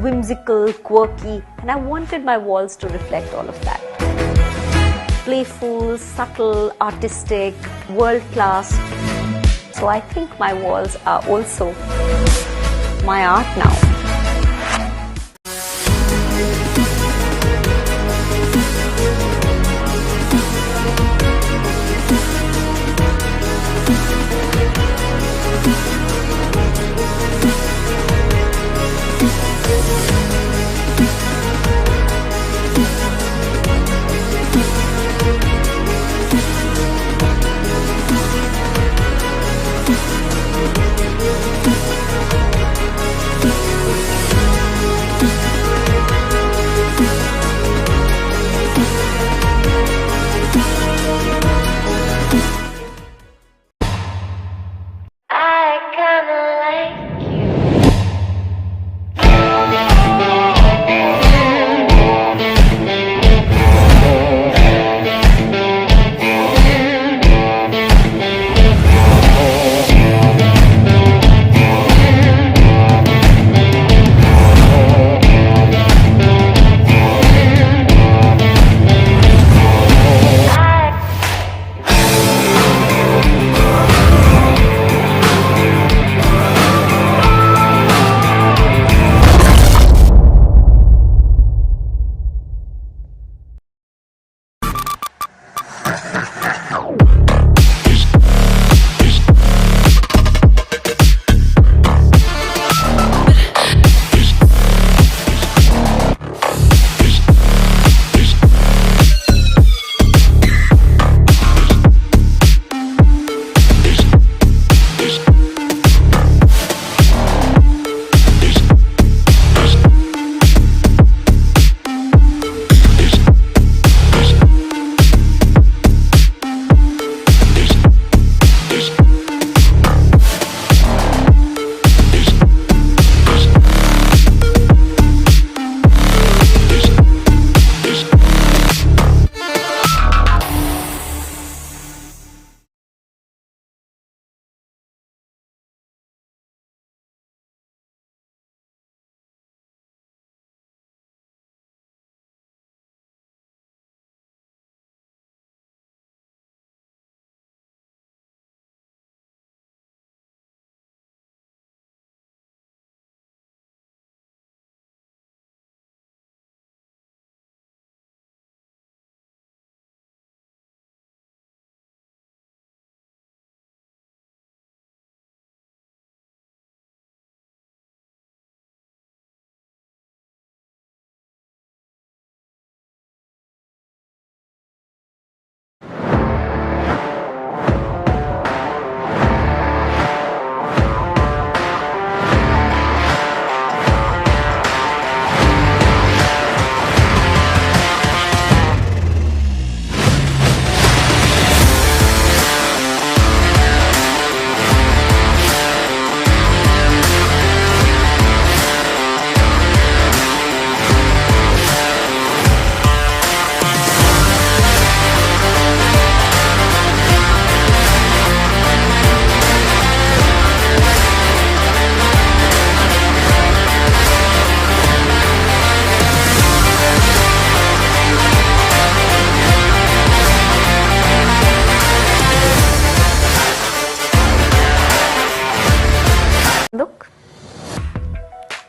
whimsical, quirky, and I wanted my walls to reflect all of that. Playful, subtle, artistic, world-class. So I think my walls are also my art now.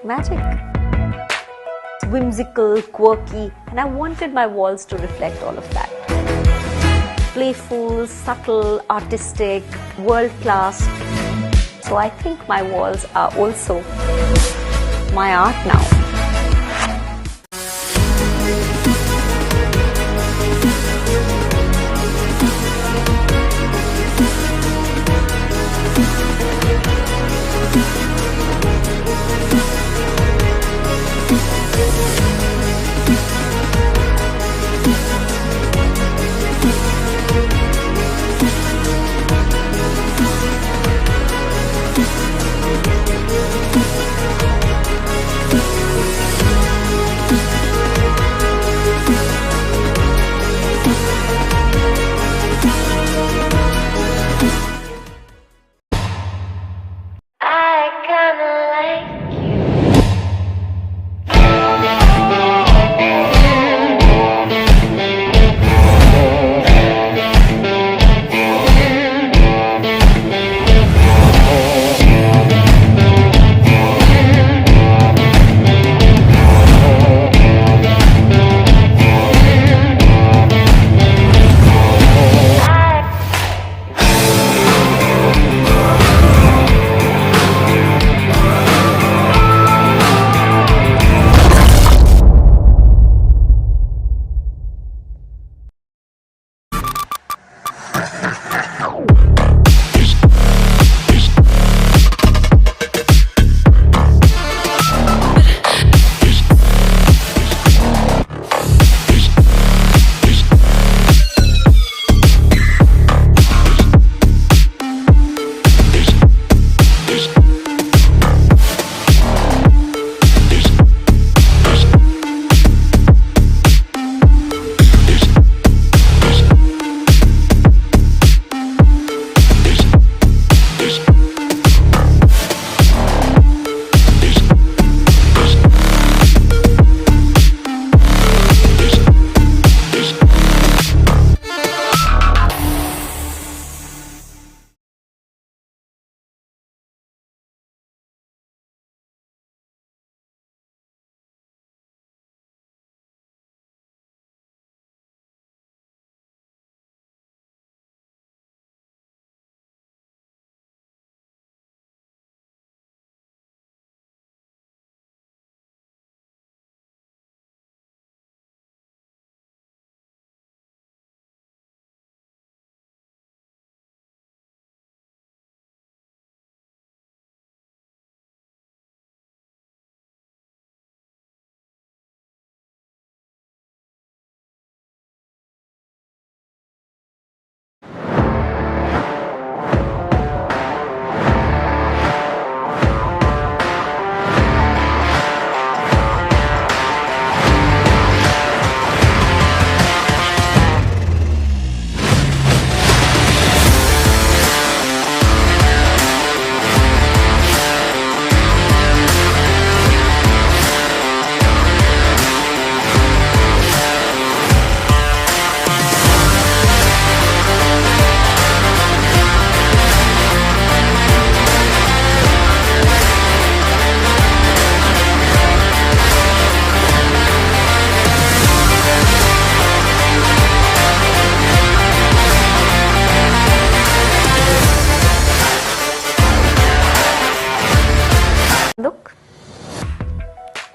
Magic. Whimsical, quirky, and I wanted my walls to reflect all of that. Playful, subtle, artistic, world-class. So I think my walls are also my art now.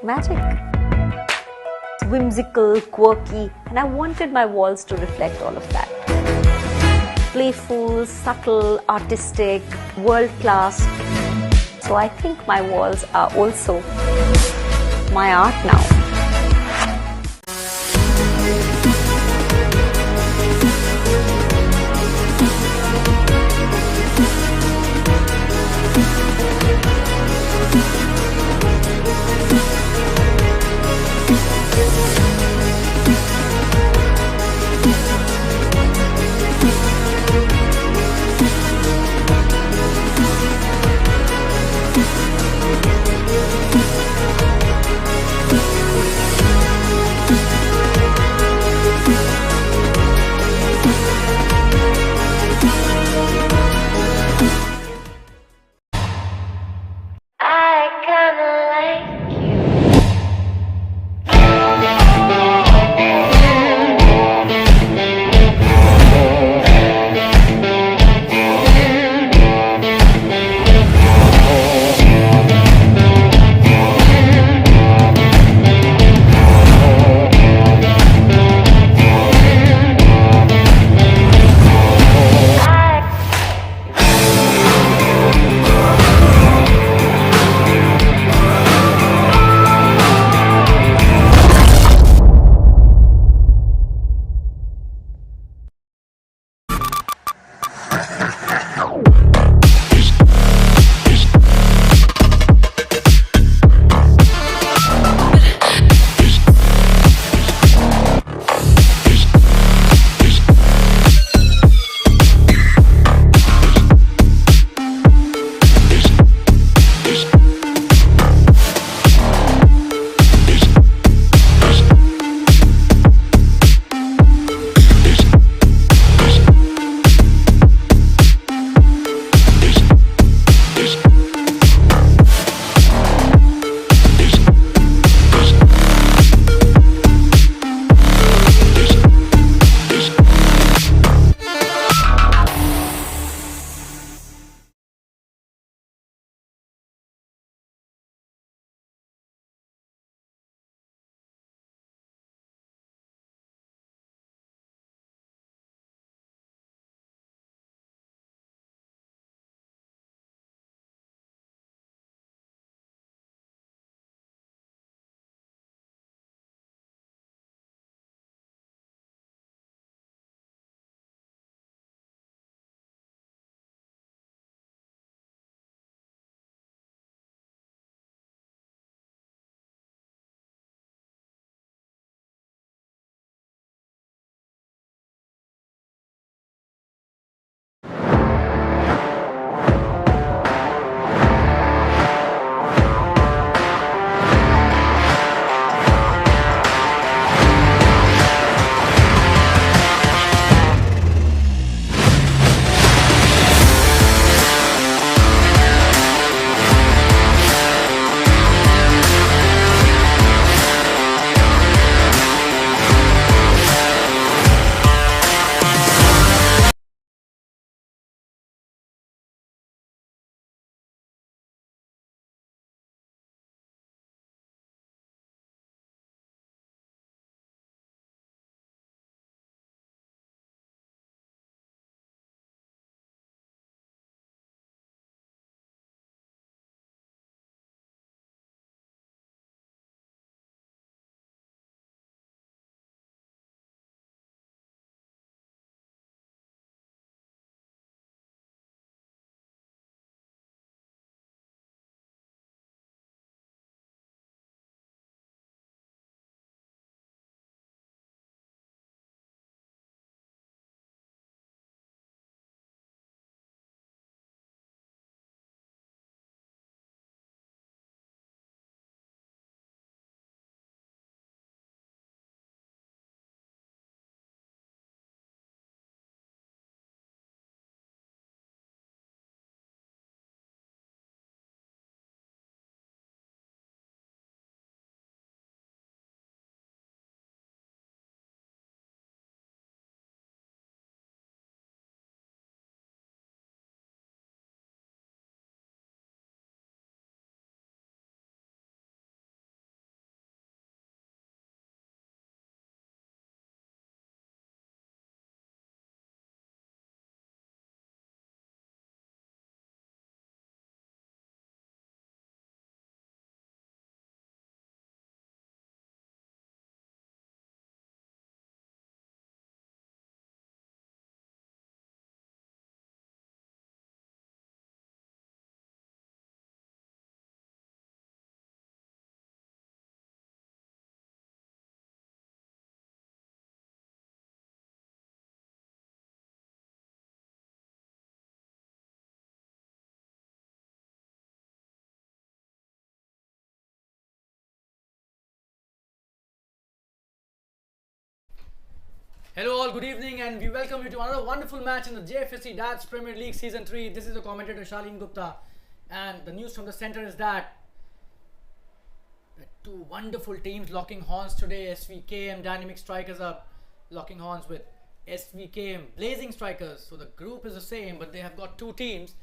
magic. Whimsical, quirky, and I wanted my walls to reflect all of that. Playful, subtle, artistic, world-class. So I think my walls are also my art now. Hello all, good evening, and we welcome you to another wonderful match in the Jfsc Darts Premier League Season 3. This is the commentator Shalin Gupta, and the news from the centre is that the two wonderful teams locking horns today. Svkm Dynamic Strikers are locking horns with Svkm Blazing Strikers. So the group is the same, but they have got two teams.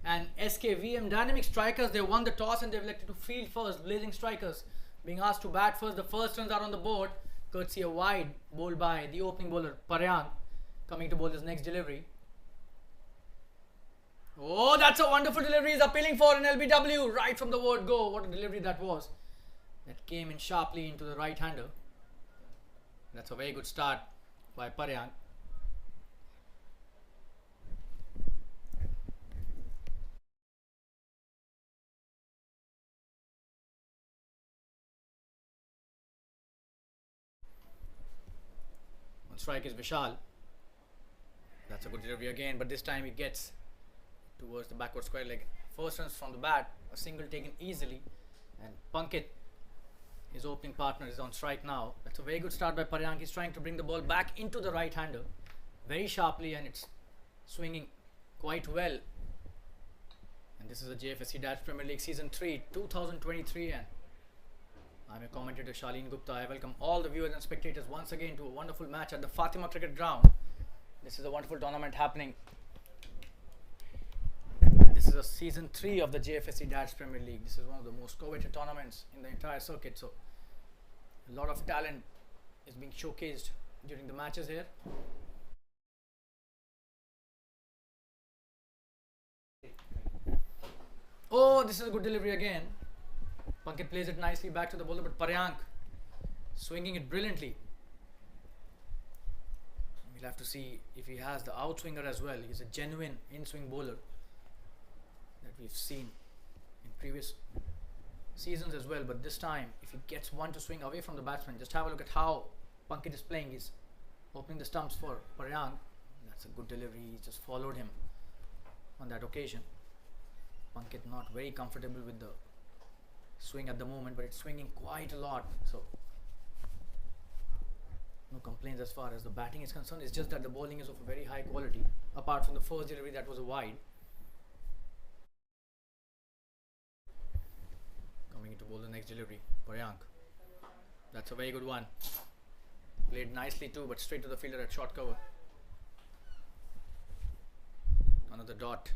And SKVM Dynamic Strikers, they won the toss and they've elected to field first. Blazing Strikers being asked to bat first. The first runs are on the board, courtesy a wide bowled by the opening bowler Paryang, coming to bowl his next delivery. Oh, that's a wonderful delivery. He's appealing for an LBW right from the word go. What a delivery that was. That came in sharply into the right hander. That's a very good start by Paryang. Strike is Vishal. That's a good delivery again, but this time he gets towards the backward square leg. First runs from the bat, a single taken easily, and Pankit, his opening partner, is on strike now. That's a very good start by Paryang. He's trying to bring the ball back into the right hander very sharply, and it's swinging quite well. And this is the Jfsc Darts Premier League Season 3 2023, and I'm your commentator Shalin Gupta. I welcome all the viewers and spectators once again to a wonderful match at the Fatima Cricket Ground. This is a wonderful tournament happening. This is a Season 3 of the Jfsc Darts Premier League. This is one of the most coveted tournaments in the entire circuit. So a lot of talent is being showcased during the matches here. Oh, this is a good delivery again. Pankit plays it nicely back to the bowler, but Paryang swinging it brilliantly. We'll have to see if he has the outswinger as well. He's a genuine in-swing bowler that we've seen in previous seasons as well. But this time, if he gets one to swing away from the batsman, just have a look at how Pankit is playing. He's opening the stumps for Paryang. That's a good delivery. He just followed him on that occasion. Pankit not very comfortable with the swing at the moment, but it's swinging quite a lot, so no complaints as far as the batting is concerned. It's just that the bowling is of a very high quality, apart from the first delivery that was a wide. Coming into bowl the next delivery, Paryang. That's a very good one. Played nicely too, but straight to the fielder at short cover. Another dot.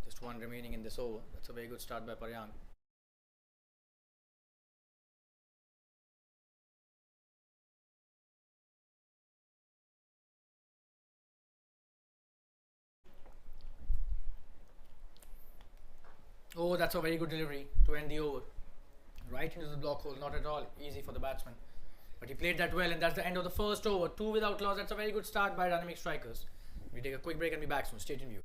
Just one remaining in this over. That's a very good start by Paryang. Oh, that's a very good delivery to end the over. Right into the block hole, not at all easy for the batsman. But he played that well, and that's the end of the first over. 2 without loss. That's a very good start by Dynamic Strikers. We take a quick break and be back soon. Stay tuned.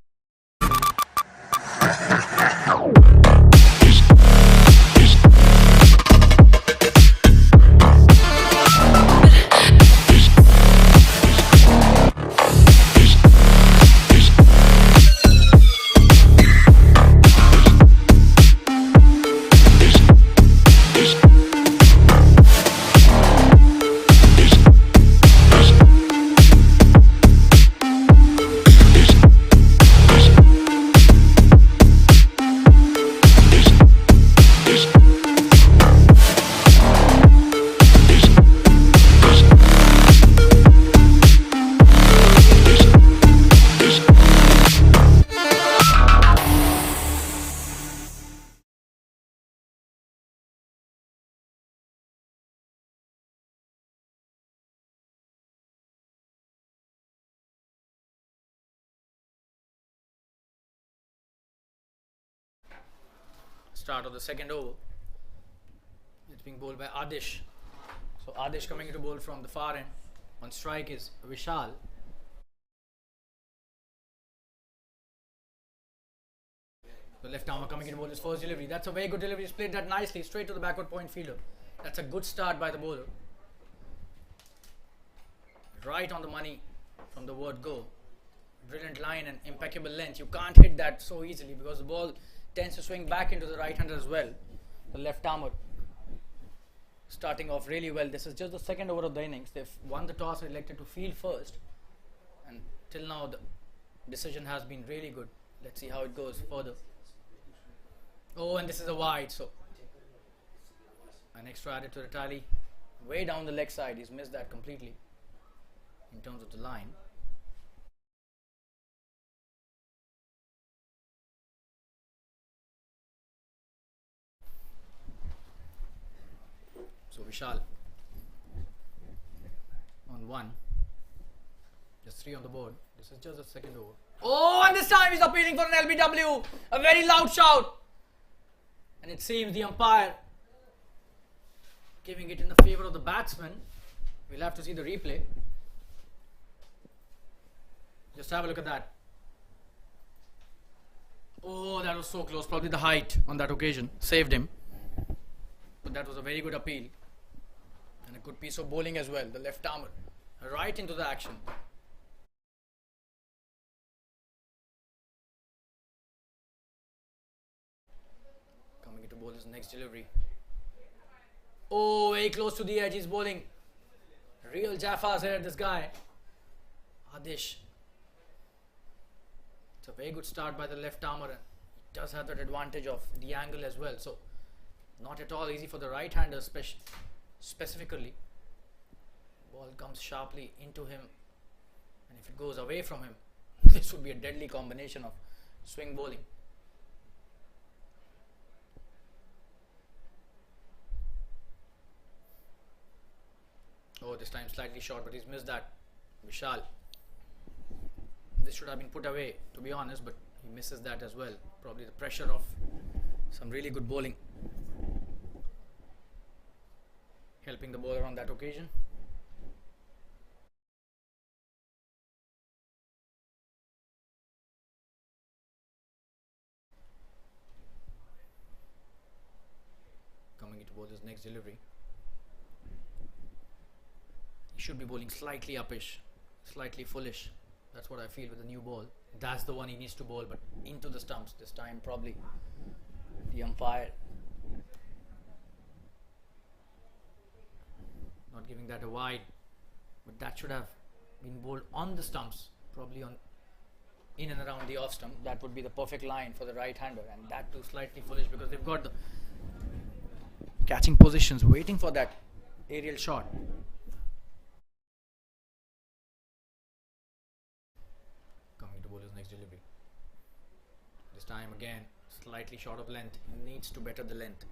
Start of the second over. It's being bowled by Adish. So Adish coming into bowl from the far end. On strike is Vishal. The left armer coming into bowl his first delivery. That's a very good delivery. He's played that nicely straight to the backward point fielder. That's a good start by the bowler. Right on the money from the word go. Brilliant line and impeccable length. You can't hit that so easily because the ball tends to swing back into the right hander as well. The left armer starting off really well. This is just the second over of the innings. They've won the toss, elected to field first, and till now the decision has been really good. Let's see how it goes further. Oh, and this is a wide, so an extra added to the tally. Way down the leg side, he's missed that completely in terms of the line. So Vishal on 1, just 3 on the board. This is just the second over. Oh, and this time he's appealing for an LBW. A very loud shout, and it seems the umpire giving it in the favor of the batsman. We'll have to see the replay. Just have a look at that. Oh, that was so close. Probably the height on that occasion saved him. But that was a very good appeal. And a good piece of bowling as well. The left armer right into the action. Coming into bowl his next delivery. Oh, very close to the edge. He's bowling. Real Jaffas here, this guy. Adish. It's a very good start by the left armer. And he does have that advantage of the angle as well. So, not at all easy for the right-hander specifically. Ball comes sharply into him. And if it goes away from him, this would be a deadly combination of swing bowling. Oh, this time slightly short, but he's missed that. Vishal. This should have been put away, to be honest, but he misses that as well. Probably the pressure of some really good bowling helping the bowler on that occasion. Coming into bowler's next delivery. He should be bowling slightly uppish, slightly fullish. That's what I feel with the new ball. That's the one he needs to bowl, but into the stumps this time. Probably the umpire not giving that a wide, but that should have been bowled on the stumps, probably on in and around the off stump. That would be the perfect line for the right hander, and that too slightly foolish because they've got the catching positions waiting for that aerial shot. Coming to bowler's next delivery. This time again slightly short of length. He needs to better the length.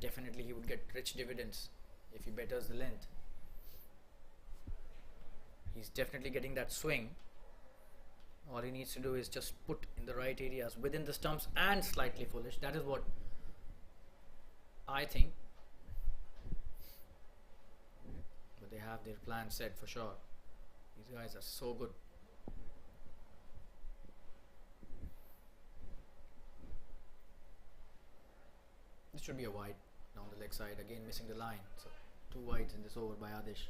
Definitely he would get rich dividends if he betters the length. He's definitely getting that swing. All he needs to do is just put in the right areas within the stumps and slightly foolish. That is what I think. But they have their plan set for sure. These guys are so good. This should be a wide down the leg side. Again missing the line. So 2 wides in this over by Adish.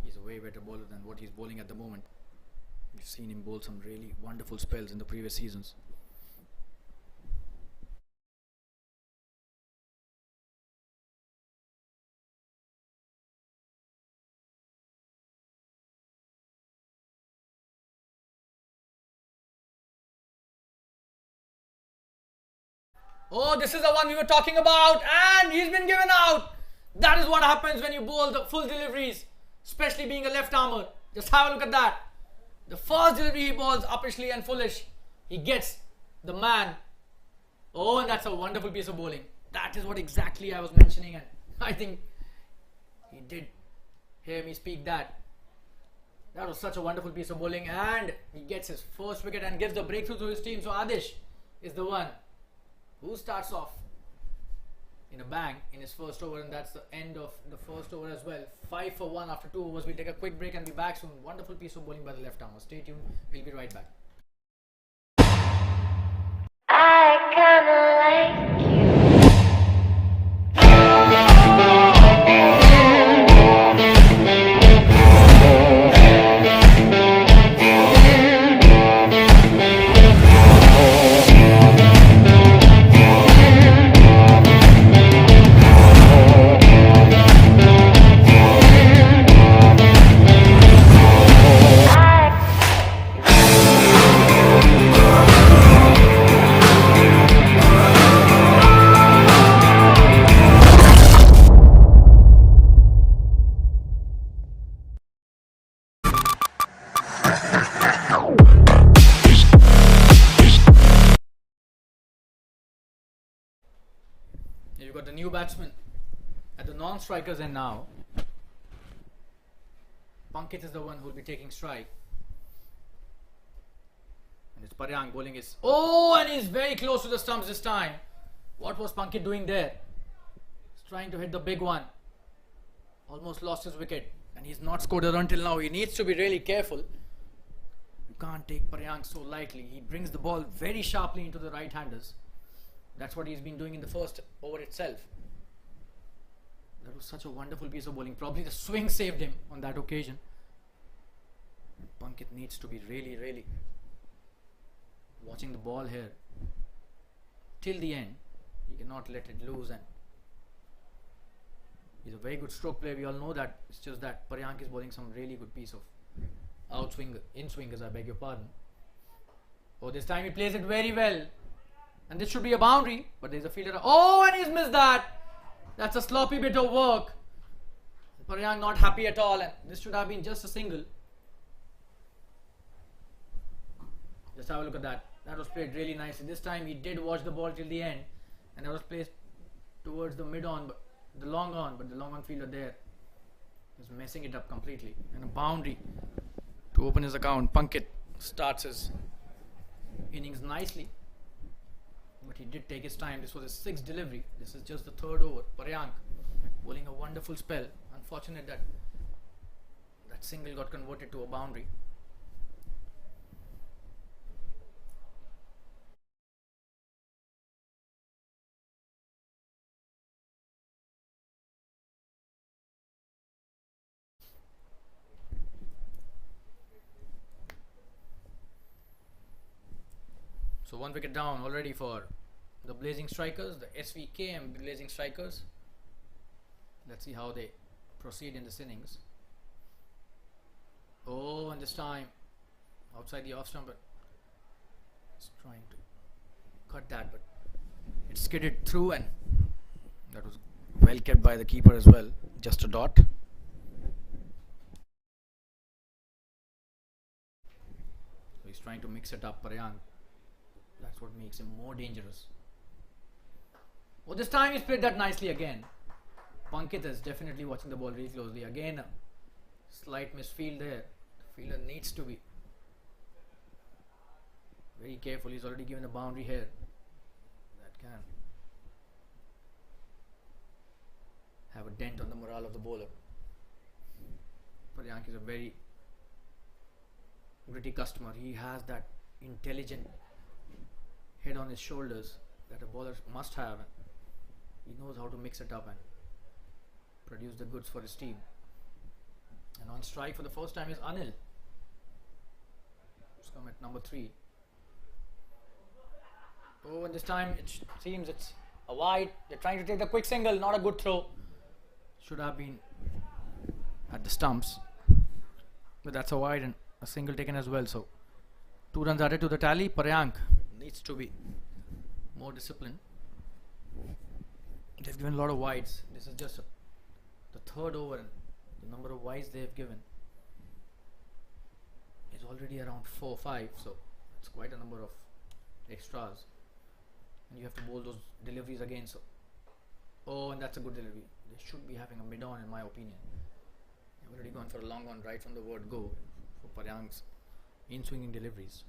He's a way better bowler than what he's bowling at the moment. We've seen him bowl some really wonderful spells in the previous seasons. Oh, this is the one we were talking about, and he's been given out. That is what happens when you bowl the full deliveries, especially being a left armer. Just have a look at that. The first delivery he bowls uppishly and foolish. He gets the man. Oh, and that's a wonderful piece of bowling. That is what exactly I was mentioning, and I think he did hear me speak that. That was such a wonderful piece of bowling, and he gets his first wicket and gives the breakthrough to his team. So Adish is the one who starts off in a bang in his first over, and that's the end of the first over as well. 5 for 1 after 2 overs. We'll take a quick break and be back soon. Wonderful piece of bowling by the left armer. Stay tuned. We'll be right back. I kinda like you. batsmen at the non-strikers end now. Pankit is the one who will be taking strike. And it's Paryang bowling his... Oh, and he's very close to the stumps this time. What was Pankit doing there? He's trying to hit the big one. Almost lost his wicket. And he's not scored a run till now. He needs to be really careful. You can't take Paryang so lightly. He brings the ball very sharply into the right-handers. That's what he's been doing in the first over itself. That was such a wonderful piece of bowling. Probably the swing saved him on that occasion. Pankit needs to be really watching the ball here till the end. He cannot let it loose, and he's a very good stroke player. We all know that. It's just that Paryang is bowling some really good piece of in-swingers, I beg your pardon. Oh, this time he plays it very well. And this should be a boundary, but there's a fielder. Oh, and he's missed that. That's a sloppy bit of work. Paryang not happy at all, and this should have been just a single. Just have a look at that. That was played really nicely. This time he did watch the ball till the end, and that was placed towards the mid-on, but the long-on fielder there is messing it up completely. And a boundary to open his account. Pankit starts his innings nicely, but he did take his time. This was his 6th delivery. This is just the 3rd over. Paryang bowling a wonderful spell. Unfortunate that that single got converted to a boundary. So 1 wicket down already for the Blazing Strikers, the Svkm Blazing Strikers. Let's see how they proceed in this innings. Oh, and this time outside the off stump, but it's trying to cut that, but it skidded through, and that was well kept by the keeper as well. Just a dot. So he's trying to mix it up, Paryang. That's what makes him more dangerous. Oh, this time he's played that nicely again. Pankit is definitely watching the ball really closely. Again, a slight misfield there. The fielder needs to be very careful. He's already given a boundary here. That can have a dent on the morale of the bowler. Paryang is a very gritty customer. He has that intelligent head on his shoulders that a bowler must have. He knows how to mix it up and produce the goods for his team. And on strike for the first time is Anil. He's come at number 3. Oh, and this time it seems it's a wide. They're trying to take the quick single. Not a good throw. Should have been at the stumps, but that's a wide and a single taken as well. So 2 runs added to the tally. Paryang needs to be more disciplined. They've given a lot of wides. This is just the 3rd over, and the number of wides they've given is already around 4 or 5, so it's quite a number of extras, and you have to bowl those deliveries again. So oh, and that's a good delivery. They should be having a mid-on, in my opinion. They've already gone for a long on right from the word go for Paryang's in-swinging deliveries.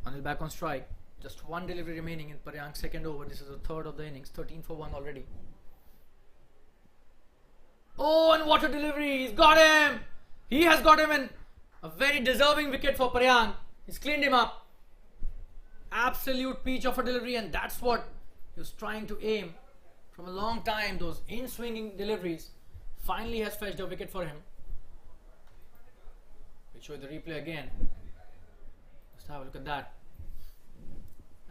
Anil back on strike. Just 1 delivery remaining in Paryang's 2nd over. This is the 3rd of the innings. 13 for 1 already. Oh, and what a delivery! He's got him! He has got him in a very deserving wicket for Paryang. He's cleaned him up. Absolute peach of a delivery, and that's what he was trying to aim from a long time. Those in-swinging deliveries finally has fetched a wicket for him. We'll show you the replay again. Just have a look at that.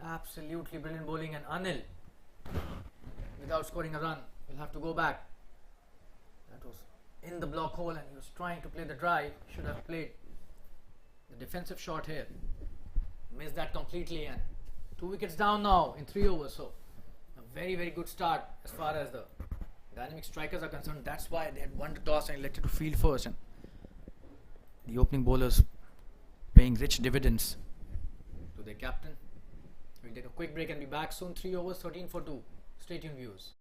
Absolutely brilliant bowling, and Anil, without scoring a run, will have to go back. That was in the block hole, and he was trying to play the drive. Should have played the defensive shot here. Missed that completely, and 2 wickets down now in 3 overs. So a very, very good start as far as the dynamic strikers are concerned. That's why they had won the toss and elected to field first. And the opening bowlers paying rich dividends to their captain. We'll take a quick break and be back soon. 3 overs, 13 for 2. Stay tuned, viewers.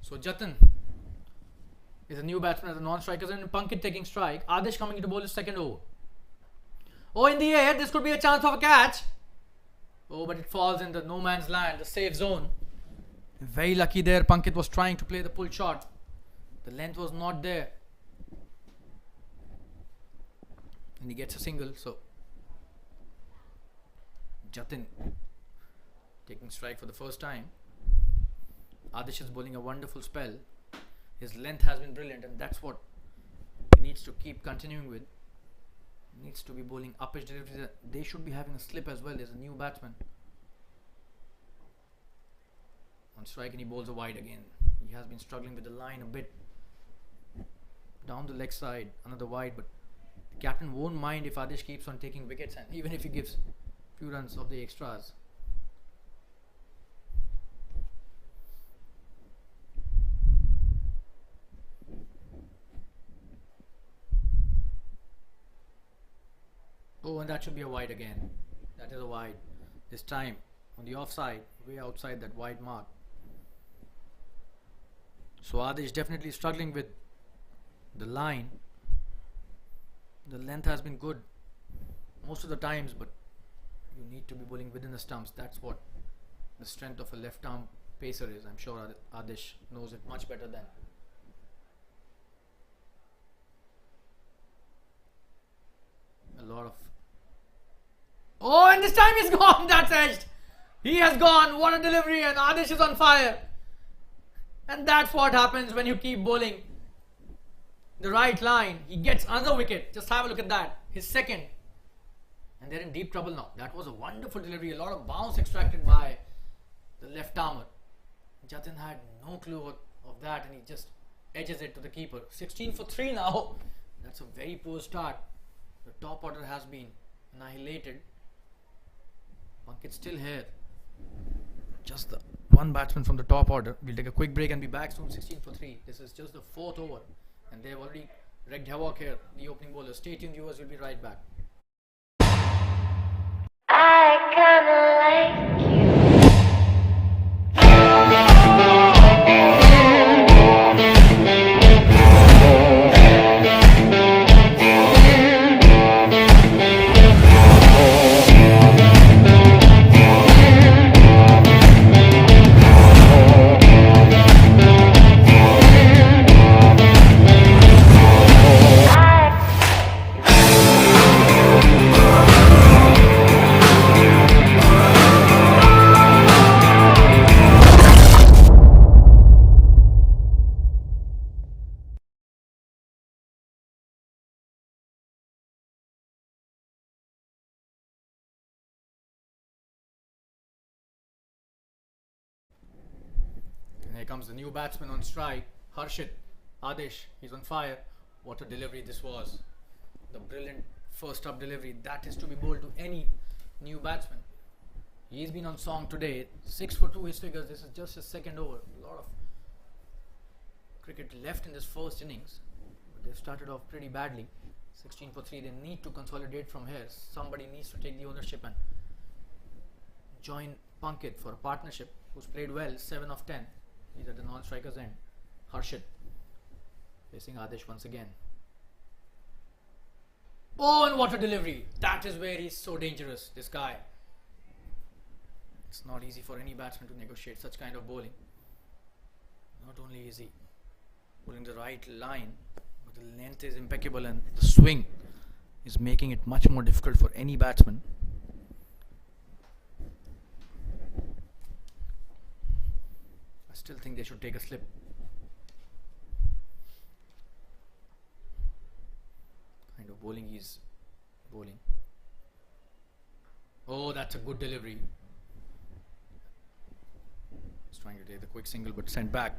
So Jatin is a new batsman as a non-striker, and Pankit taking strike. Adesh coming into bowl his second over. Oh, in the air, this could be a chance of a catch. Oh, but it falls in the no man's land, the safe zone. Very lucky there. Pankit was trying to play the pull shot. The length was not there. And he gets a single. So Jatin taking strike for the first time. Adesh is bowling a wonderful spell. His length has been brilliant, and that's what he needs to keep continuing with. He needs to be bowling uppish deliveries. They should be having a slip as well. There's a new batsman on strike, and he bowls a wide again. He has been struggling with the line a bit. Down the leg side, another wide, but the captain won't mind if Adesh keeps on taking wickets, and even if he gives a few runs of the extras. Oh, and that should be a wide again. That is a wide. This time on the offside, way outside that wide mark. So Adesh definitely struggling with the line. The length has been good most of the times, but you need to be bowling within the stumps. That's what the strength of a left arm pacer is. I'm sure Adesh knows it much better than. A lot of. Oh, and this time he's gone. That's edged. He has gone. What a delivery, and Adesh is on fire. And that's what happens when you keep bowling the right line. He gets another wicket. Just have a look at that. His second. And they're in deep trouble now. That was a wonderful delivery. A lot of bounce extracted by the left armer. Jatin had no clue of that, and he just edges it to the keeper. 16 for 3 now. That's a very poor start. The top order has been annihilated. Pankit still here. Just the one batsman from the top order. We'll take a quick break and be back soon. 16 for 3. This is just the 4th over, and they've already wreaked havoc here. The opening bowlers. Stay tuned, viewers. We'll be right back. I kinda like you. And here comes the new batsman on strike, Harshit. Adesh, he's on fire. What a delivery this was. The brilliant first up delivery. That is to be bowled to any new batsman. He's been on song today. 6 for 2 his figures. This is just his second over. A lot of cricket left in this first innings. But they've started off pretty badly. 16 for 3. They need to consolidate from here. Somebody needs to take the ownership and join Punkit for a partnership, who's played well, 7 of 10. He's at the non-striker's end. Harshit facing Adesh once again. Oh, and what a delivery. That is where he's so dangerous, this guy. It's not easy for any batsman to negotiate such kind of bowling. Not only is he bowling the right line, but the length is impeccable and the swing is making it much more difficult for any batsman. I still think they should take a slip. Kind of bowling he's bowling. Oh, that's a good delivery. He's trying to take the quick single but sent back.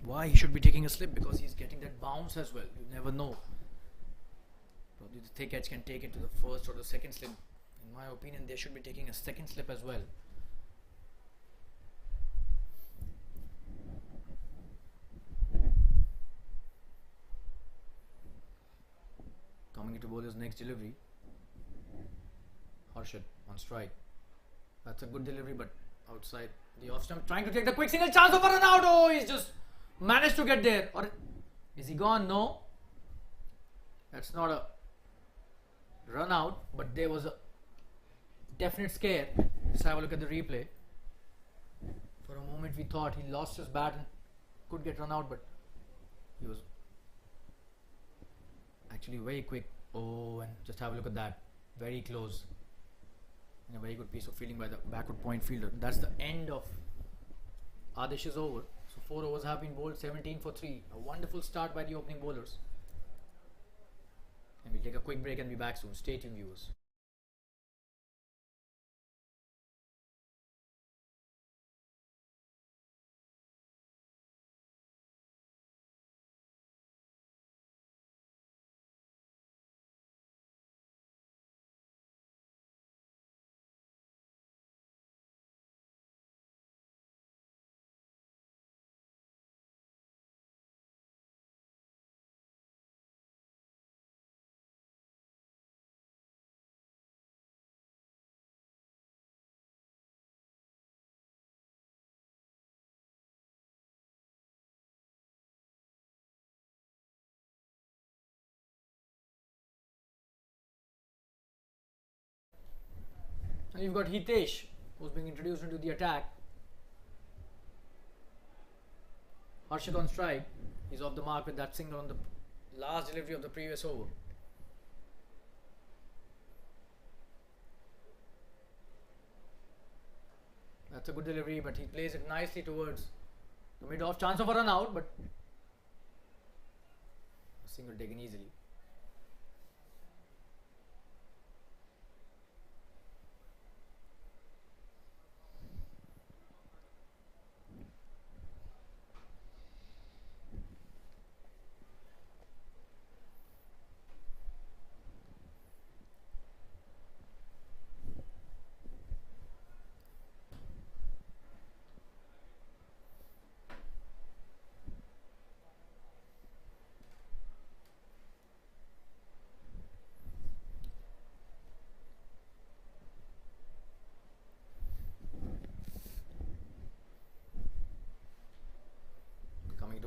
Why he should be taking a slip? Because he's getting that bounce as well. You never know. Probably the thick edge can take it to the first or the second slip. In my opinion, they should be taking a second slip as well. Coming into bowler's next delivery. Harshit on strike. That's a good delivery, but outside the off stump. Trying to take the quick single, chance of a run out. Oh, he's just managed to get there. Or is he gone? No. That's not a run out, but there was a definite scare. Let's have a look at the replay. For a moment we thought he lost his bat and could get run out, but he was actually very quick. Oh, and just have a look at that. Very close. And a very good piece of fielding by the backward point fielder. That's the end of Adesh's over. So 4 overs have been bowled, 17 for 3. A wonderful start by the opening bowlers. And we'll take a quick break and be back soon. Stay tuned, viewers. And you've got Hitesh, who's being introduced into the attack. Harshit on strike. He's off the mark with that single on the last delivery of the previous over. That's a good delivery, but he plays it nicely towards the mid-off. Chance of a run out, but a single taken easily.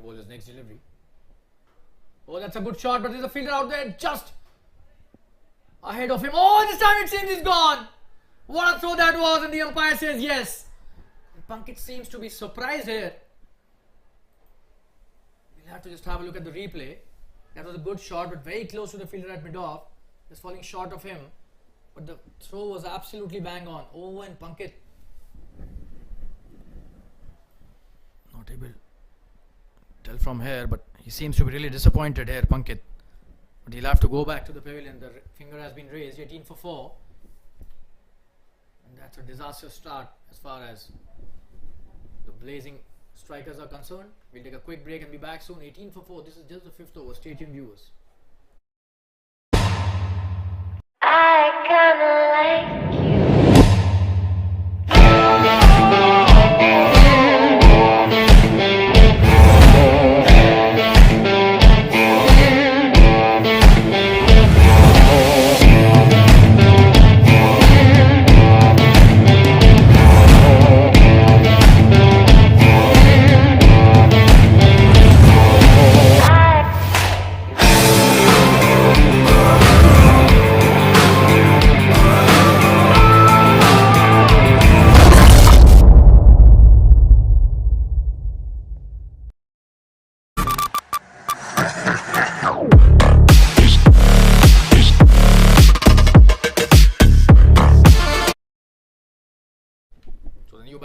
Bowler's next delivery. Oh, that's a good shot, but there's a fielder out there just ahead of him. Oh, this time it seems he's gone. What a throw that was, and the umpire says yes. And Punkit seems to be surprised here. We'll have to just have a look at the replay. That was a good shot, but very close to the fielder at mid-off. Just falling short of him. But the throw was absolutely bang on. Oh, and Punkit not able tell from here, but he seems to be really disappointed here, Punkit. But he'll have to go back to the pavilion. The finger has been raised, 18 for 4. And that's a disastrous start as far as the blazing strikers are concerned. We'll take a quick break and be back soon. 18 for 4. This is just the 5th over. Stay tuned, viewers. I kinda like you.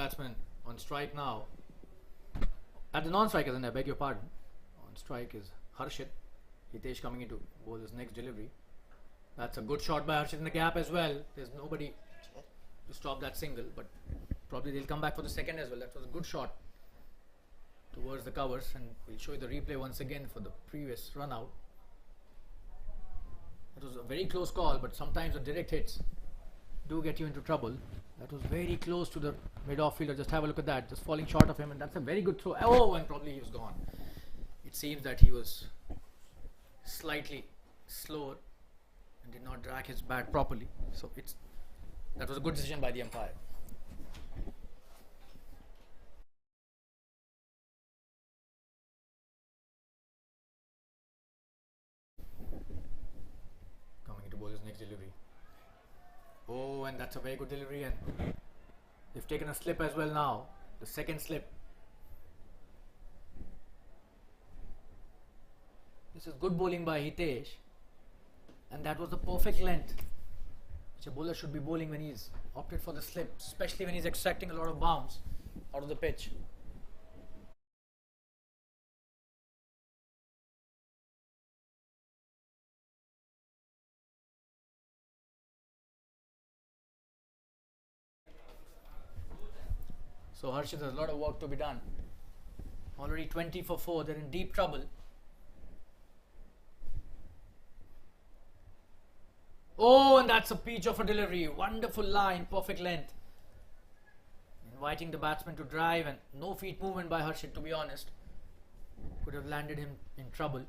batsman on strike now. At the non-strikers, and I beg your pardon. On strike is Harshit. Hitesh coming into bowl his next delivery. That's a good shot by Harshit in the gap as well. There's nobody to stop that single, but probably they'll come back for the second as well. That was a good shot towards the covers, and we'll show you the replay once again for the previous run out. It was a very close call, but sometimes the direct hits do get you into trouble. That was very close to the mid-off fielder. Just have a look at that, just falling short of him, and that's a very good throw. Oh, and probably he was gone. It seems that he was slightly slower and did not drag his bat properly. So that was a good decision by the umpire. Coming into bowler's next delivery. Oh, and that's a very good delivery, and they've taken a slip as well now. The second slip. This is good bowling by Hitesh, and that was the perfect length which a bowler should be bowling when he's opted for the slip, especially when he's extracting a lot of bounce out of the pitch. So Harshit, there's a lot of work to be done. Already 20 for 4, they're in deep trouble. Oh, and that's a peach of a delivery. Wonderful line, perfect length. Inviting the batsman to drive, and no feet movement by Harshit, to be honest. Could have landed him in trouble.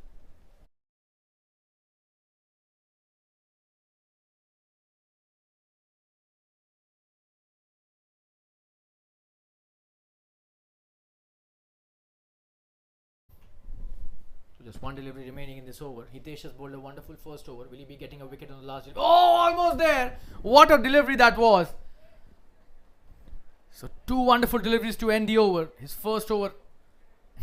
So just one delivery remaining in this over. Hitesh has bowled a wonderful first over. Will he be getting a wicket on the last delivery? Oh, almost there! What a delivery that was! So two wonderful deliveries to end the over. His first over.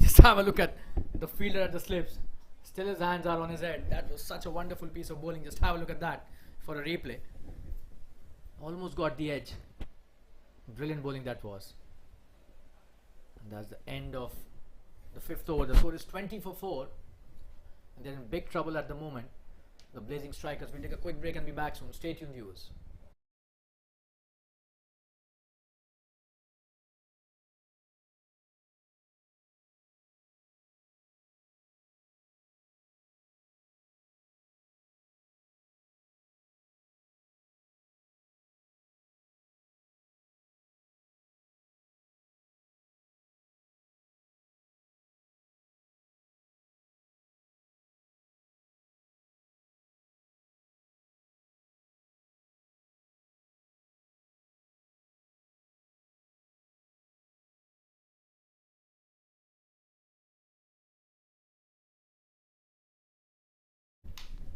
Just have a look at the fielder at the slips. Still his hands are on his head. That was such a wonderful piece of bowling. Just have a look at that for a replay. Almost got the edge. Brilliant bowling that was. And that's the end of the fifth over. The score is 20 for 4. And they're in big trouble at the moment. The Blazing Strikers. We'll take a quick break and be back soon. Stay tuned, viewers.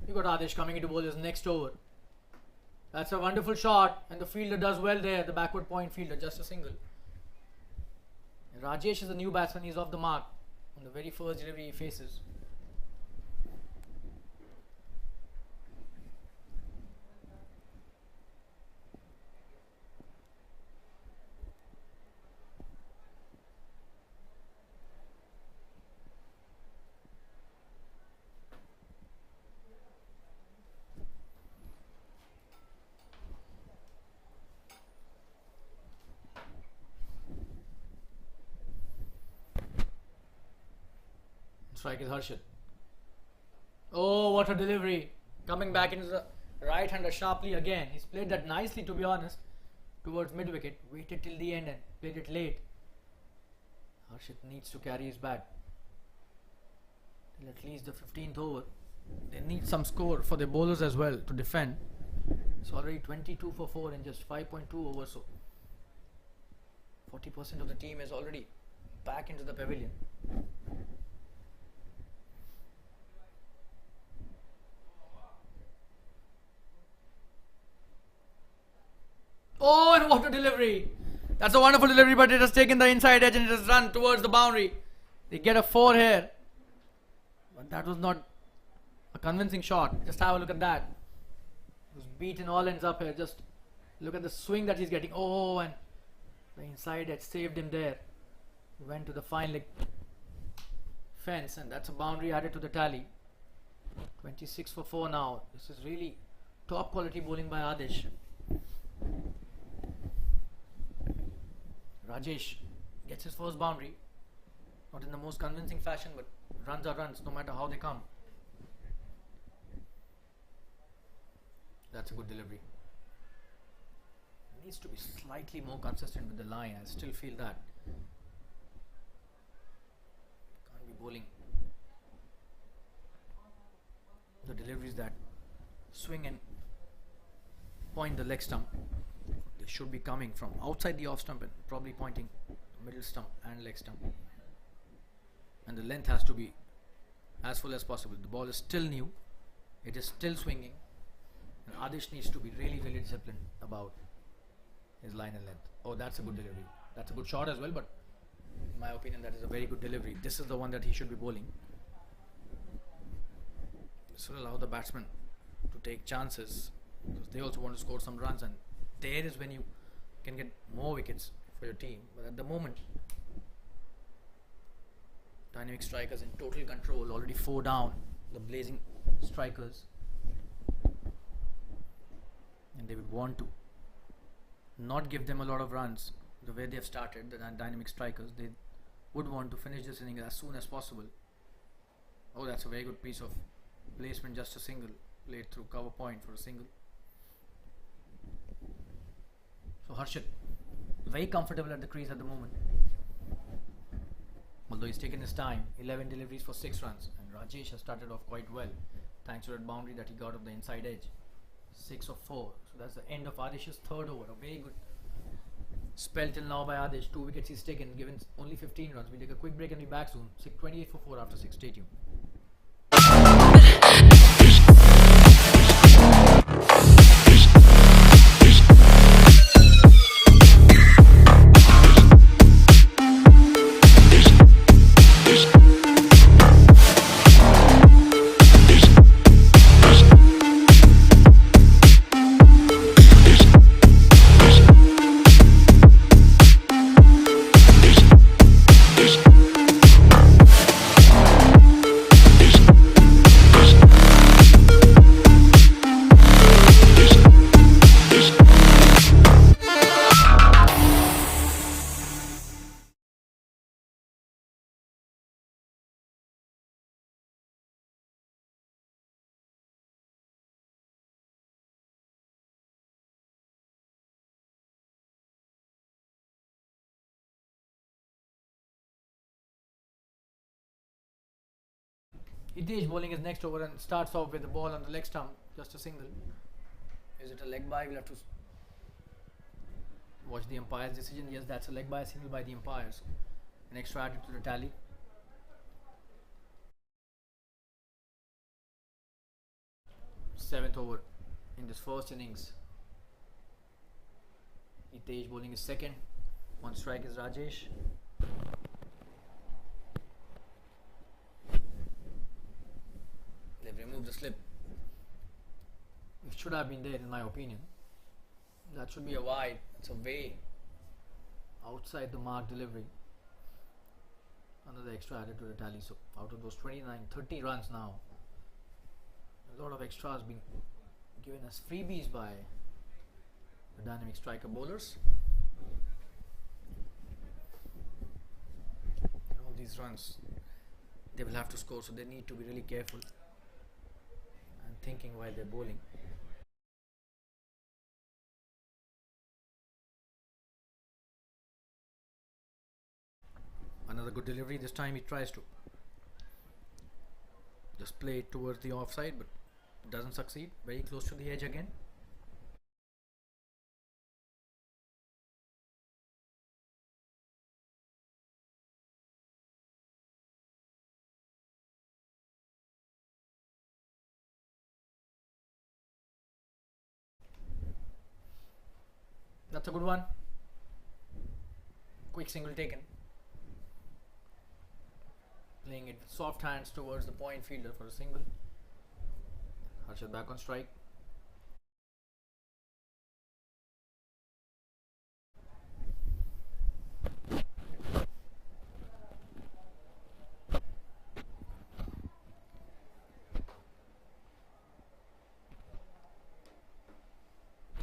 You got Adesh coming into bowl his next over. That's a wonderful shot, and the fielder does well there. The backward point fielder, just a single. And Rajesh is a new batsman. He's off the mark on the very first delivery he faces. Strike is Harshit. Oh, what a delivery. Coming back into the right-hander sharply again. He's played that nicely, to be honest, towards mid-wicket. Waited till the end and played it late. Harshit needs to carry his bat till at least the 15th over. They need some score for their bowlers as well to defend. It's already 22 for 4 in just 5.2 overs. So 40% of the team is already back into the pavilion. Oh, and what a delivery! That's a wonderful delivery, but it has taken the inside edge and it has run towards the boundary. They get a 4 here. But that was not a convincing shot. Just have a look at that. He was beaten all ends up here. Just look at the swing that he's getting. Oh, and The inside had saved him there. He went to the fine leg fence, and that's a boundary added to the tally. 26 for 4 now. This is really top quality bowling by Adish. Rajesh gets his first boundary. Not in the most convincing fashion, but runs are runs no matter how they come. That's a good delivery. Needs to be slightly more consistent with the line. I still feel that. Can't be bowling the deliveries that swing and point the leg stump. They should be coming from outside the off stump and probably pointing middle stump and leg stump. And the length has to be as full as possible. The ball is still new. It is still swinging. And Adish needs to be really, really disciplined about his line and length. Oh, that's a good delivery. That's a good shot as well, but in my opinion, that is a very good delivery. This is the one that he should be bowling. This will allow the batsman to take chances, because they also want to score some runs, and there is when you can get more wickets for your team. But at the moment, dynamic strikers in total control, already 4 down, the blazing strikers, and they would want to not give them a lot of runs the way they have started. The dynamic strikers, they would want to finish this inning as soon as possible. Oh, that's a very good piece of placement, just a single, played through cover point for a single. So Harshit, very comfortable at the crease at the moment, although he's taken his time. 11 deliveries for 6 runs, and Rajesh has started off quite well thanks to that boundary that he got of the inside edge. 6 of 4, so that's the end of Adish's third over. A very good spell till now by Adish. 2 wickets he's taken, given only 15 runs. We'll take a quick break and be back soon. 28 for 4 after 6. Stay tuned. Hitesh bowling his next over and starts off with the ball on the leg stump, just a single. Is it a leg bye? We'll have to watch the umpire's decision. Yes, that's a leg bye, single by the umpires. An extra added to the tally. Seventh over in this first innings. Hitesh bowling his second. On strike is Rajesh. They've removed the slip. It should have been there in my opinion. That should be a wide. It's a way outside the mark delivery. Another extra added to the tally. So out of those 29, 30 runs now, a lot of extras being given as freebies by the dynamic striker bowlers. And all these runs they will have to score, so they need to be really careful and thinking while they're bowling. Another good delivery. This time he tries to just play it towards the offside, but doesn't succeed. Very close to the edge again. That's a good one. Quick single taken. Playing it with soft hands towards the point fielder for a single. Harshad back on strike.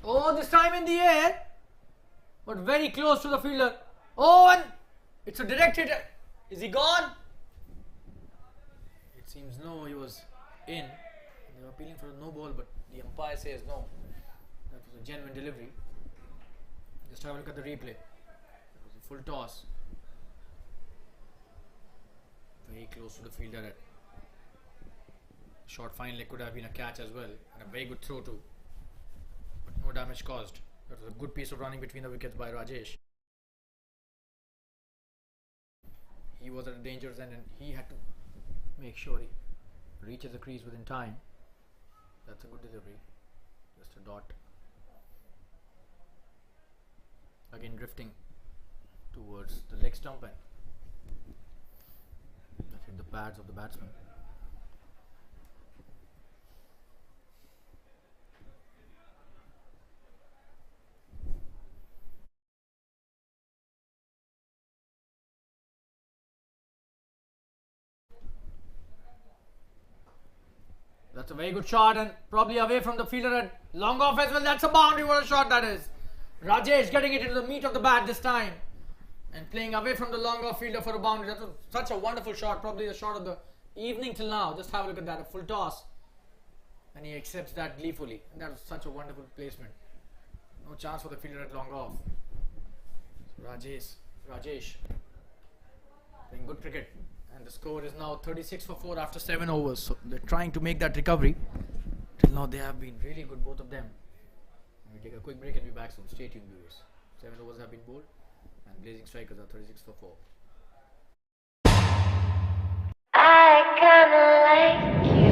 Oh, this time in the air, but very close to the fielder. Oh, and it's a direct hit. Is he gone? It seems no, he was in. They were appealing for a no ball, but the umpire says no. That was a genuine delivery. Just have a look at the replay. It was a full toss. Very close to the fielder. Short fine leg could have been a catch as well, and a very good throw too. But no damage caused. That was a good piece of running between the wickets by Rajesh. He was at a dangerous end and he had to make sure he reaches the crease within time. That's a good delivery. Just a dot. Again drifting towards the leg stump and that hit the pads of the batsman. That's a very good shot and probably away from the fielder and long off as well. That's a boundary. What a shot that is. Rajesh getting it into the meat of the bat this time and playing away from the long off fielder for a boundary. That was such a wonderful shot. Probably the shot of the evening till now. Just have a look at that. A full toss. And he accepts that gleefully. And that was such a wonderful placement. No chance for the fielder at long off. So Rajesh playing good cricket. And the score is now 36 for 4 after 7 overs. So they're trying to make that recovery. Till now they have been really good, both of them. We take a quick break and be back soon. Stay tuned, viewers. 7 overs have been bowled and Blazing Strikers are 36 for 4. I kinda like you.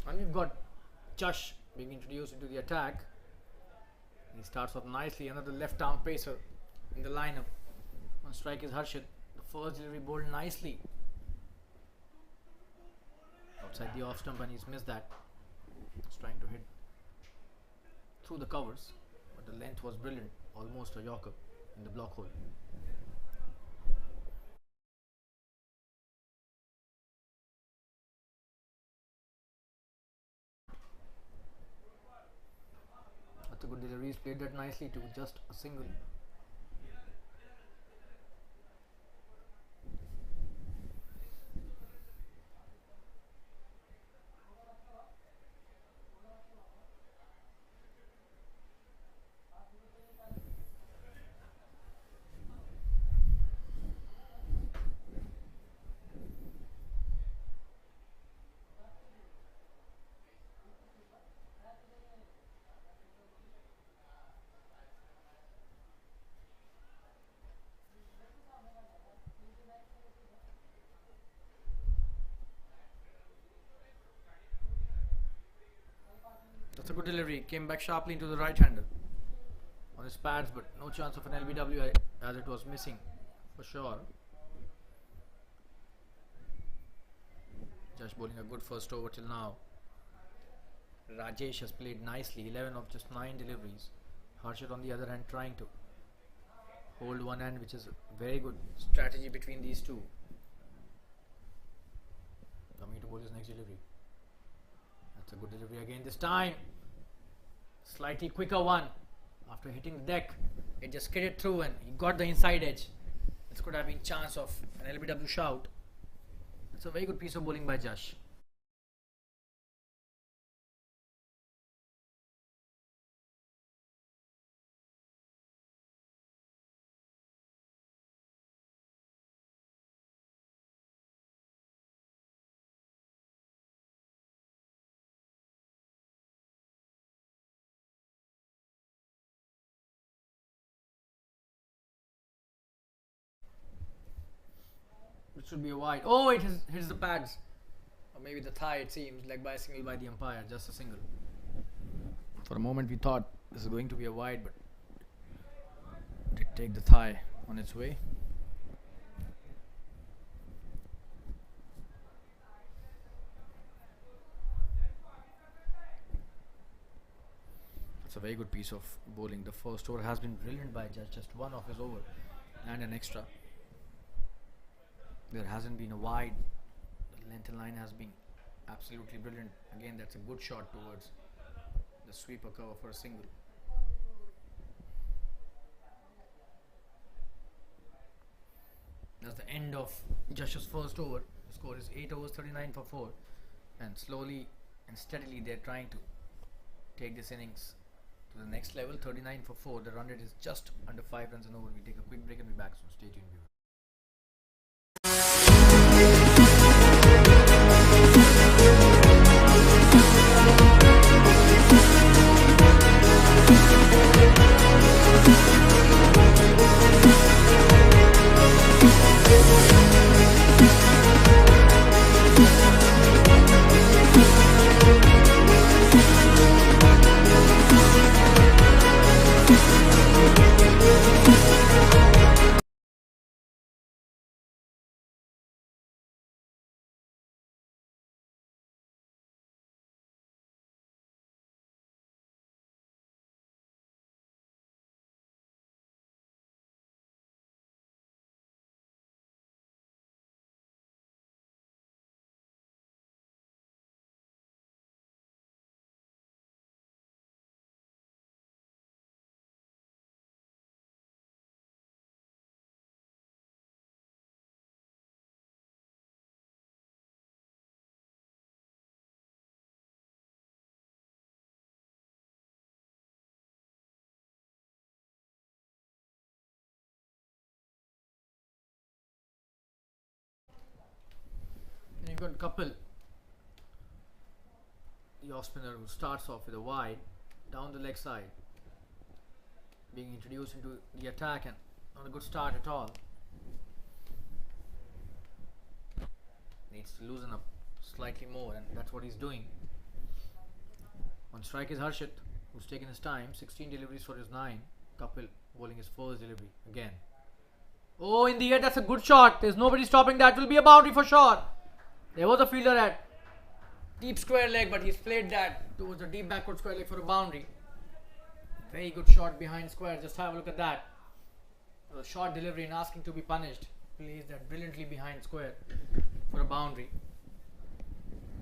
And we've got Jfsc being introduced into the attack. He starts off nicely. Another left arm pacer in the lineup. On strike is Harshit. The first delivery bowled nicely outside the off stump and he's missed that. He's trying to hit through the covers, but the length was brilliant. Almost a yorker in the block hole. That's a good delivery. He's played that nicely to just a single. That's a good delivery. Came back sharply into the right hander on his pads, but no chance of an LBW as it was missing for sure. Just bowling a good first over till now. Rajesh has played nicely, 11 of just 9 deliveries. Harshit on the other hand trying to hold one hand, which is a very good strategy between these two. Coming to bowl his next delivery. That's a good delivery again this time. Slightly quicker one. After hitting the deck, it just skidded through and he got the inside edge. This could have been chance of an LBW shout. It's a very good piece of bowling by Josh. It should be a wide. Oh, it hits the pads. Or maybe the thigh, it seems. Leg by single by the umpire. Just a single. For a moment we thought this is going to be a wide, but did take the thigh on its way. It's a very good piece of bowling. The first over has been brilliant by Judge. Just one off his over and an extra. There hasn't been a wide. The length and line has been absolutely brilliant. Again, that's a good shot towards the sweeper cover for a single. That's the end of Josh's first over. The score is 8 overs 39 for 4, and slowly and steadily they're trying to take this innings to the next level. 39 for 4. The run rate is just under 5 runs an over. We take a quick break and be back, so stay tuned. You've got Kapil, the off spinner, who starts off with a wide down the leg side, being introduced into the attack, and not a good start at all. Needs to loosen up slightly more, and that's what he's doing. On strike is Harshit, who's taken his time. 16 deliveries for his 9. Kapil bowling his first delivery again. Oh, in the air, that's a good shot. There's nobody stopping that. Will be a boundary for sure. There was a fielder at deep square leg, but he's played that towards the deep backward square leg for a boundary. Very good shot behind square. Just have a look at that. A short delivery and asking to be punished. Plays that brilliantly behind square for a boundary.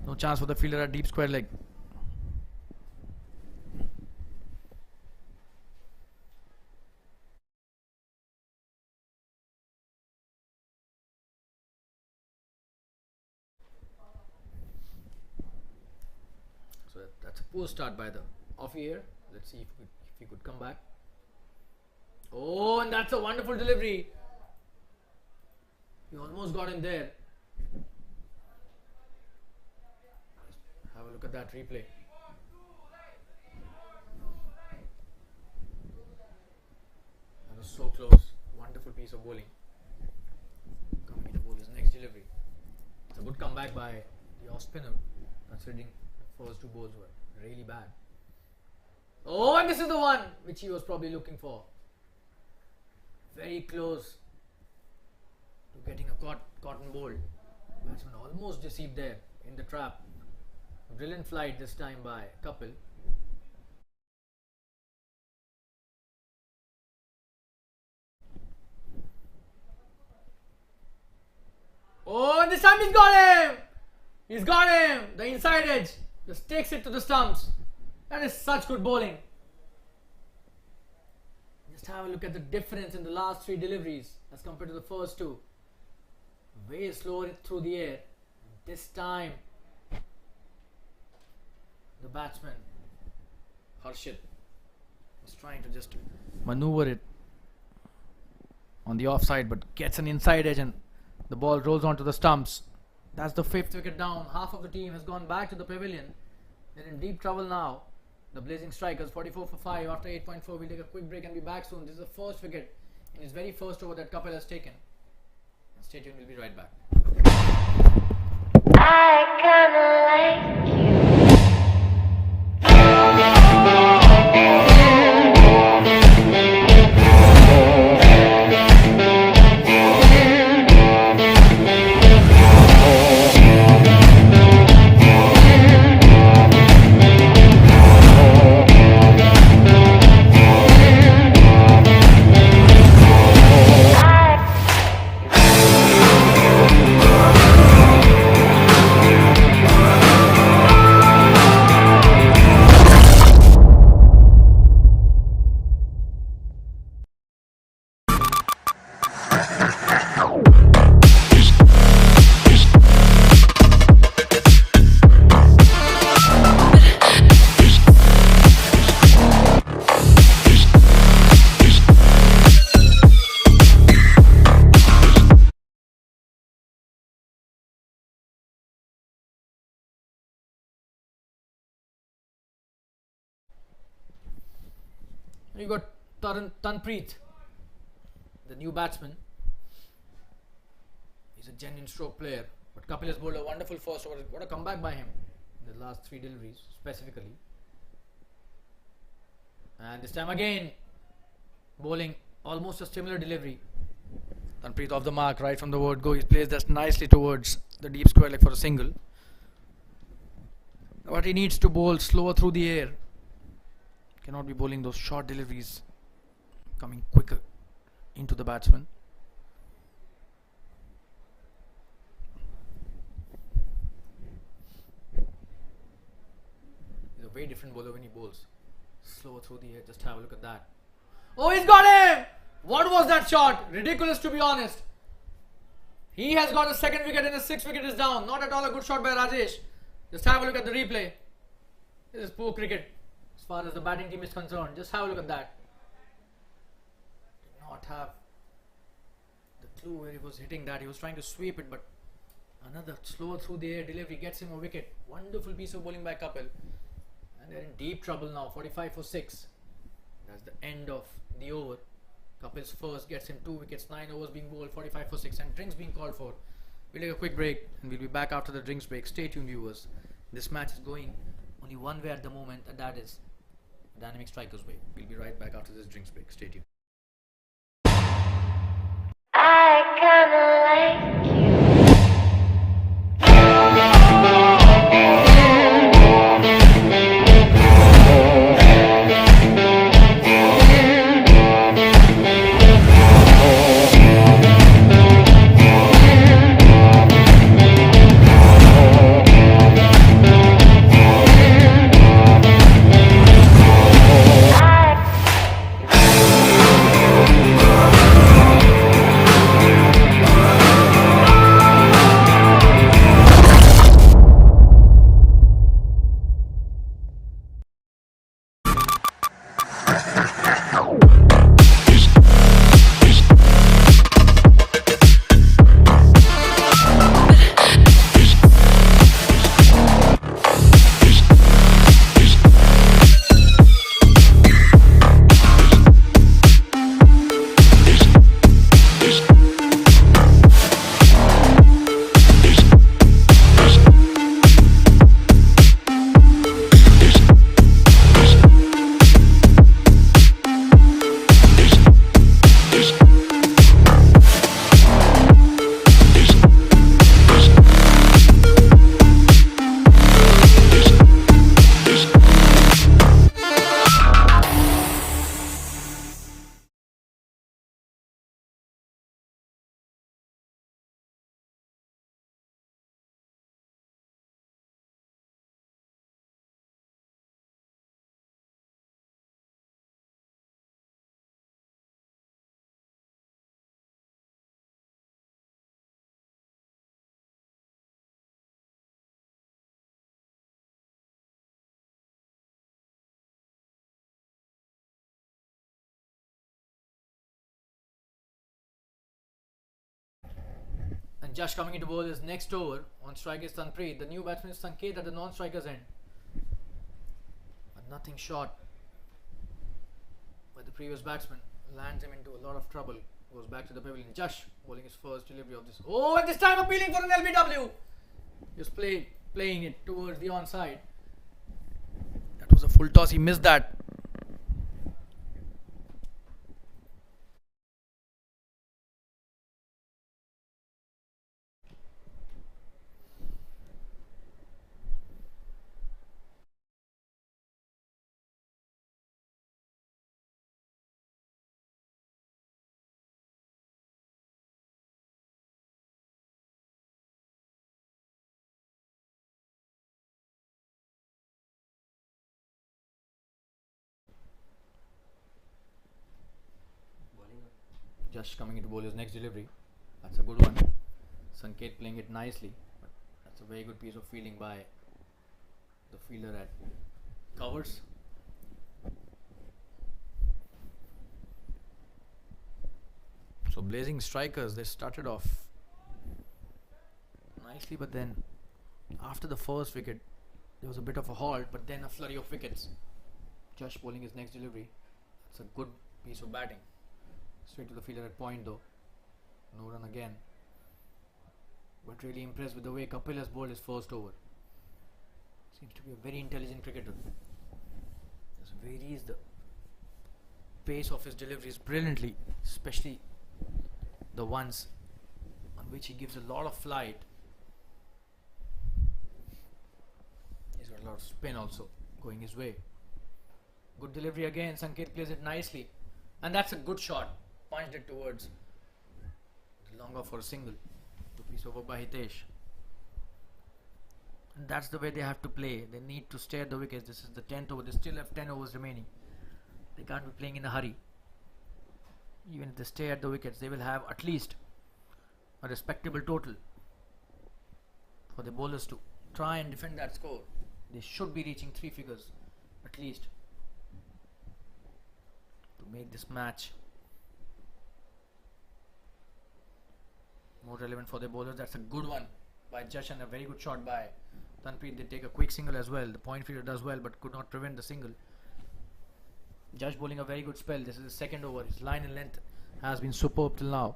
No chance for the fielder at deep square leg. So that's a poor start by the off here. Let's see if he could come back. Oh, and that's a wonderful delivery. He almost got him there. Have a look at that replay. That was so close. Wonderful piece of bowling. Coming to bowl his next delivery. It's a good comeback by the off spinner, considering the first 2 balls were really bad. Oh, and this is the one which he was probably looking for. Very close to getting a cotton ball. Batsman almost deceived there in the trap. Brilliant flight this time by Kapil. Oh, and this time he's got him! He's got him! The inside edge just takes it to the stumps. That is such good bowling. Just have a look at the difference in the last 3 deliveries as compared to the first 2. Way slower through the air. This time, the batsman, Harshit, was trying to just maneuver it on the offside, but gets an inside edge and the ball rolls onto the stumps. That's the 5th wicket down. Half of the team has gone back to the pavilion. They're in deep trouble now. The Blazing Strikers, 44 for 5 after 8.4. We'll take a quick break and be back soon. This is the first wicket in his very first over that Kapil has taken. And stay tuned, we'll be right back. I kinda like you. You got Tanpreet, the new batsman. He's a genuine stroke player, but Kapil has bowled a wonderful first over. What a comeback by him in the last 3 deliveries specifically. And this time again, bowling almost a similar delivery. Tanpreet off the mark, right from the word go. He plays that nicely towards the deep square leg for a single. But he needs to bowl slower through the air. Cannot be bowling those short deliveries coming quicker into the batsman. He's a very different bowler when he bowls slower through the air. Just have a look at that. Oh, he's got him! What was that shot? Ridiculous, to be honest. He has got a 2nd wicket and his 6th wicket is down. Not at all a good shot by Rajesh. Just have a look at the replay. This is poor cricket as far as the batting team is concerned. Just have a look at that. Did not have the clue where he was hitting that. He was trying to sweep it, but another slower through the air delivery gets him a wicket. Wonderful piece of bowling by Kapil. And they're in deep trouble now. 45 for 6. That's the end of the over. Kapil's first gets him 2 wickets. 9 overs being bowled. 45 for 6 and drinks being called for. We'll take a quick break and we'll be back after the drinks break. Stay tuned, viewers. This match is going only one way at the moment, and that is Dynamic Strikers way. We'll be right back after this drinks break. Stay tuned. I kinda like you. And just coming into bowl is next over. On strike is Tanpreet. The new batsman is Sanket at the non-striker's end. But nothing short. But the previous batsman lands him into a lot of trouble. Goes back to the pavilion. Josh bowling his first delivery of this. Oh, and this time appealing for an LBW. Just playing it towards the onside. That was a full toss. He missed that. Just coming into bowler's next delivery. That's a good one. Sanket playing it nicely. But that's a very good piece of fielding by the fielder at covers. So blazing strikers, they started off nicely, but then after the first wicket there was a bit of a halt, but then a flurry of wickets. Josh bowling his next delivery. That's a good piece of batting. Straight to the fielder at point though. No run again. But really impressed with the way Kapil has bowled his first over. Seems to be a very intelligent cricketer. Just varies the pace of his deliveries brilliantly, especially the ones on which he gives a lot of flight. He's got a lot of spin also going his way. Good delivery again. Sanket plays it nicely. And that's a good shot. Punched it towards the long off for a single. Two piece over by Hitesh. And that's the way they have to play. They need to stay at the wickets. This is the 10th over. They still have 10 overs remaining. They can't be playing in a hurry. Even if they stay at the wickets, they will have at least a respectable total for the bowlers to try and defend that score. They should be reaching 3 figures at least to make this match more relevant for the bowlers. That's a good one by Jash and a very good shot by Tanpreet. They take a quick single as well. The point fielder does well but could not prevent the single. Jash bowling a very good spell. This is the second over. His line and length has been superb till now.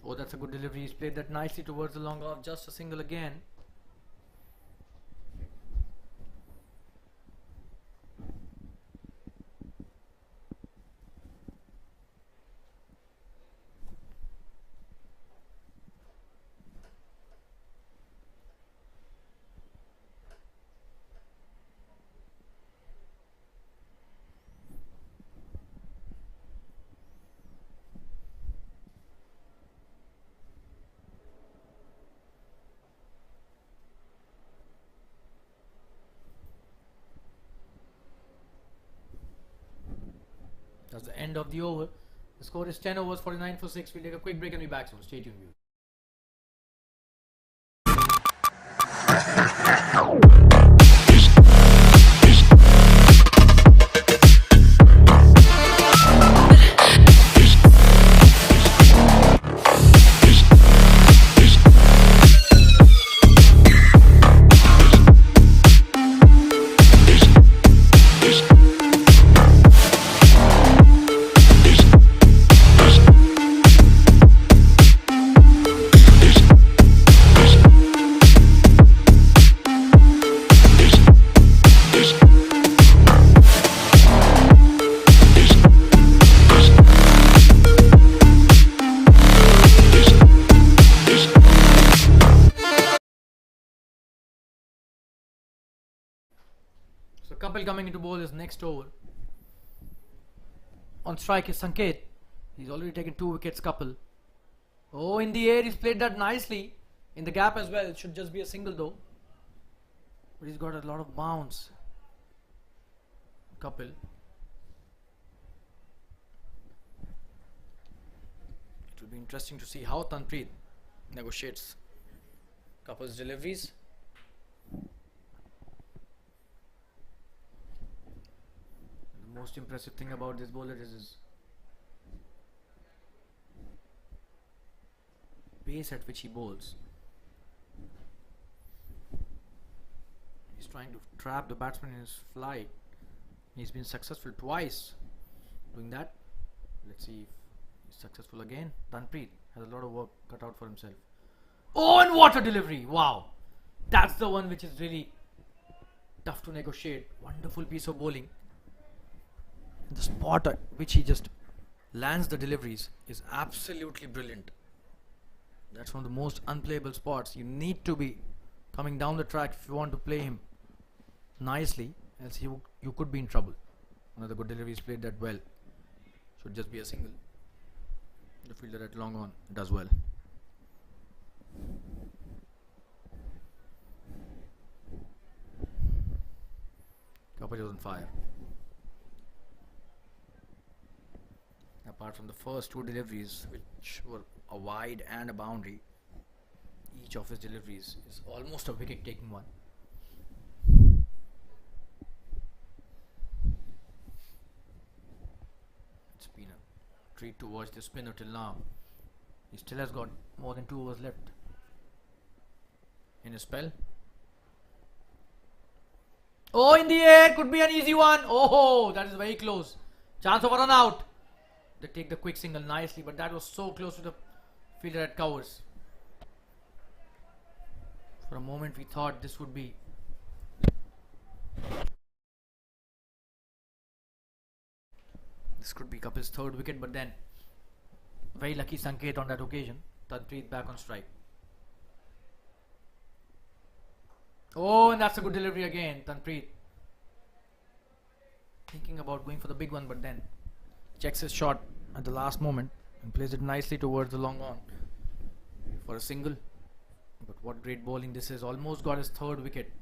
Oh, that's a good delivery. He's played that nicely towards the long off. Just a single again. That's the end of the over. The score is 10 overs, 49 for 6. We'll take a quick break and be back soon. Stay tuned, viewers. So Kapil coming into bowl his next over. On strike is Sanket. He's already taken 2 wickets, Kapil. Oh, in the air he's played that nicely. In the gap as well. It should just be a single though. but he's got a lot of bounce. Kapil. It will be interesting to see how Tanpreet negotiates Kapil's deliveries. The most impressive thing about this bowler is his pace at which he bowls. He's trying to trap the batsman in his flight. He's been successful twice doing that. Let's see if he's successful again. Tanpreet has a lot of work cut out for himself. Oh, and what a delivery! Wow, that's the one which is really tough to negotiate. Wonderful piece of bowling. The spot at which he just lands the deliveries is absolutely brilliant. That's one of the most unplayable spots. You need to be coming down the track if you want to play him nicely, else you could be in trouble. Another good delivery is played that well. Should just be a single. The fielder at long on does well. Kapil is on fire. Apart from the first two deliveries, which were a wide and a boundary, each of his deliveries is almost a wicket taking one. It's been a treat to watch the spinner till now. He still has got more than 2 overs left in his spell. Oh, in the air, could be an easy one. Oh, that is very close. Chance of a run out. They take the quick single nicely, but that was so close to the fielder at covers. For a moment we thought this would be could be Kapil's 3rd wicket, but then very lucky Sanket on that occasion. Tanpreet back on strike. Oh, and that's a good delivery again. Tanpreet thinking about going for the big one, but then checks his shot at the last moment and plays it nicely towards the long on for a single. But what great bowling this is. Almost got his 3rd wicket.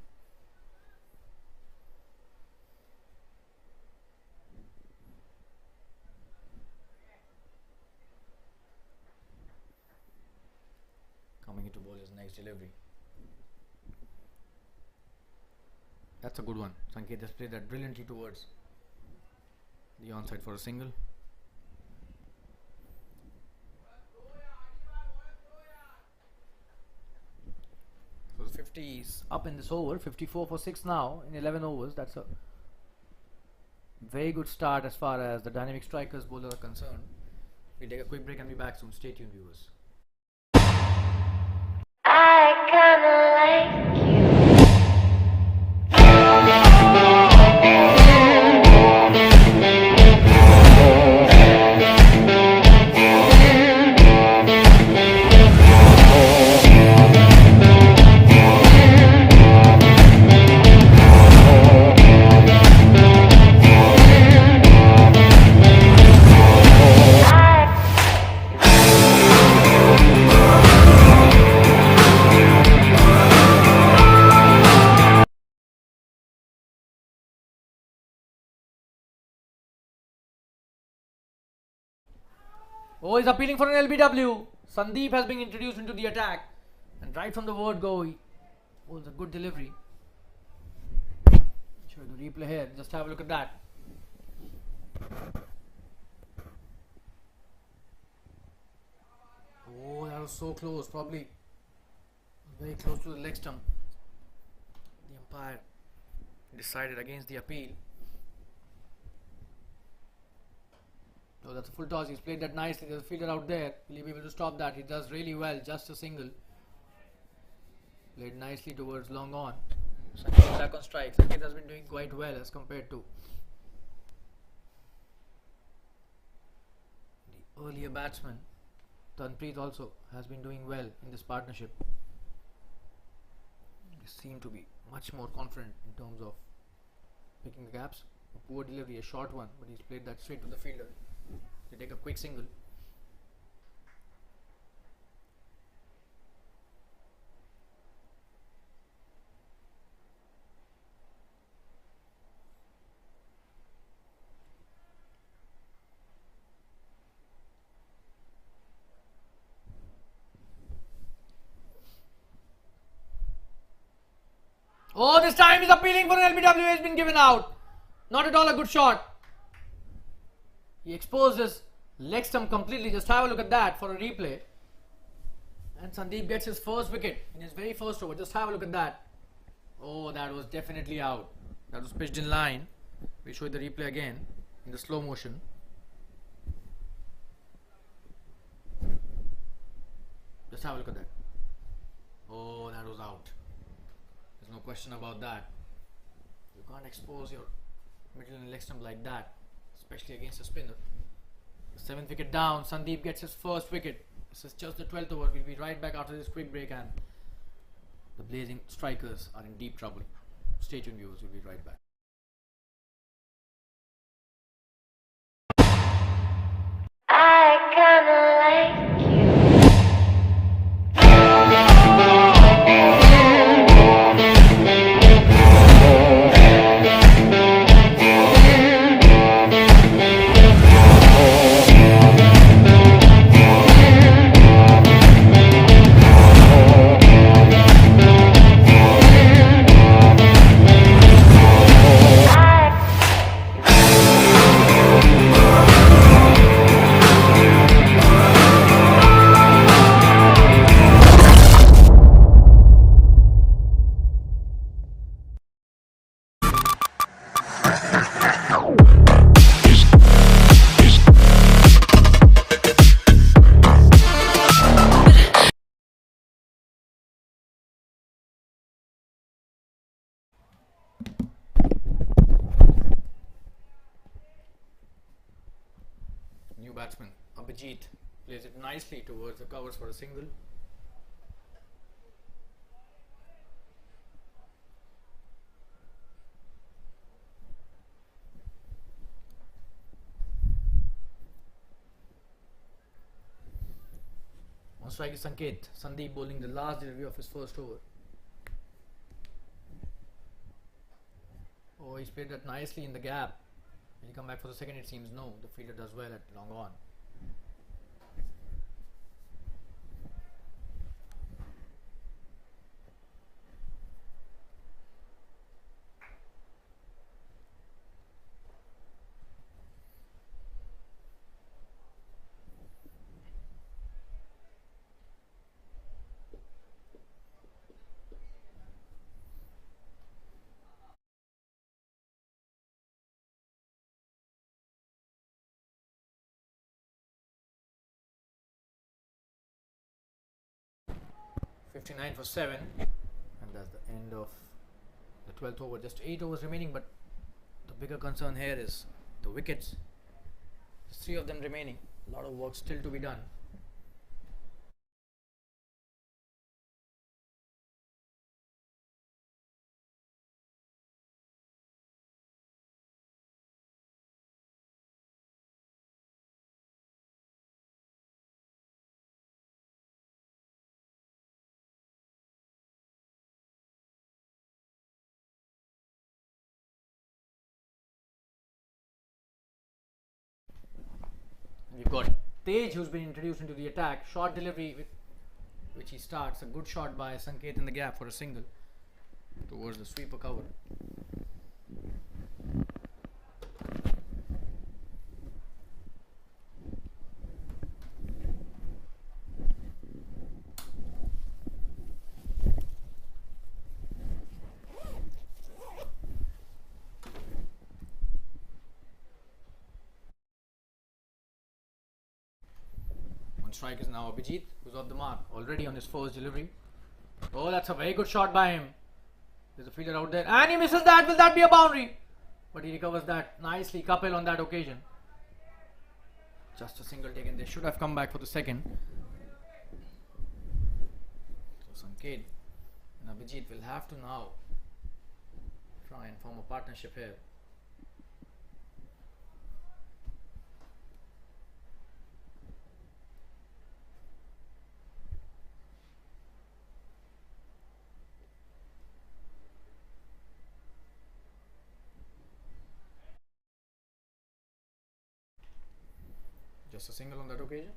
Coming into bowl his next delivery. That's a good one. Sanket has played that brilliantly towards the onside for a single. So 50 is up in this over. 54 for 6 now in 11 overs. That's a very good start as far as the dynamic strikers bowler are concerned. We'll take a quick break and be back soon. Stay tuned, viewers. I kinda like you. Oh, he's appealing for an LBW. Sandeep has been introduced into the attack. And right from the word go, he was a good delivery. Show the replay here. Just have a look at that. Oh, that was so close. Probably very close to the leg stump. The umpire decided against the appeal. So that's a full toss. He's played that nicely. There's a fielder out there. Will he be able to stop that? He does really well. Just a single. Played nicely towards long on. Sanket back on strike. Sanket has been doing quite well as compared to the earlier batsman. Tanpreet also has been doing well in this partnership. They seem to be much more confident in terms of picking the gaps. A poor delivery, a short one, but he's played that straight to the fielder. They take a quick single. Oh, this time he's appealing for an LBW. He's been given out. Not at all a good shot. He exposed his leg stump completely. Just have a look at that for a replay. And Sandeep gets his first wicket in his very first over. Just have a look at that. Oh, that was definitely out. That was pitched in line. We show you the replay again in the slow motion. Just have a look at that. Oh, that was out. There's no question about that. You can't expose your middle and leg stump like that, especially against a spinner. The 7th wicket down. Sandeep gets his first wicket. This is just the 12th over. We'll be right back after this quick break, and the blazing strikers are in deep trouble. Stay tuned, viewers. We'll be right back. I kinda like you. New batsman Abhijit plays it nicely towards the covers for a single. On strike is Sanket. Sandeep bowling the last delivery of his first over. Oh, he's played that nicely in the gap. Will he come back for the second? It seems no. The fielder does well at long on. $59 for 7, and that's the end of the 12th over. Just 8 overs remaining, but the bigger concern here is the wickets. There's 3 of them remaining. A lot of work still to be done. We've got Tej, who's been introduced into the attack. Short delivery with which he starts. A good shot by Sanket in the gap for a single towards the sweeper cover. Strike is now Abhijit, who's off the mark already on his first delivery. Oh, that's a very good shot by him. There's a fielder out there and he misses that. Will that be a boundary? But he recovers that nicely. Kapil on that occasion. Just a single taken. They should have come back for the second. So Sanket and Abhijit will have to now try and form a partnership here. Just a single on that occasion.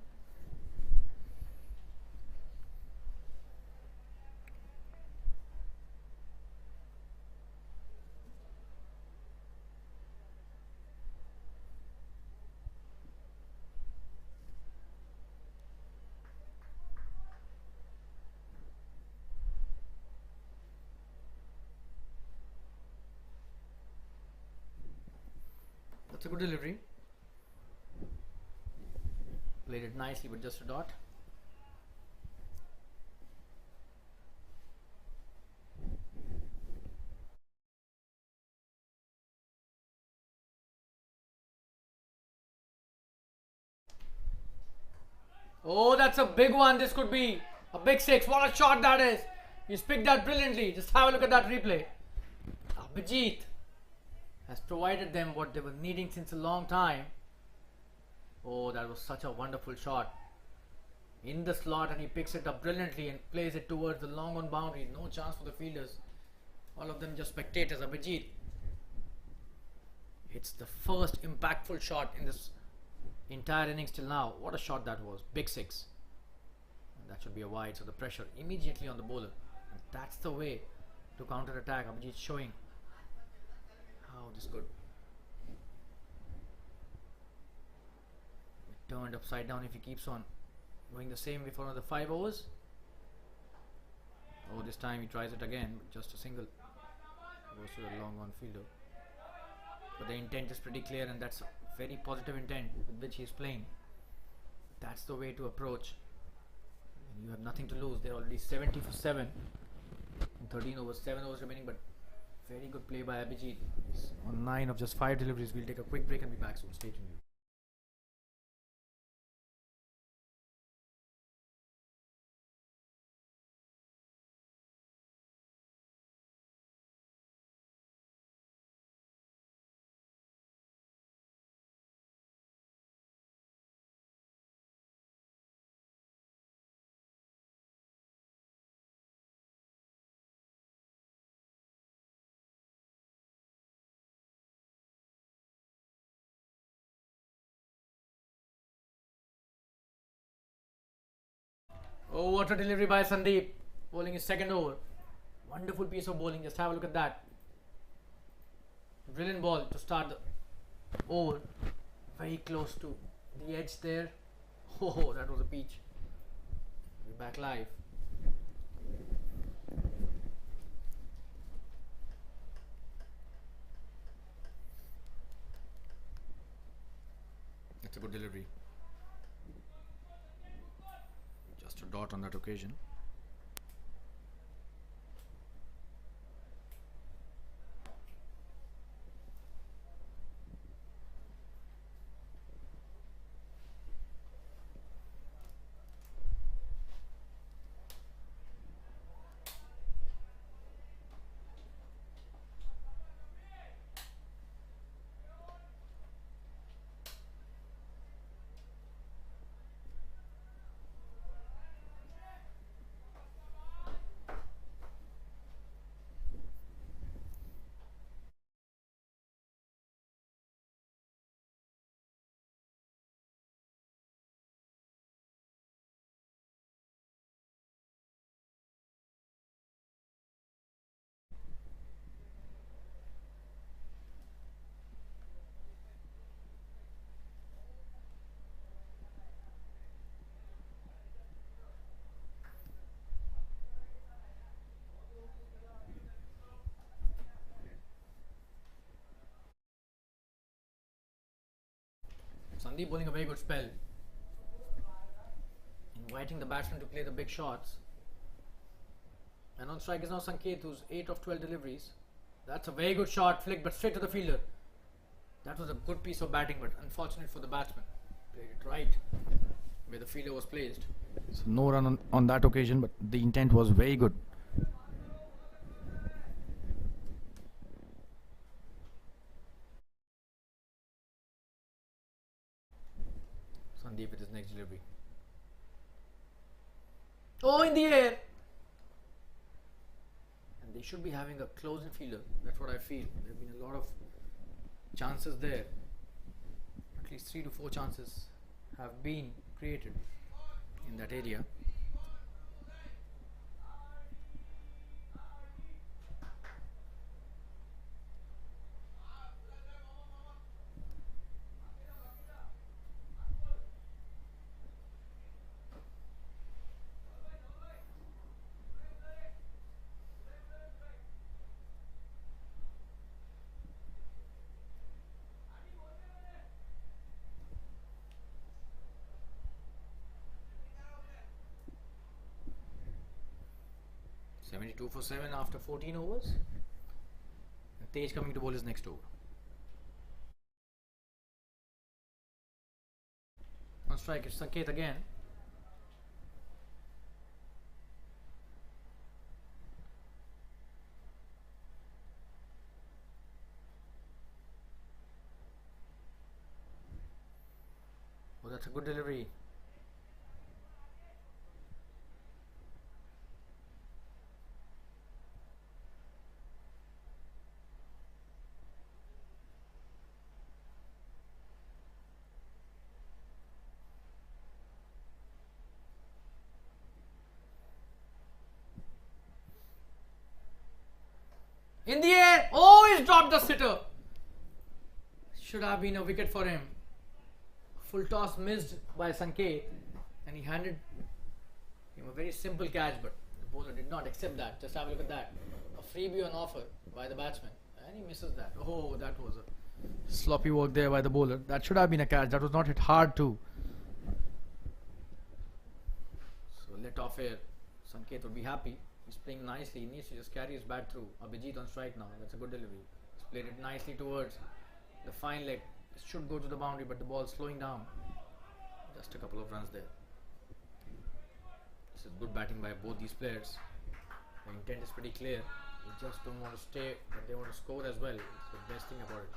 a good delivery. Played it nicely, but just a dot. Oh, that's a big one. This could be a big six. What a shot that is. He's picked that brilliantly. Just have a look at that replay. Abhijit has provided them what they were needing since a long time. Oh, that was such a wonderful shot. In the slot, and he picks it up brilliantly and plays it towards the long on boundary. No chance for the fielders. All of them just spectators. Abhijit hits the first impactful shot in this entire innings till now. What a shot that was. Big six. And that should be a wide, so the pressure immediately on the bowler. And that's the way to counter attack. Abhijit showing how this could be turned upside down if he keeps on going the same way for another 5 overs. Oh, this time he tries it again, but just a single. Goes to the long on fielder. But the intent is pretty clear, and that's a very positive intent with which he is playing. That's the way to approach. And you have nothing to lose. They're already 70 for 7 in 13 overs, 7 overs remaining, but very good play by Abhijit. He's on 9 of just 5 deliveries. We'll take a quick break and be back soon. Stay tuned. Oh, what a delivery by Sandeep. Bowling his second over. Wonderful piece of bowling. Just have a look at that. Brilliant ball to start the over. Very close to the edge there. Oh, that was a peach. We're back live. That's a good delivery. Just a dot on that occasion. Sandeep bowling a very good spell, inviting the batsman to play the big shots. And on strike is now Sanket, who's 8 of 12 deliveries. That's a very good shot, flick, but straight to the fielder. That was a good piece of batting, but unfortunate for the batsman. Played it right where the fielder was placed. So no run on that occasion, but the intent was very good. Sandeep with his next delivery. Oh, in the air! And they should be having a close-in fielder. That's what I feel. There have been a lot of chances there. At least 3 to 4 chances have been created in that area. 72 for 7 after 14 overs. And Tej coming to bowl his next over. On strike it's Sanket again. Oh, that's a good delivery. In the air! Oh, he's dropped the sitter. Should have been a wicket for him. Full toss missed by Sanket, and he handed him a very simple catch, but the bowler did not accept that. Just have a look at that. A freebie on offer by the batsman, and he misses that. Oh, that was a sloppy work there by the bowler. That should have been a catch. That was not hit hard too. So let off here. Sanket would be happy. He's playing nicely. He needs to just carry his bat through. Abhijit on strike now. That's a good delivery. He's played it nicely towards the fine leg. It should go to the boundary, but the ball slowing down. Just a couple of runs there. This is good batting by both these players. The intent is pretty clear. They just don't want to stay, but they want to score as well. It's the best thing about it.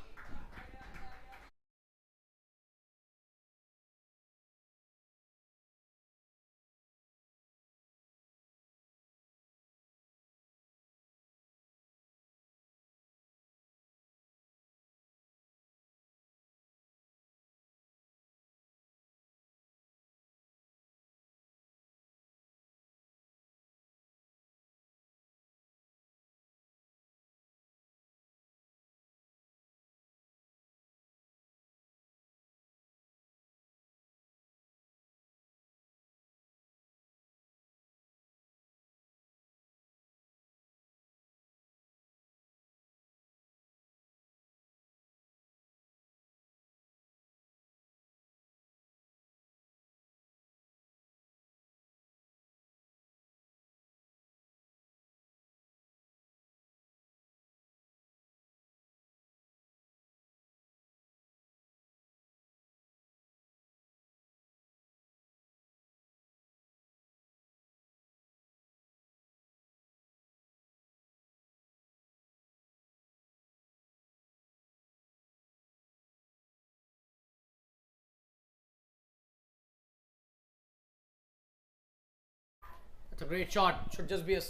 It's a great shot. Should just be a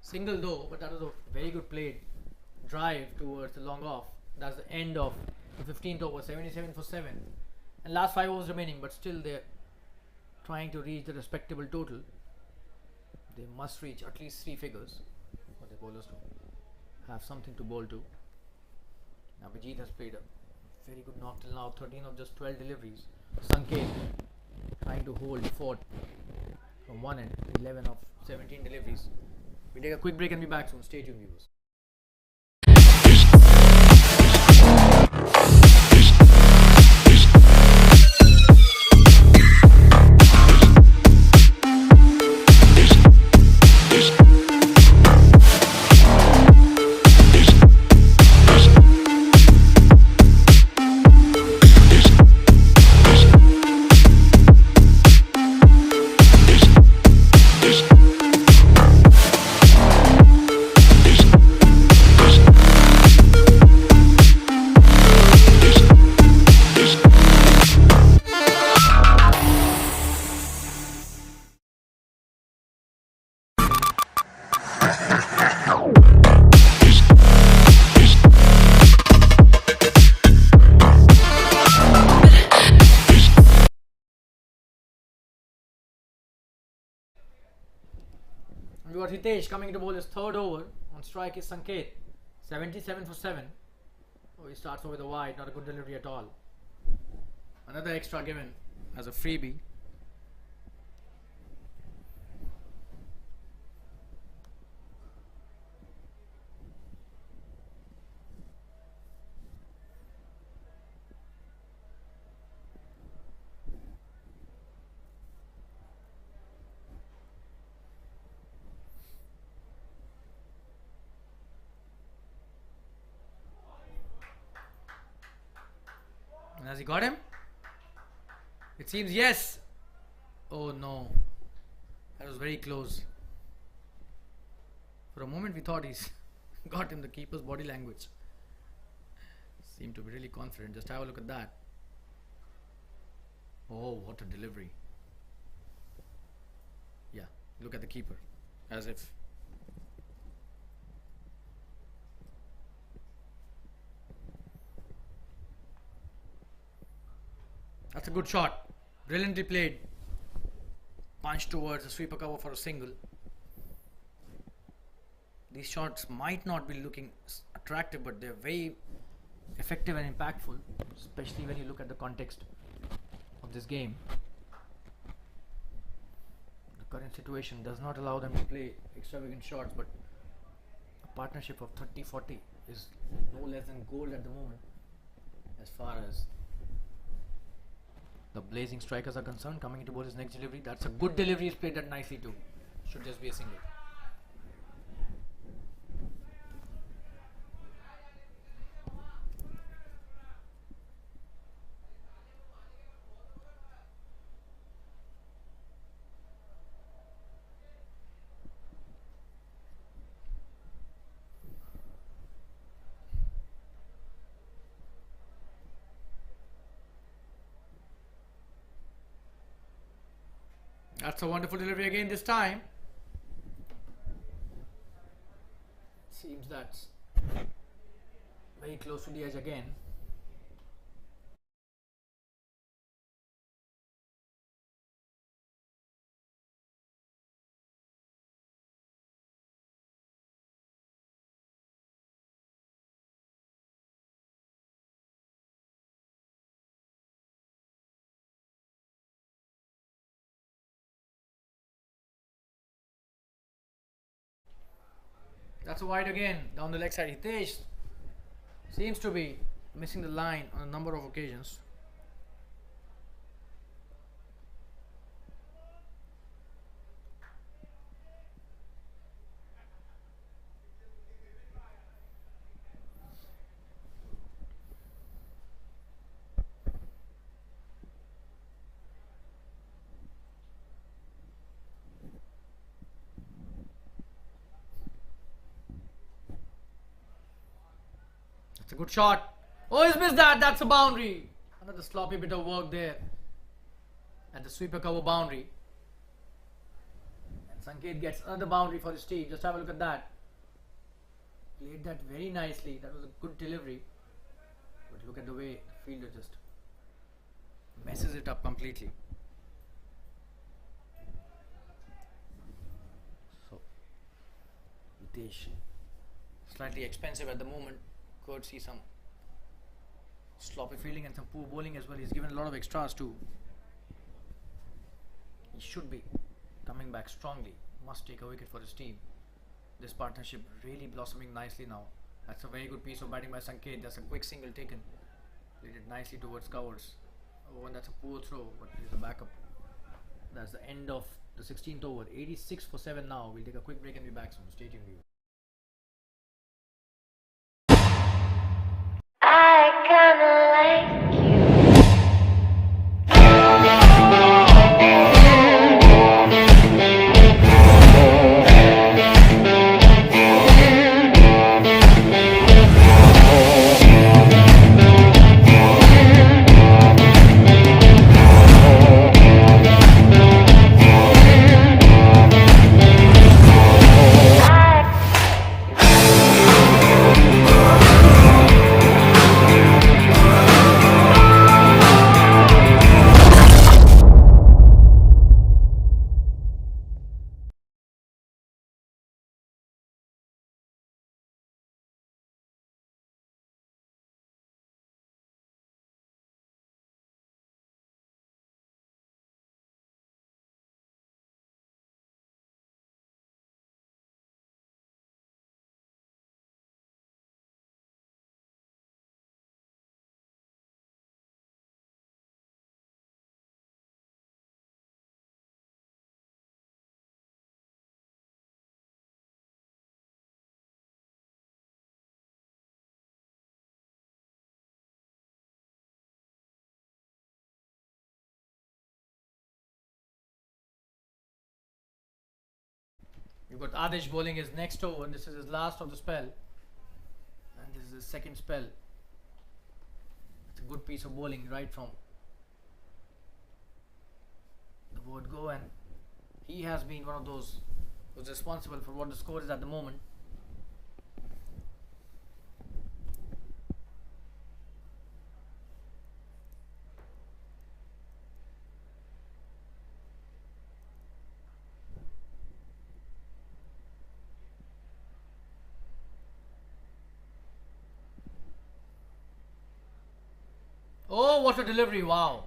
single though, but that was a very good played drive towards the long off. That's the end of the 15th over, 77 for 7. And last 5 overs remaining, but still they're trying to reach the respectable total. They must reach at least 3 figures for the bowlers to have something to bowl to. Now Abhijit has played a very good knock till now, 13 of just 12 deliveries. Sanket trying to hold fort from one end, 11 of 17 deliveries. We take a quick break and be back soon. Stay tuned, viewers. We got Hitesh coming to bowl his 3rd over. On strike is Sanket, 77 for 7. Oh, he starts over the wide, not a good delivery at all. Another extra given as a freebie. Has he got him? It seems yes. Oh no. That was very close. For a moment we thought he's got him. The keeper's body language seemed to be really confident. Just have a look at that. Oh, what a delivery. Yeah, look at the keeper. As if. That's a good shot. Brilliantly played. Punch towards the sweeper cover for a single. These shots might not be looking attractive, but they're very effective and impactful, especially when you look at the context of this game. The current situation does not allow them to play extravagant shots, but a partnership of 30-40 is no less than gold at the moment as far as the blazing strikers are concerned. Coming into his next delivery. That's a good delivery. He's played that nicely too. Should just be a single. That's a wonderful delivery again this time. Seems that's very close to the edge again. That's a wide again down the leg side. Hitesh seems to be missing the line on a number of occasions. That's a good shot. Oh, he's missed that. That's a boundary. Another sloppy bit of work there at the sweeper cover boundary. And Sanket gets another boundary for his team. Just have a look at that. Played that very nicely. That was a good delivery. But look at the way the fielder just messes it up completely. So, Hitesh, slightly expensive at the moment. Could see some sloppy fielding and some poor bowling as well. He's given a lot of extras too. He should be coming back strongly. Must take a wicket for his team. This partnership really blossoming nicely now. That's a very good piece of batting by Sanket. That's a quick single taken. Played it nicely towards covers. Oh, and that's a poor throw, but here's a backup. That's the end of the 16th over. 86 for 7 now. We'll take a quick break and be back soon. Stay tuned. I kinda like you. You've got Adesh bowling his next over. This is his last of the spell. And this is his second spell. It's a good piece of bowling right from the word go, and he has been one of those who's responsible for what the score is at the moment. Oh, what a delivery! Wow.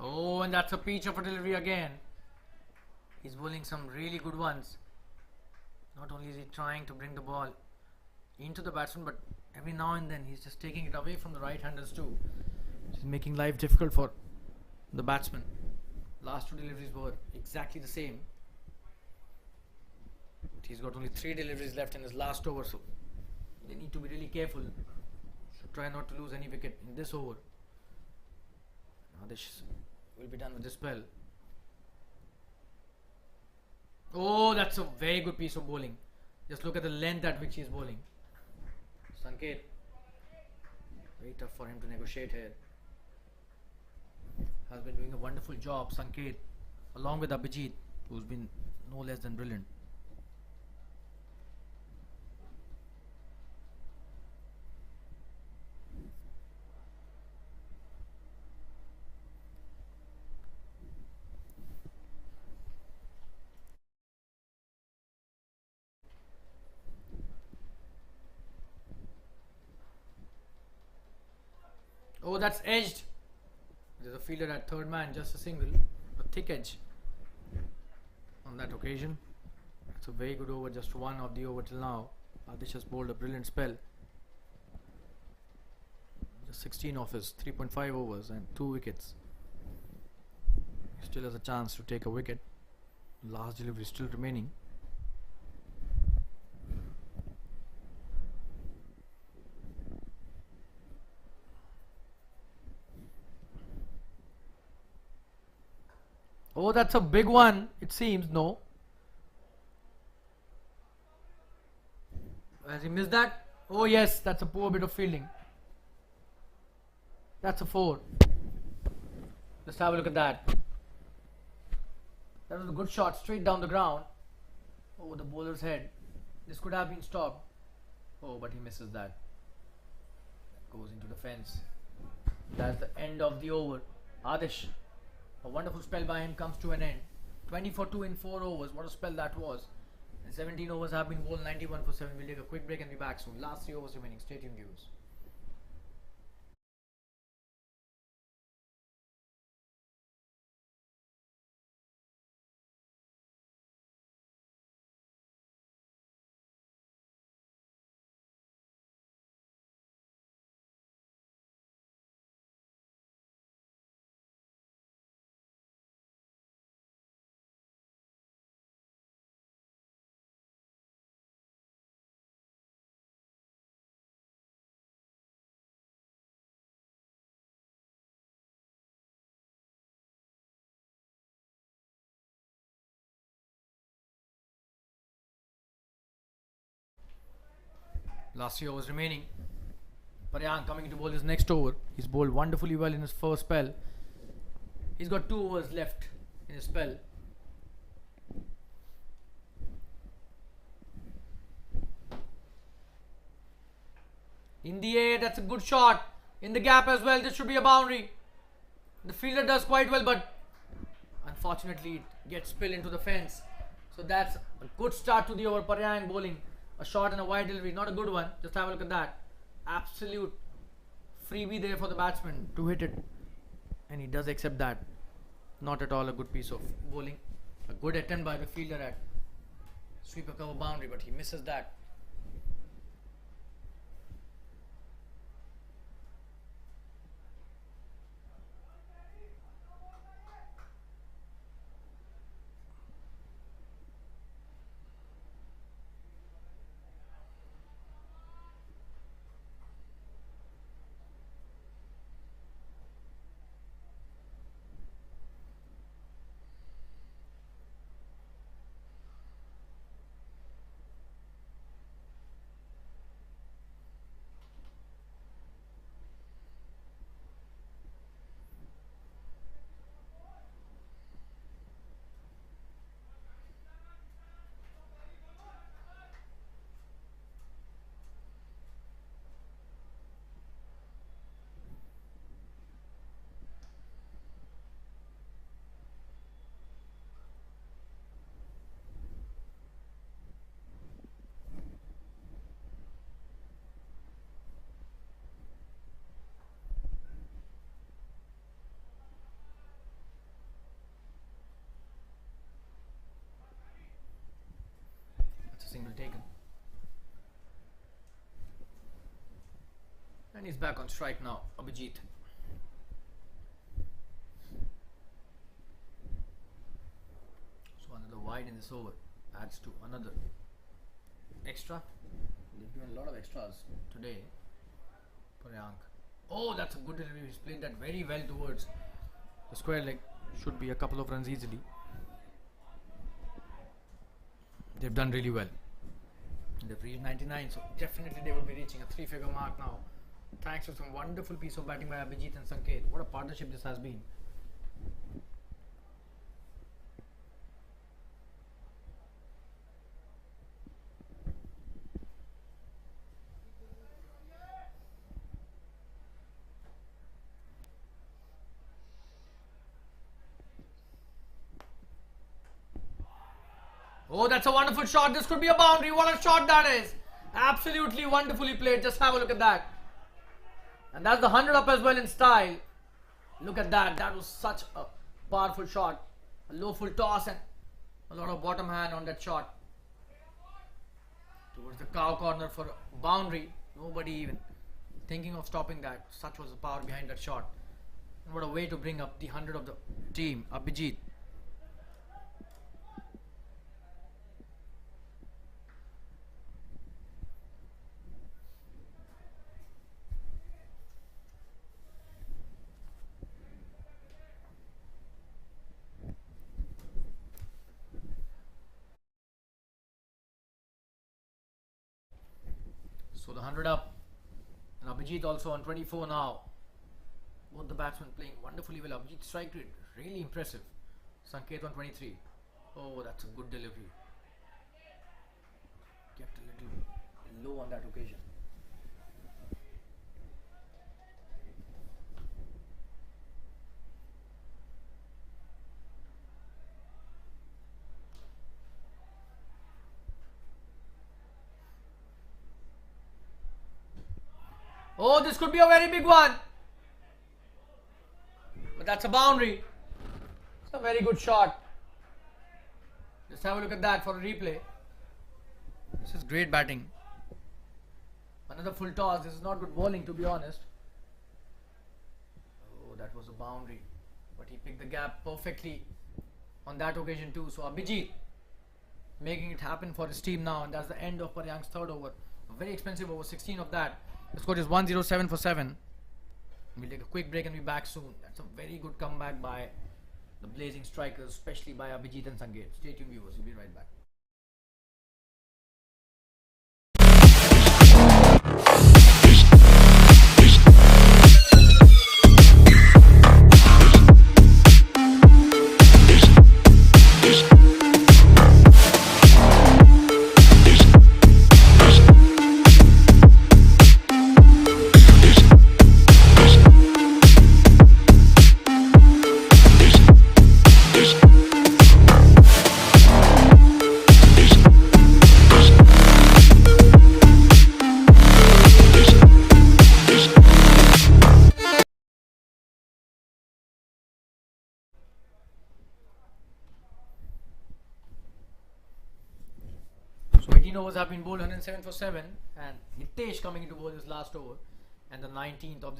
Oh, and that's a peach of a delivery again. He's bowling some really good ones. Not only is he trying to bring the ball into the batsman, but every now and then he's just taking it away from the right-handers too. Which is making life difficult for the batsman. Last two deliveries were exactly the same. But he's got only 3 deliveries left in his last over, so they need to be really careful. Should try not to lose any wicket in this over. Now this will be done with this spell. Oh, that's a very good piece of bowling. Just look at the length at which he is bowling. Sanket. Very tough for him to negotiate here. Has been doing a wonderful job, Sanket, along with Abhijit, who's been no less than brilliant. Oh, that's edged. There's a fielder at third man, just a single, a thick edge on that occasion. It's a very good over, just one of the over till now. Adish has bowled a brilliant spell. Just 16 off his 3.5 overs and 2 wickets. He still has a chance to take a wicket. Last delivery still remaining. Oh, that's a big one, it seems. No. Has he missed that? Oh yes, that's a poor bit of fielding. That's a 4. Let's have a look at that. That was a good shot, straight down the ground. Oh, the bowler's head. This could have been stopped. Oh, but he misses that. That goes into the fence. That's the end of the over. Adish, a wonderful spell by him comes to an end. 20 for 2 in 4 overs. What a spell that was. And 17 overs have been bowled, 91 for 7. We'll take a quick break and be back soon. Last 3 overs remaining. Stay tuned, viewers. Last 3 overs remaining. Paryan coming to bowl his next over. He's bowled wonderfully well in his first spell. He's got 2 overs left in his spell. In the air, that's a good shot. In the gap as well, this should be a boundary. The fielder does quite well, but unfortunately it gets spilled into the fence. So that's a good start to the over. Paryan bowling a short and a wide delivery, not a good one. Just have a look at that. Absolute freebie there for the batsman to hit it and he does accept that. Not at all a good piece of bowling. A good attempt by the fielder at sweeper cover boundary, but he misses that. Single taken, and he's back on strike now. Abhijit. So another wide in this over adds to another extra. They've given a lot of extras today. Priyank. Oh, that's a good delivery. He's played that very well towards the square leg. Should be a couple of runs easily. They've done really well. They've reached 99, so definitely they will be reaching a 3-figure mark now. Thanks to some wonderful piece of batting by Abhijit and Sanket. What a partnership this has been. Oh, that's a wonderful shot. This could be a boundary. What a shot that is. Absolutely wonderfully played. Just have a look at that. And that's the 100 up as well in style. Look at that. That was such a powerful shot. A low full toss and a lot of bottom hand on that shot. Towards the cow corner for a boundary. Nobody even thinking of stopping that. Such was the power behind that shot. And what a way to bring up the 100 of the team. Abhijit. So the 100 up, and Abhijit also on 24 now. Both the batsmen playing wonderfully well. Abhijit strike rate really impressive. Sanket on 23. Oh, that's a good delivery. Kept a little low on that occasion. Oh, this could be a very big one. But that's a boundary. It's a very good shot. Just have a look at that for a replay. This is great batting. Another full toss. This is not good bowling, to be honest. Oh, that was a boundary. But he picked the gap perfectly on that occasion too. So Abhijit making it happen for his team now. And that's the end of Paryank's third over. A very expensive over, 16 of that. The score is 107 for 7. We'll take a quick break and be back soon. That's a very good comeback by the blazing strikers, especially by Abhijit and Sanket. Stay tuned, viewers. We'll be right back. 18 overs have been bowled, 107 for 7, and Hitesh coming into bowl his last over, and the 19th of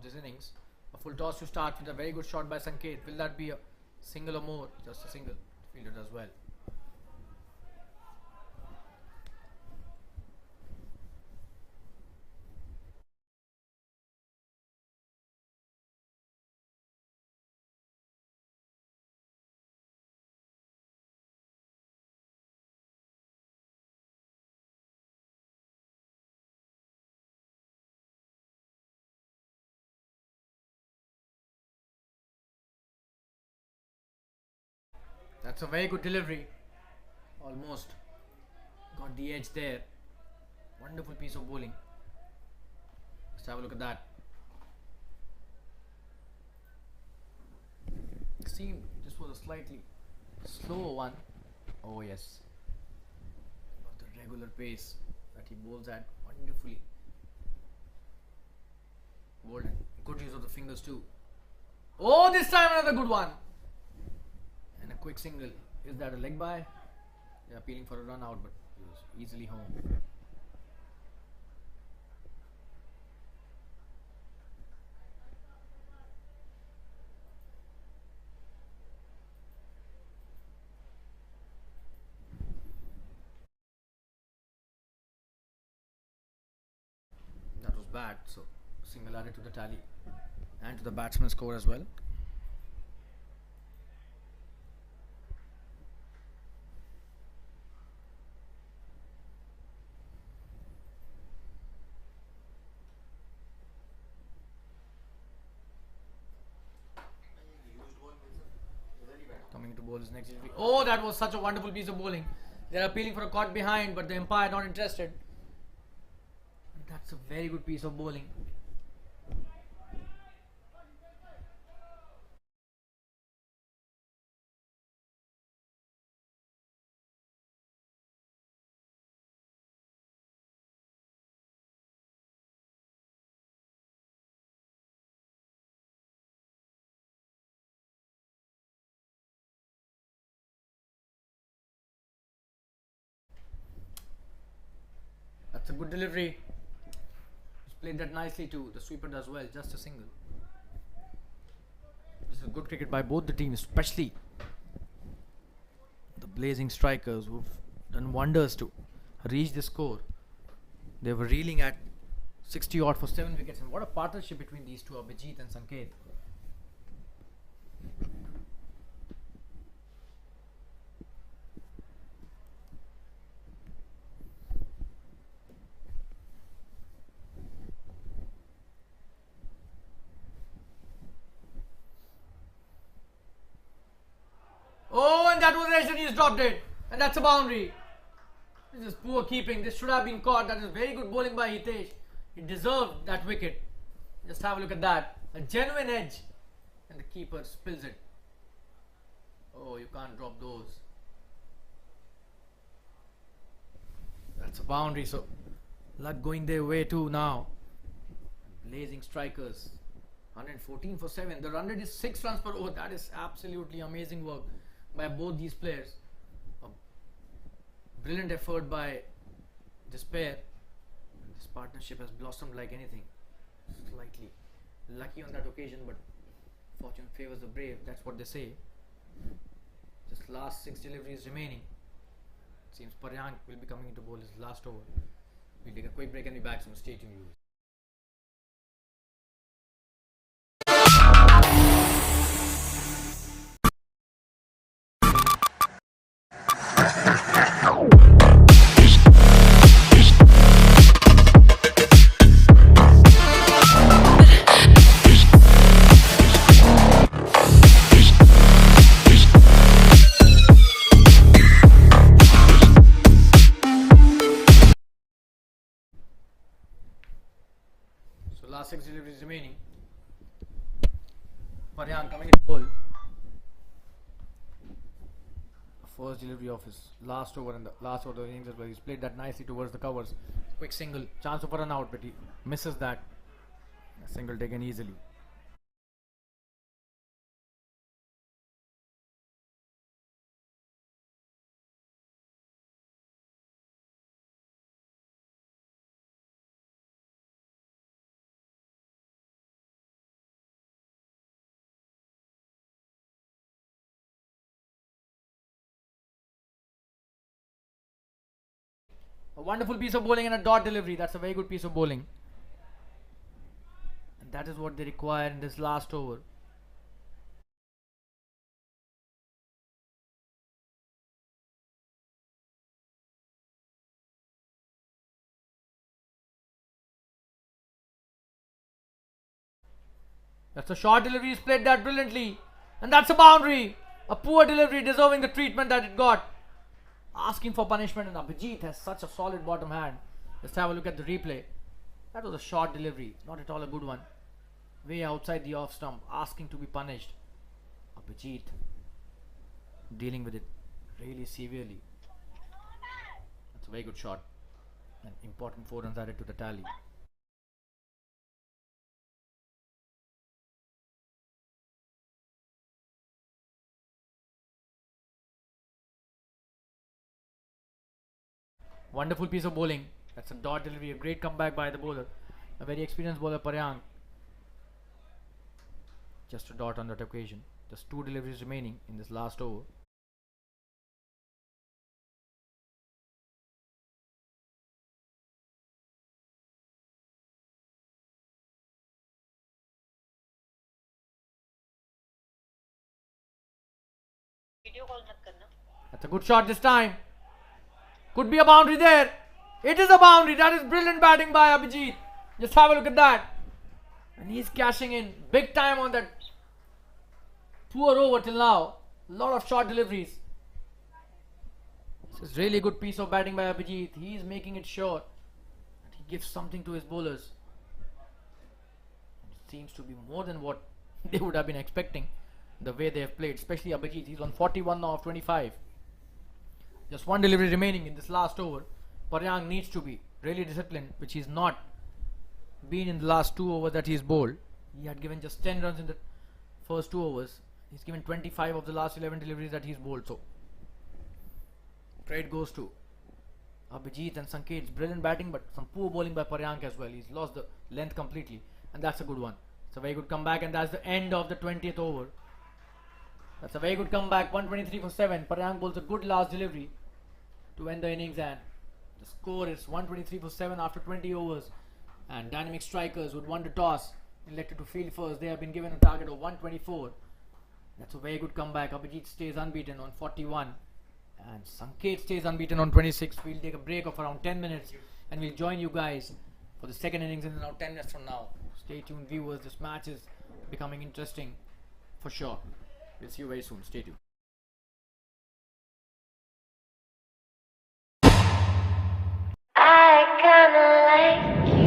this innings. A full toss to start with a very good shot by Sanket. Will that be a single or more? Just a single. Fielder as well. That's a very good delivery. Almost got the edge there. Wonderful piece of bowling. Let's have a look at that. Seemed this was a slightly slower one. Oh yes. Not the regular pace that he bowls at. Wonderfully bowled. Good use of the fingers too. Oh, this time another good one. And a quick single. Is that a leg by? They're appealing for a run out, but he was easily home. That was bad, so single added to the tally and to the batsman's score as well. Coming to bowl his next delivery. Oh, that was such a wonderful piece of bowling. They're appealing for a caught behind, but the umpire not interested. That's a very good piece of bowling. That's a good delivery. He's played that nicely too. The sweeper does well, just a single. This is a good cricket by both the teams, especially the blazing strikers who've done wonders to reach the score. They were reeling at 60 odd for 7 wickets, and what a partnership between these two, Abhijit and Sanket. Oh, and that was edge and he's dropped it. And that's a boundary. This is poor keeping. This should have been caught. That is very good bowling by Hitesh. He deserved that wicket. Just have a look at that. A genuine edge. And the keeper spills it. Oh, you can't drop those. That's a boundary. So, luck going their way too now. Blazing strikers. 114 for 7. The run rate is 6 runs per over. That is absolutely amazing work by both these players. A brilliant effort by this pair. This partnership has blossomed like anything. Slightly lucky on that occasion, but fortune favors the brave. That's what they say. Just last 6 deliveries remaining. It seems Paryank will be coming into bowl his last over. We'll take a quick break and be back soon. Stay tuned, viewers. Last 6 deliveries remaining. Paryan coming in bowl. First delivery of his last over and the last over of the innings as well. He's played that nicely towards the covers. Quick single, chance of a run out, but he misses that. A single taken easily. A wonderful piece of bowling and a dot delivery. That's a very good piece of bowling. And that is what they require in this last over. That's a short delivery. He's played that brilliantly. And that's a boundary. A poor delivery deserving the treatment that it got. Asking for punishment, and Abhijit has such a solid bottom hand. Let's have a look at the replay. That was a short delivery. Not at all a good one. Way outside the off stump. Asking to be punished. Abhijit dealing with it really severely. That's a very good shot. An important 4 runs added to the tally. Wonderful piece of bowling. That's a dot delivery. A great comeback by the bowler. A very experienced bowler, Paryang. Just a dot on that occasion. Just 2 deliveries remaining in this last over. That's a good shot this time. Could be a boundary there. It is a boundary. That is brilliant batting by Abhijit. Just have a look at that. And he's cashing in big time on that poor over till now. A lot of short deliveries. This is really good piece of batting by Abhijit. He is making it sure that he gives something to his bowlers. It seems to be more than what they would have been expecting, the way they have played, especially Abhijit. He's on 41 now of 25. Just 1 delivery remaining in this last over. Paryang needs to be really disciplined, which he's not been in the last 2 overs that he's bowled. He had given just 10 runs in the first 2 overs. He's given 25 of the last 11 deliveries that he's bowled. So credit goes to Abhijit and Sanket's brilliant batting, but some poor bowling by Paryang as well. He's lost the length completely, and that's a good one. It's a very good comeback, and that's the end of the 20th over. That's a very good comeback. 123 for 7. Paryang bowls a good last delivery to end the innings, and the score is 123 for 7 after 20 overs. And Dynamic Strikers would won the toss, elected to field first. They have been given a target of 124. That's a very good comeback. Abhijit stays unbeaten on 41, and Sanket stays unbeaten on 26. We'll take a break of around 10 minutes, and we'll join you guys for the second innings in around 10 minutes from now. Stay tuned, viewers. This match is becoming interesting for sure. We'll see you very soon. Stay tuned. I kinda like you.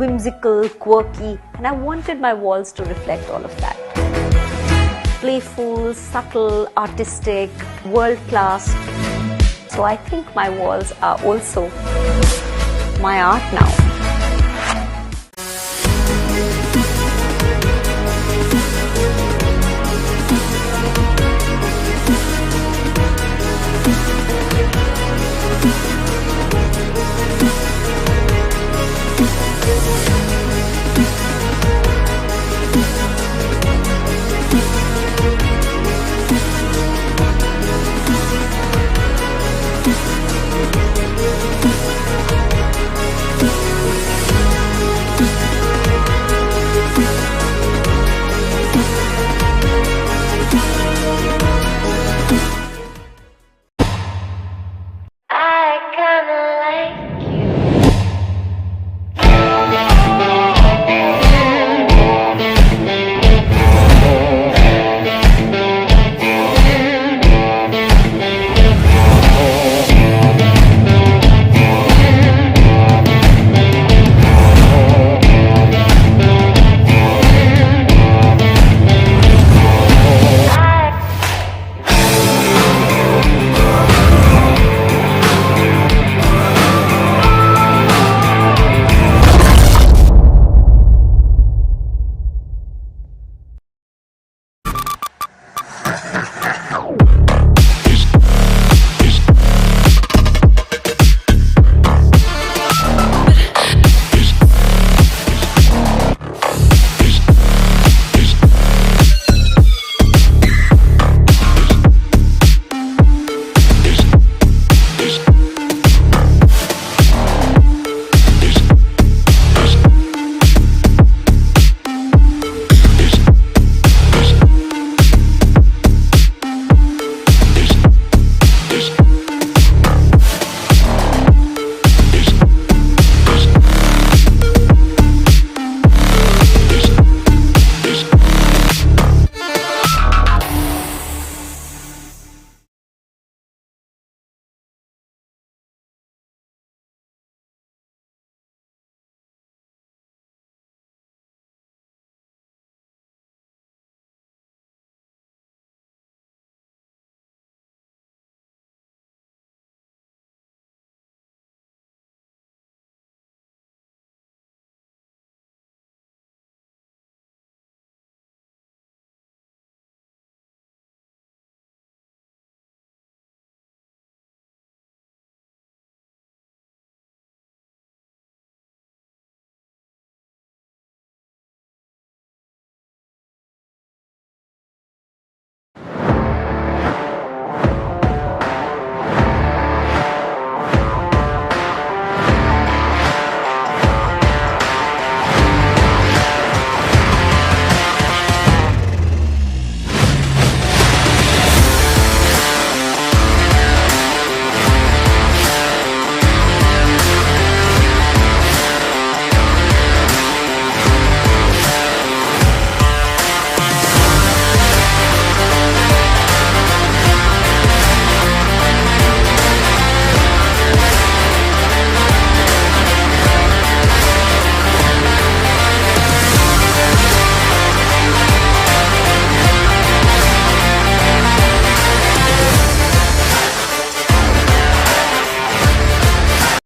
whimsical, quirky, and I wanted my walls to reflect all of that. Playful, subtle, artistic, world class. So I think my walls are also my art now. I kinda like you.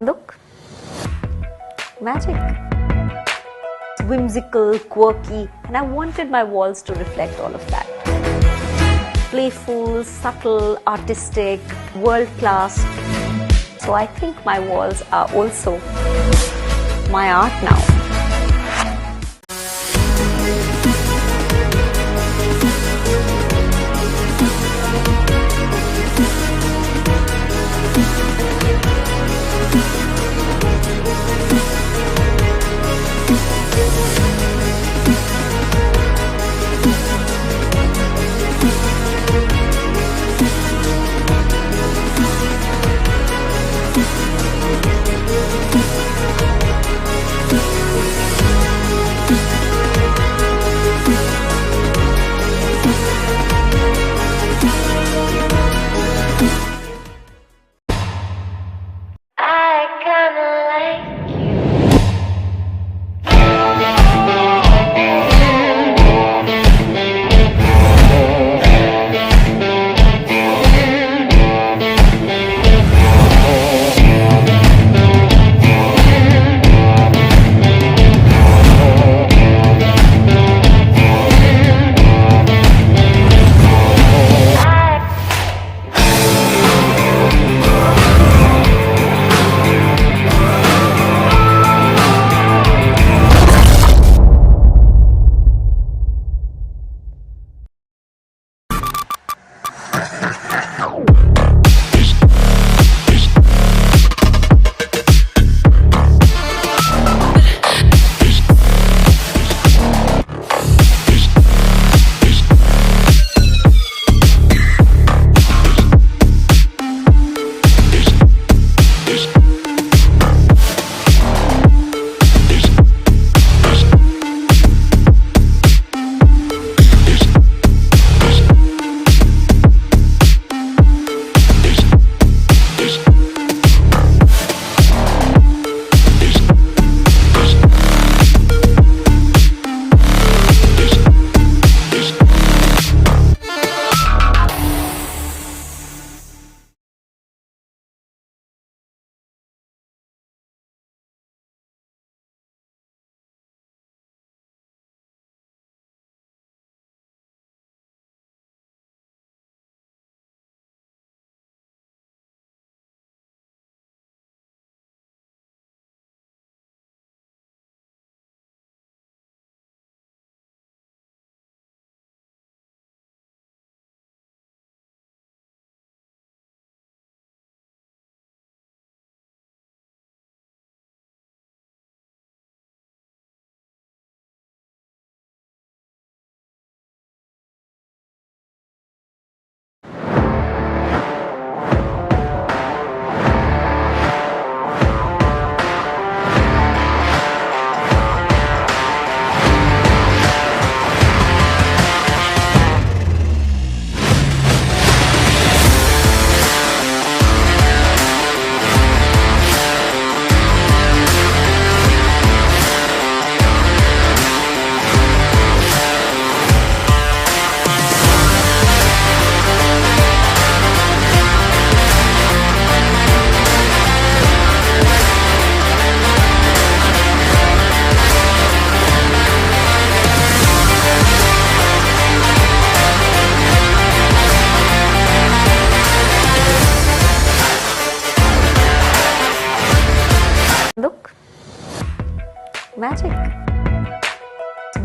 Look, magic. Whimsical, quirky, and I wanted my walls to reflect all of that. Playful, subtle, artistic, world class. So I think my walls are also my art now.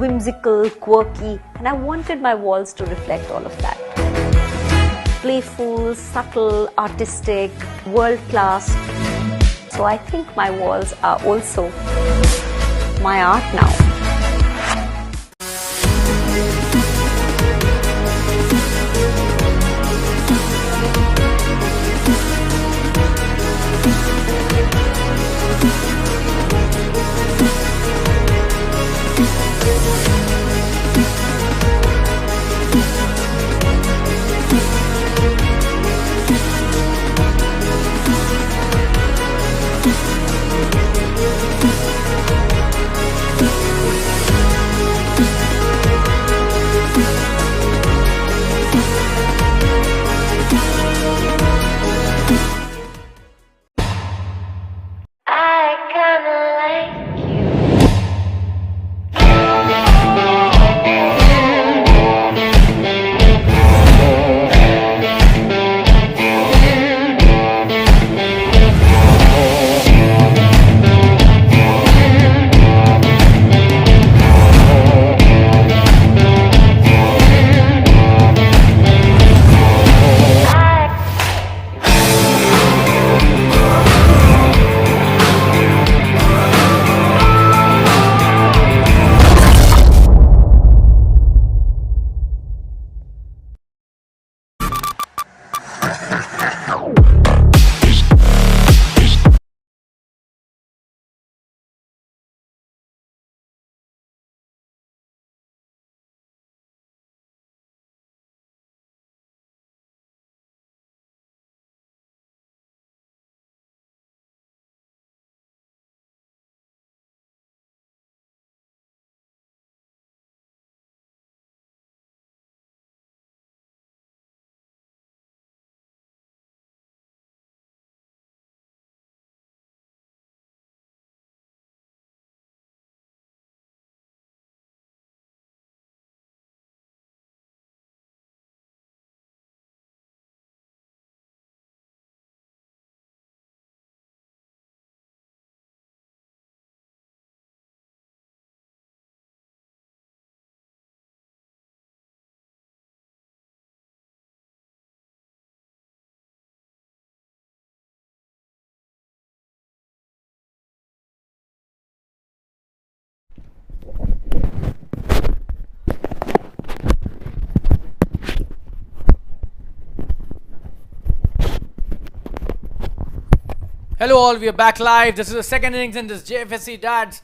whimsical, quirky, and I wanted my walls to reflect all of that. Playful, subtle, artistic, world-class. So I think my walls are also my art now. I kinda like you. Hello all, we are back live. This is the second innings in this Jfsc Dads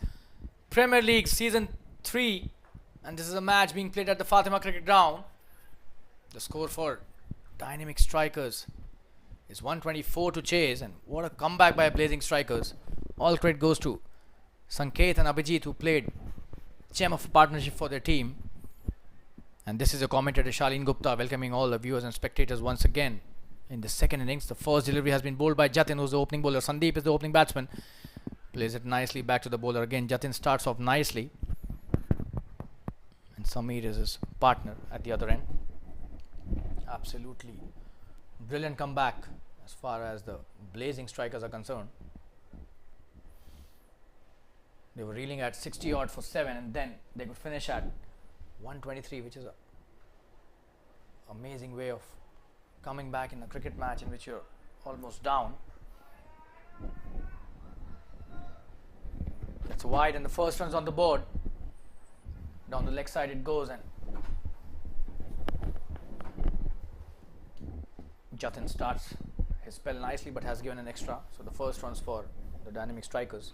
Premier League Season 3, and this is a match being played at the Fatima Cricket Ground. The score for Dynamic Strikers is 124 to chase, and what a comeback by Blazing Strikers. All credit goes to Sanket and Abhijit, who played gem of a partnership for their team. And this is a commentator Shalin Gupta welcoming all the viewers and spectators once again. In the second innings, the first delivery has been bowled by Jatin, who's the opening bowler. Sandeep is the opening batsman. Plays it nicely back to the bowler again. Jatin starts off nicely. And Sameer is his partner at the other end. Absolutely brilliant comeback as far as the Blazing Strikers are concerned. They were reeling at 60 odd for 7, and then they could finish at 123, which is an amazing way of coming back in a cricket match in which you're almost down. That's wide, and the first run's on the board. Down the leg side it goes, and Jatin starts his spell nicely but has given an extra. So the first run's for the Dynamic Strikers.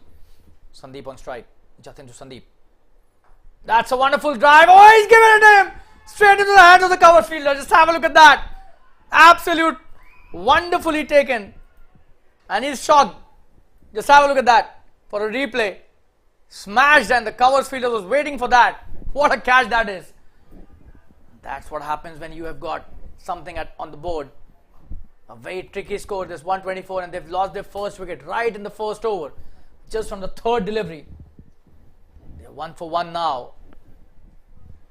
Sandeep on strike. Jatin to Sandeep. That's a wonderful drive. Oh, he's given it to him! Straight into the hands of the cover fielder. Just have a look at that. Absolute wonderfully taken, and he's shocked. Just have a look at that for a replay. Smashed, and the covers fielder was waiting for that. What a catch that is. That's what happens when you have got something on the board. A very tricky score, this 124, and they've lost their first wicket right in the first over, just from the third delivery. They're 1 for 1 now.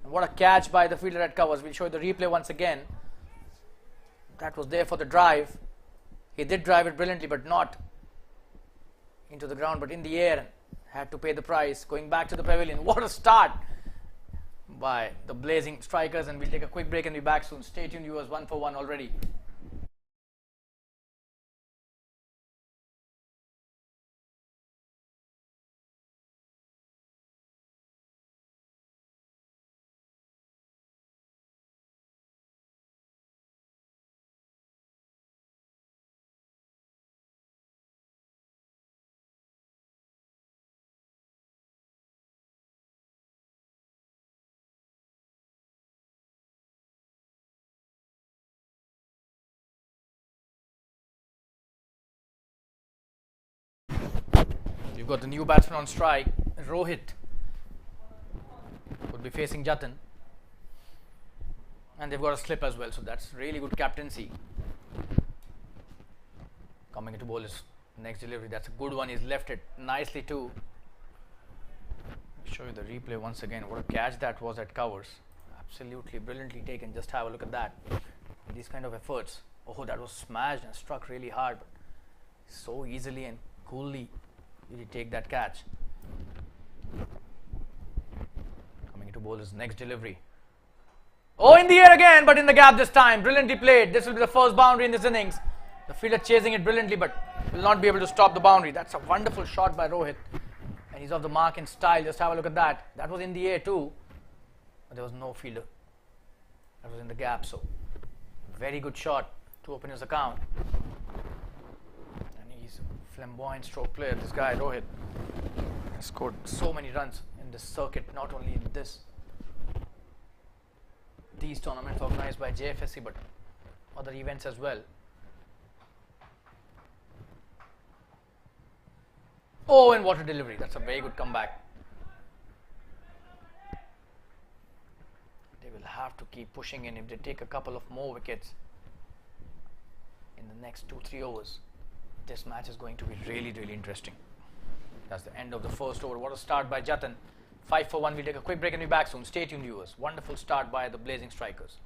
And what a catch by the fielder at covers. We'll show you the replay once again. That was there for the drive. He did drive it brilliantly, but not into the ground, but in the air. Had to pay the price. Going back to the pavilion. What a start. by the blazing strikers, and we'll take a quick break and be back soon. Stay tuned, viewers. 1 for 1 already. You've got the new batsman on strike. Rohit would be facing Jatin, and they've got a slip as well, so that's really good captaincy. Coming into bowl is next delivery. That's a good one. He's left it nicely too. Show you the replay once again. What a catch that was at covers. Absolutely brilliantly taken. Just have a look at that. These kind of efforts. Oh, that was smashed and struck really hard, but so easily and coolly did he take that catch. Coming into bowl is next delivery. Oh, in the air again, but in the gap this time. Brilliantly played. This will be the first boundary in this innings. The fielder chasing it brilliantly, but will not be able to stop the boundary. That's a wonderful shot by Rohit, and he's off the mark in style. Just have a look at that. That was in the air too, but there was no fielder. That was in the gap, so very good shot to open his account. And he's a flamboyant stroke player. This guy Rohit has scored so many runs in this circuit, not only in these tournaments organized by Jfsc, but other events as well. Oh, and what a delivery. That's a very good comeback. They will have to keep pushing in if they take a couple of more wickets in the next 2-3 overs. This match is going to be really, really interesting. That's the end of the first over. What a start by Jatin. 5 for 1. We'll take a quick break and be back soon. Stay tuned, viewers. Wonderful start by the blazing strikers.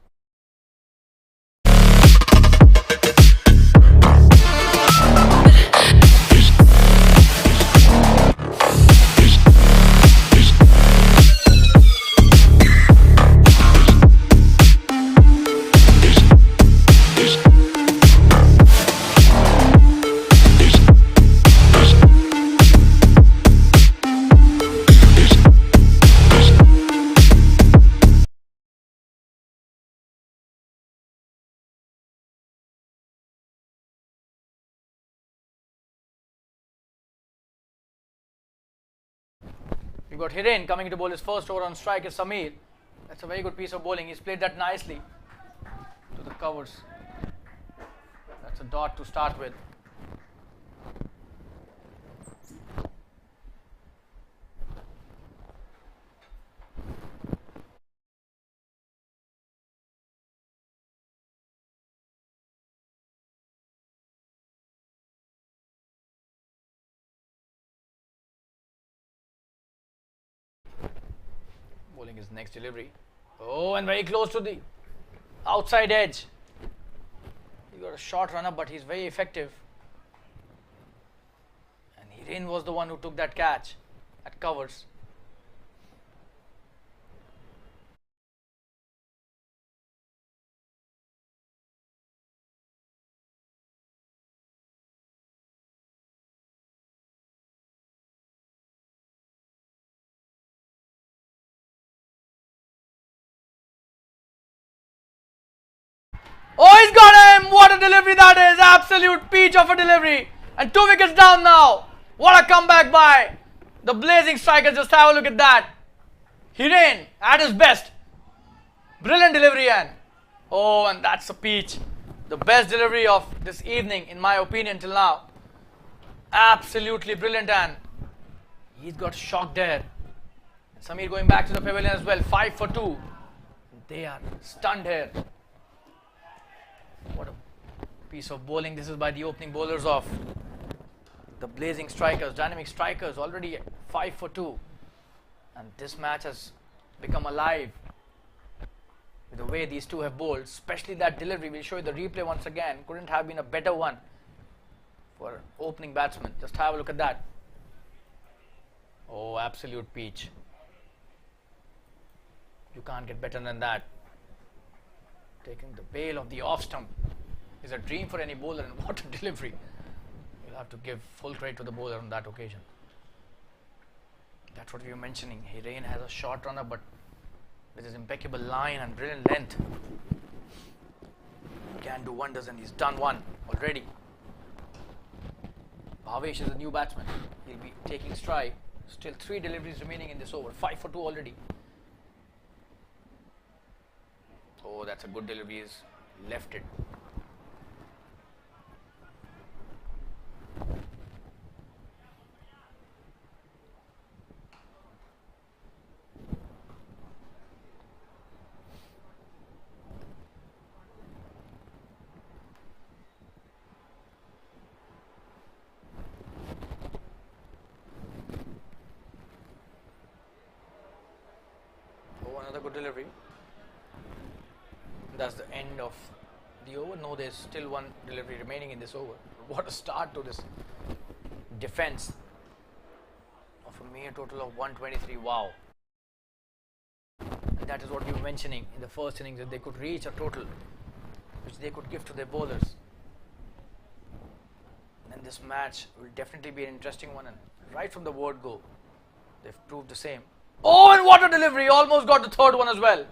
We got Hiren coming to bowl his first over on strike is Samir. That's a very good piece of bowling. He's played that nicely to the covers. That's a dot to start with. Bowling his next delivery. Oh, and very close to the outside edge. He got a short run up, but he's very effective. And Hiren was the one who took that catch at covers. Oh, he's got him! What a delivery that is! Absolute peach of a delivery. And 2 wickets down now. What a comeback by the blazing strikers. Just have a look at that. Hiren at his best. Brilliant delivery, and oh, and that's a peach. The best delivery of this evening, in my opinion, till now. Absolutely brilliant, and he's got shocked there. And Samir going back to the pavilion as well. 5 for 2. They are stunned here. What a piece of bowling. This is by the opening bowlers of the blazing strikers, dynamic strikers, already 5 for 2. And this match has become alive with the way these two have bowled, especially that delivery. We'll show you the replay once again. Couldn't have been a better one for an opening batsman. Just have a look at that. Oh, absolute peach. You can't get better than that. Taking the bail of the off stump is a dream for any bowler, and what a delivery. You'll have to give full credit to the bowler on that occasion. That's what we were mentioning. Hiren has a short runner, but with his impeccable line and brilliant length, he can do wonders, and he's done one already. Bhavesh is a new batsman. He'll be taking stride. Still 3 deliveries remaining in this over. 5 for 2 already. Oh, that's a good delivery. He's left it. Another good delivery. That's the end of the over. No, there's still 1 delivery remaining in this over. What a start to this defense of a mere total of 123. Wow. And that is what you were mentioning in the first innings, that they could reach a total which they could give to their bowlers. And this match will definitely be an interesting one, and right from the word go, they've proved the same. Oh, and what a delivery! Almost got the 3rd one as well.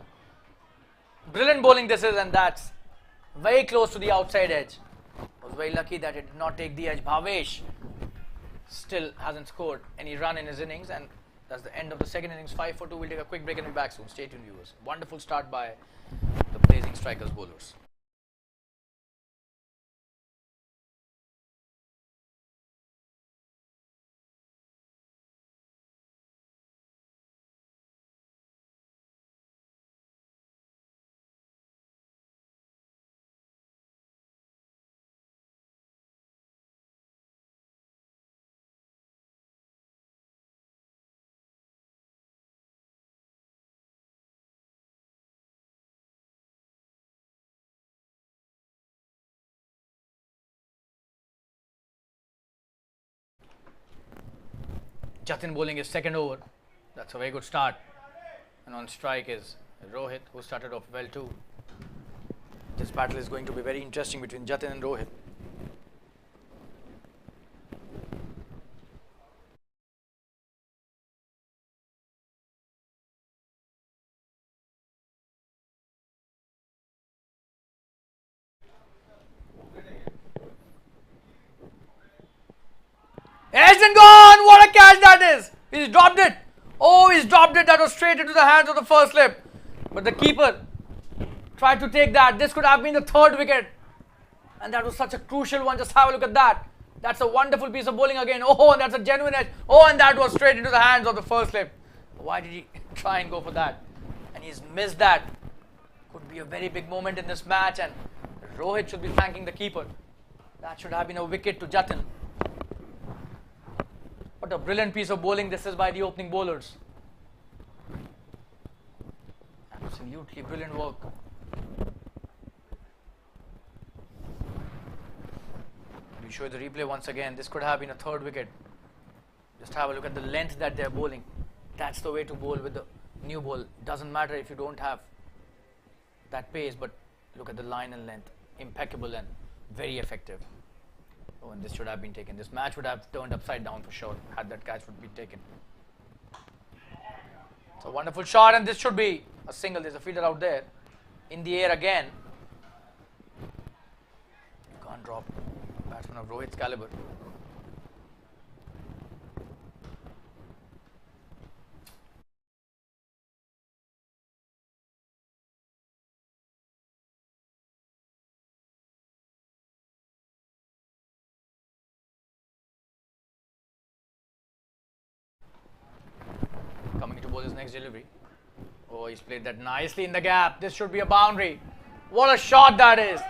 Brilliant bowling this is, and that's very close to the outside edge. Was very lucky that it did not take the edge. Bhavesh still hasn't scored any run in his innings, and that's the end of the second innings. 5 for 2. We'll take a quick break and be back soon. Stay tuned, viewers. Wonderful start by the Blazing Strikers bowlers. Jatin bowling his second over. That's a very good start. And on strike is Rohit, who started off well too. This battle is going to be very interesting between Jatin and Rohit. Edged and gone! What a catch that is! He's dropped it. Oh, he's dropped it. That was straight into the hands of the first slip. But the keeper tried to take that. This could have been the 3rd wicket. And that was such a crucial one. Just have a look at that. That's a wonderful piece of bowling again. Oh, and that's a genuine edge. Oh, and that was straight into the hands of the first slip. Why did he try and go for that? And he's missed that. Could be a very big moment in this match, and Rohit should be thanking the keeper. That should have been a wicket to Jatin. What a brilliant piece of bowling this is by the opening bowlers. Absolutely brilliant work. We show the replay once again. This could have been a 3rd wicket. Just have a look at the length that they're bowling. That's the way to bowl with the new ball. Doesn't matter if you don't have that pace, but look at the line and length. Impeccable and very effective. Oh, and this should have been taken. This match would have turned upside down for sure had that catch would be taken. It's a wonderful shot, and this should be a single. There's a fielder out there. In the air again. You can't drop a batsman of Rohit's caliber. Coming to bowl his next delivery. Oh, he's played that nicely in the gap. This should be a boundary. What a shot that is.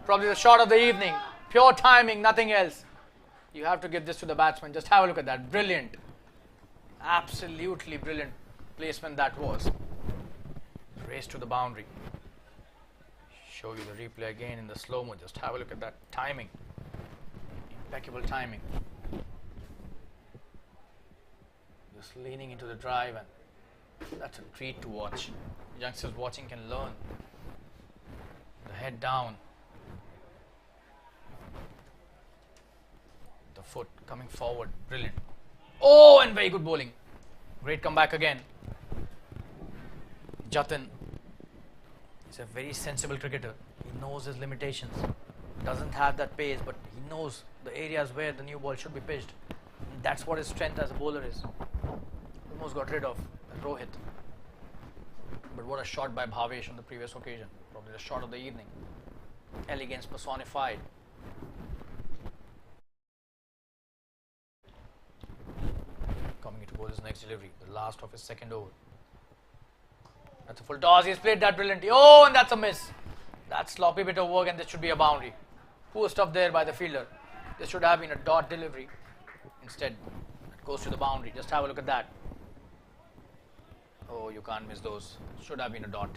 Probably the shot of the evening. Pure timing, nothing else. You have to give this to the batsman. Just have a look at that. Brilliant. Absolutely brilliant placement that was. Race to the boundary. Show you the replay again in the slow-mo. Just have a look at that timing. Impeccable timing. Just leaning into the drive, and that's a treat to watch. youngsters watching can learn. The head down. The foot coming forward. Brilliant. Oh, and very good bowling. Great comeback again. Jatin is a very sensible cricketer. He knows his limitations. Doesn't have that pace, but he knows the areas where the new ball should be pitched. And that's what his strength as a bowler is. Almost got rid of Rohit. But what a shot by Bhavesh on the previous occasion. Probably the shot of the evening. Elegance personified. Coming into bowler's next delivery. The last of his second over. That's a full toss. He's played that brilliantly. Oh, and that's a miss. That's sloppy bit of work, and this should be a boundary. Poor stuff there by the fielder. This should have been a dot delivery. Instead, it goes to the boundary. Just have a look at that. Oh, you can't miss those. Should have been a dot.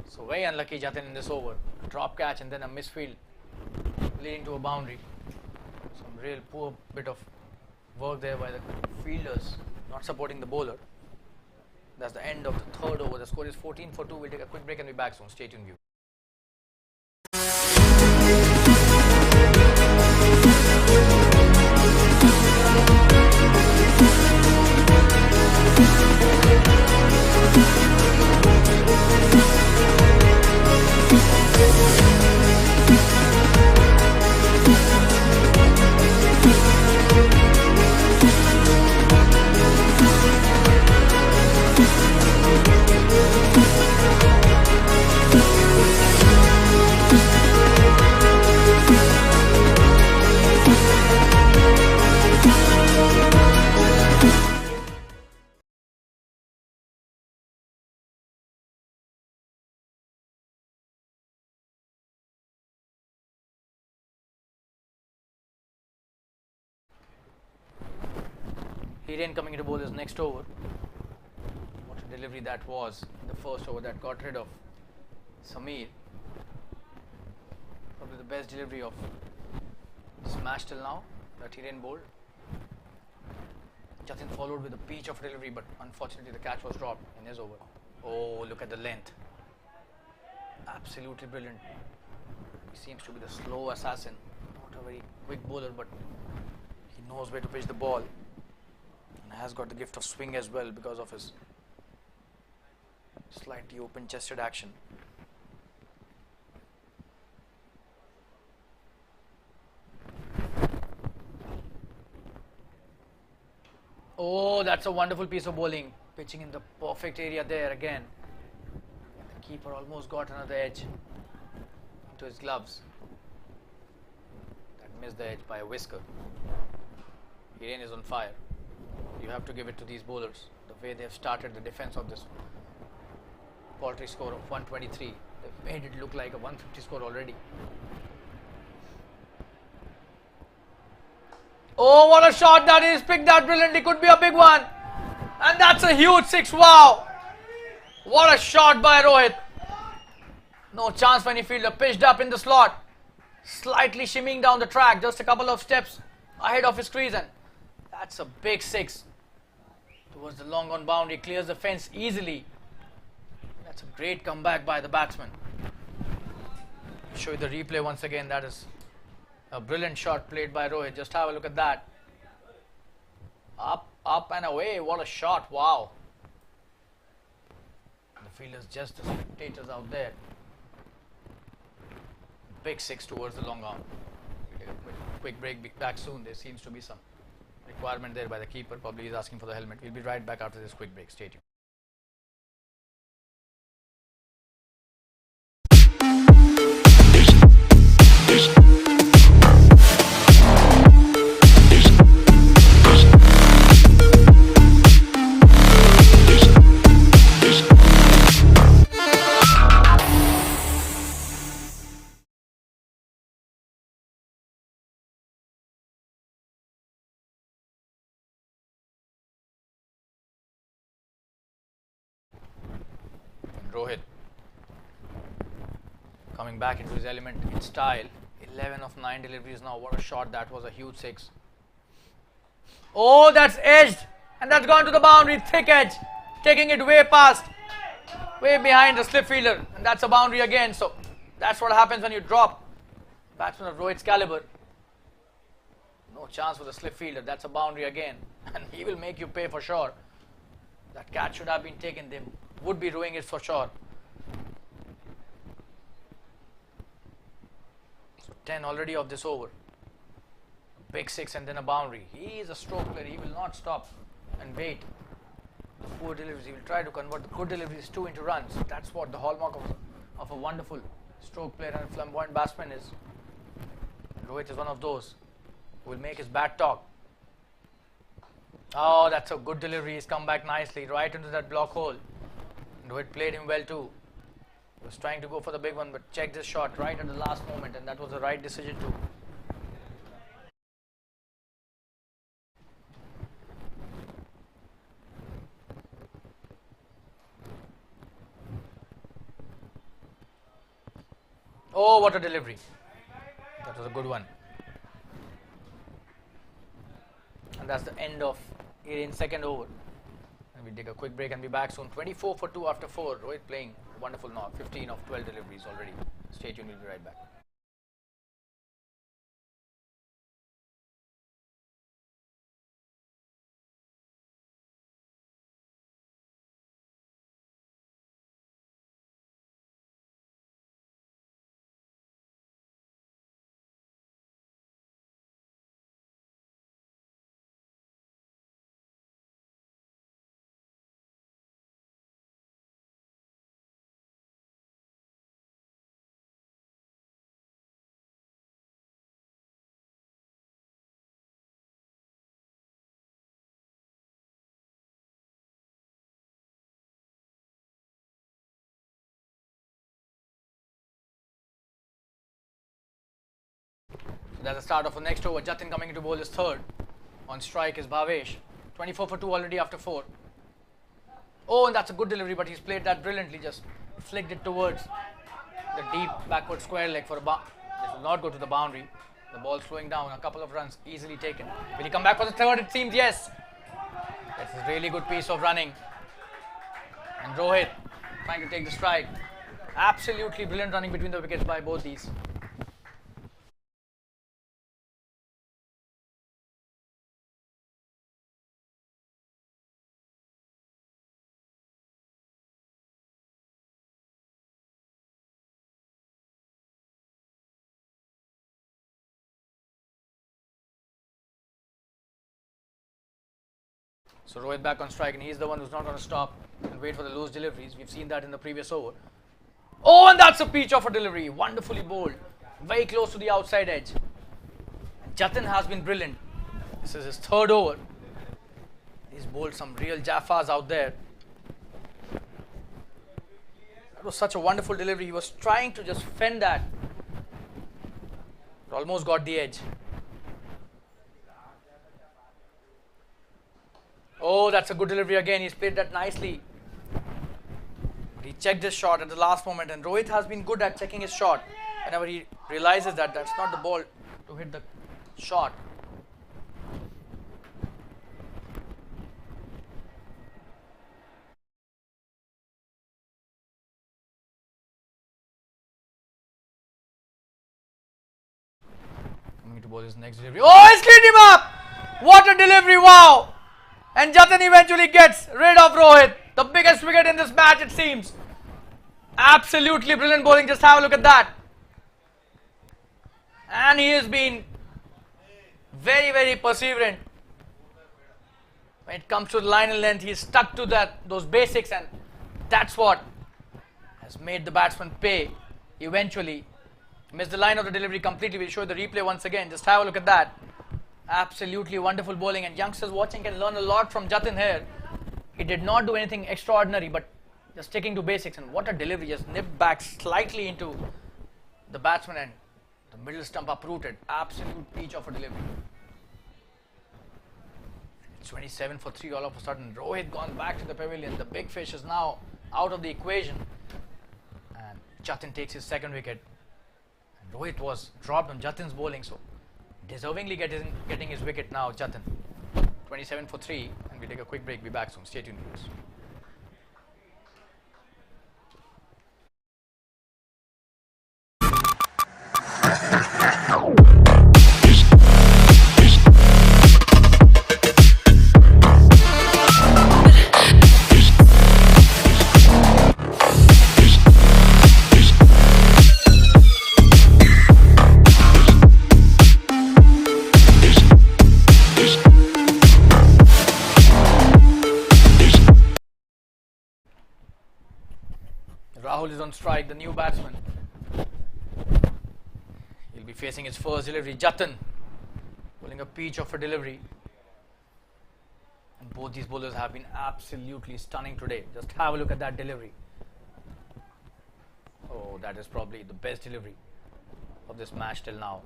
So very unlucky Jatin in this over. A drop catch and then a misfield leading to a boundary. Some real poor bit of work there by the fielders, not supporting the bowler. That's the end of the third over. The score is 14 for 2. We'll take a quick break and be back soon. Stay tuned, view. Hiren coming into bowler's next over. What a delivery that was in the first over that got rid of Sameer. Probably the best delivery of this match till now that Hiren bowled. Jatin followed with a peach of delivery, but unfortunately the catch was dropped in his over. Oh, look at the length. Absolutely brilliant. He seems to be the slow assassin. Not a very quick bowler, but he knows where to pitch the ball. And has got the gift of swing as well because of his slightly open chested action. Oh, that's a wonderful piece of bowling. Pitching in the perfect area there again. The keeper almost got another edge into his gloves. That missed the edge by a whisker. Hiren is on fire. You have to give it to these bowlers. The way they have started the defense of this paltry score of 123. They've made it look like a 150 score already. Oh, what a shot that is. Picked that brilliantly. Could be a big one. And that's a huge 6. Wow. What a shot by Rohit. No chance for any fielder. Pitched up in the slot. Slightly shimmying down the track. Just a couple of steps ahead of his crease. And that's a big 6. Towards the long on boundary. Clears the fence easily. That's a great comeback by the batsman. I'll show you the replay once again. That is a brilliant shot played by Rohit. Just have a look at that. Up, up and away. What a shot. Wow. The fielders just the spectators out there. Big 6 towards the long arm. We'll take a quick break. Be back soon. There seems to be some requirement there by the keeper. Probably he's asking for the helmet. We'll be right back after this quick break. Stay tuned. Rohit coming back into his element in style. 11 of 9 deliveries now. What a shot. That was a huge 6. Oh, that's edged. And that's gone to the boundary. Thick edge. Taking it way past. way behind the slip fielder, and that's a boundary again. So that's what happens when you drop batsman of Rohit's caliber. No chance for the slip fielder. That's a boundary again, and he will make you pay for sure. That catch should have been taken. They would be doing it for sure. So 10 already of this over. Big 6 and then a boundary. He is a stroke player. He will not stop and wait. The poor deliveries. He will try to convert the good deliveries too into runs. That's what the hallmark of a wonderful stroke player and flamboyant batsman is. Rohit is one of those who will make his bat talk. Oh, that's a good delivery. He's come back nicely right into that block hole. Rohit played him well too. He was trying to go for the big one, but checked his shot right at the last moment, and that was the right decision too. Oh, what a delivery. That was a good one. And that's the end of Iran's second over. And we take a quick break and be back soon. 24 for 2 after 4. Rohit playing wonderful now. 15 of 12 deliveries already. Stay tuned, we'll be right back. That's the start of the next over. Jatin coming into bowl is third. On strike is Bhavesh. 24 for 2 already after 4. Oh, and that's a good delivery, but he's played that brilliantly. Just flicked it towards the deep backward square leg for a bound. This will not go to the boundary. The ball slowing down. A couple of runs easily taken. Will he come back for the third? It seems yes. That's a really good piece of running. And Rohit trying to take the strike. Absolutely brilliant running between the wickets by both these. So Rohit back on strike, and he's the one who's not going to stop and wait for the loose deliveries. We've seen that in the previous over. Oh, and that's a peach of a delivery. Wonderfully bowled. Very close to the outside edge. And Jatin has been brilliant. This is his third over. He's bowled some real jaffas out there. That was such a wonderful delivery. He was trying to just fend that. But almost got the edge. Oh, that's a good delivery again. He's played that nicely. He checked his shot at the last moment, and Rohit has been good at checking his shot. Whenever he realizes that that's not the ball to hit the shot. Coming to bowl his next delivery. Oh, he's cleaned him up! What a delivery, wow! And Jatin eventually gets rid of Rohit. The biggest wicket in this match, it seems. Absolutely brilliant bowling. Just have a look at that. And he has been very, very perseverant. When it comes to the line and length, he's stuck to those basics, and that's what has made the batsman pay eventually. Missed the line of the delivery completely. We'll show you the replay once again. Just have a look at that. Absolutely wonderful bowling, and youngsters watching can learn a lot from Jatin here. He did not do anything extraordinary, but just sticking to basics, and what a delivery. Just nipped back slightly into the batsman, and the middle stump uprooted. Absolute peach of a delivery. It's 27 for 3 all of a sudden. Rohit gone back to the pavilion. The big fish is now out of the equation, and Jatin takes his second wicket. And Rohit was dropped on Jatin's bowling, so deservingly getting his wicket now, Jatin. 27 for 3, and we take a quick break. Be back soon. Stay tuned, viewers. strike, the new batsman. He'll be facing his first delivery. Jatin pulling a peach of a delivery. And both these bowlers have been absolutely stunning today. Just have a look at that delivery. Oh, that is probably the best delivery of this match till now.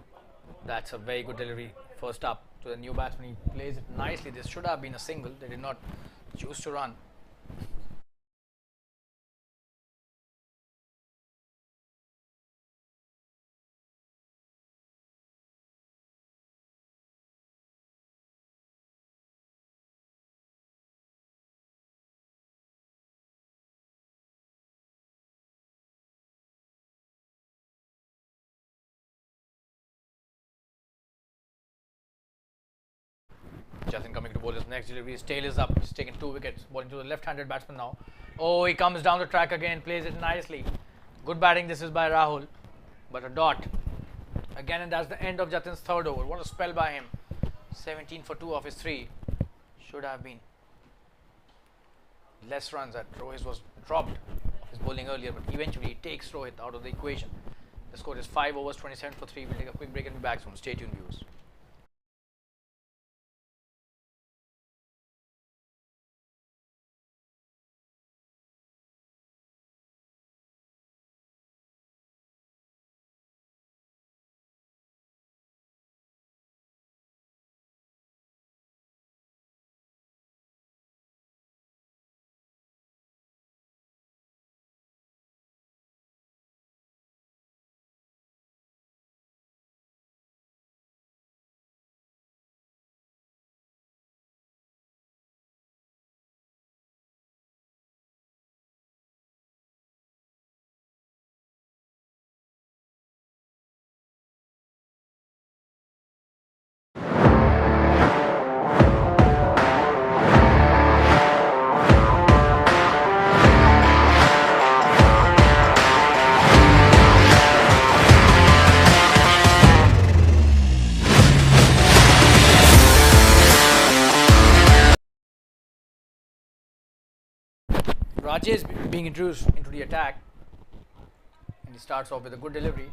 That's a very good delivery. First up to the new batsman. He plays it nicely. This should have been a single. They did not choose to run. Jatin coming to bowl his next delivery. His tail is up. He's taken 2 wickets. Bowling to the left-handed batsman now. Oh, he comes down the track again. Plays it nicely. Good batting. This is by Rahul. But a dot. Again, and that's the end of Jatin's third over. What a spell by him. 17 for 2 of his 3. Should have been less runs that Rohit was dropped his bowling earlier. But eventually, he takes Rohit out of the equation. The score is 5 overs, 27 for 3. We'll take a quick break and be back soon. Stay tuned, viewers. Rajesh being introduced into the attack, and he starts off with a good delivery.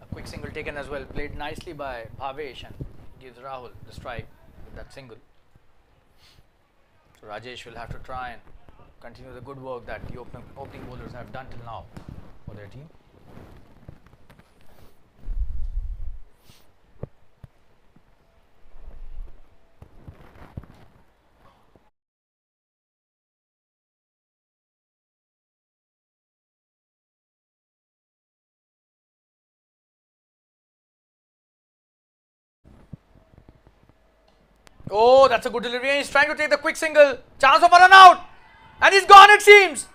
A quick single taken as well, played nicely by Bhavesh, and gives Rahul the strike with that single. So Rajesh will have to try and continue the good work that the opening bowlers have done till now for their team. Oh, that's a good delivery. And he's trying to take the quick single. Chance of a run out. And he's gone, it seems.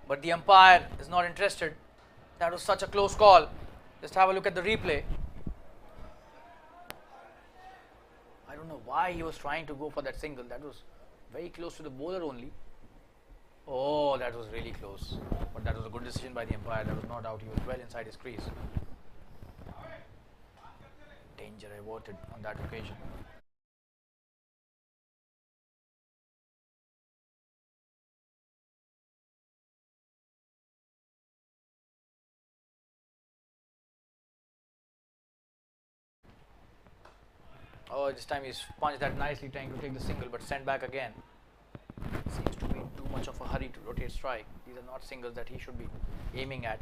But the umpire is not interested. That was such a close call. Just have a look at the replay. I don't know why he was trying to go for that single. That was very close to the bowler only. Oh, that was really close. But that was a good decision by the umpire. That was not out. He was well inside his crease. Danger averted on that occasion. Oh, this time he's punched that nicely, trying to take the single, but sent back again. Seems to be in too much of a hurry to rotate strike. These are not singles that he should be aiming at.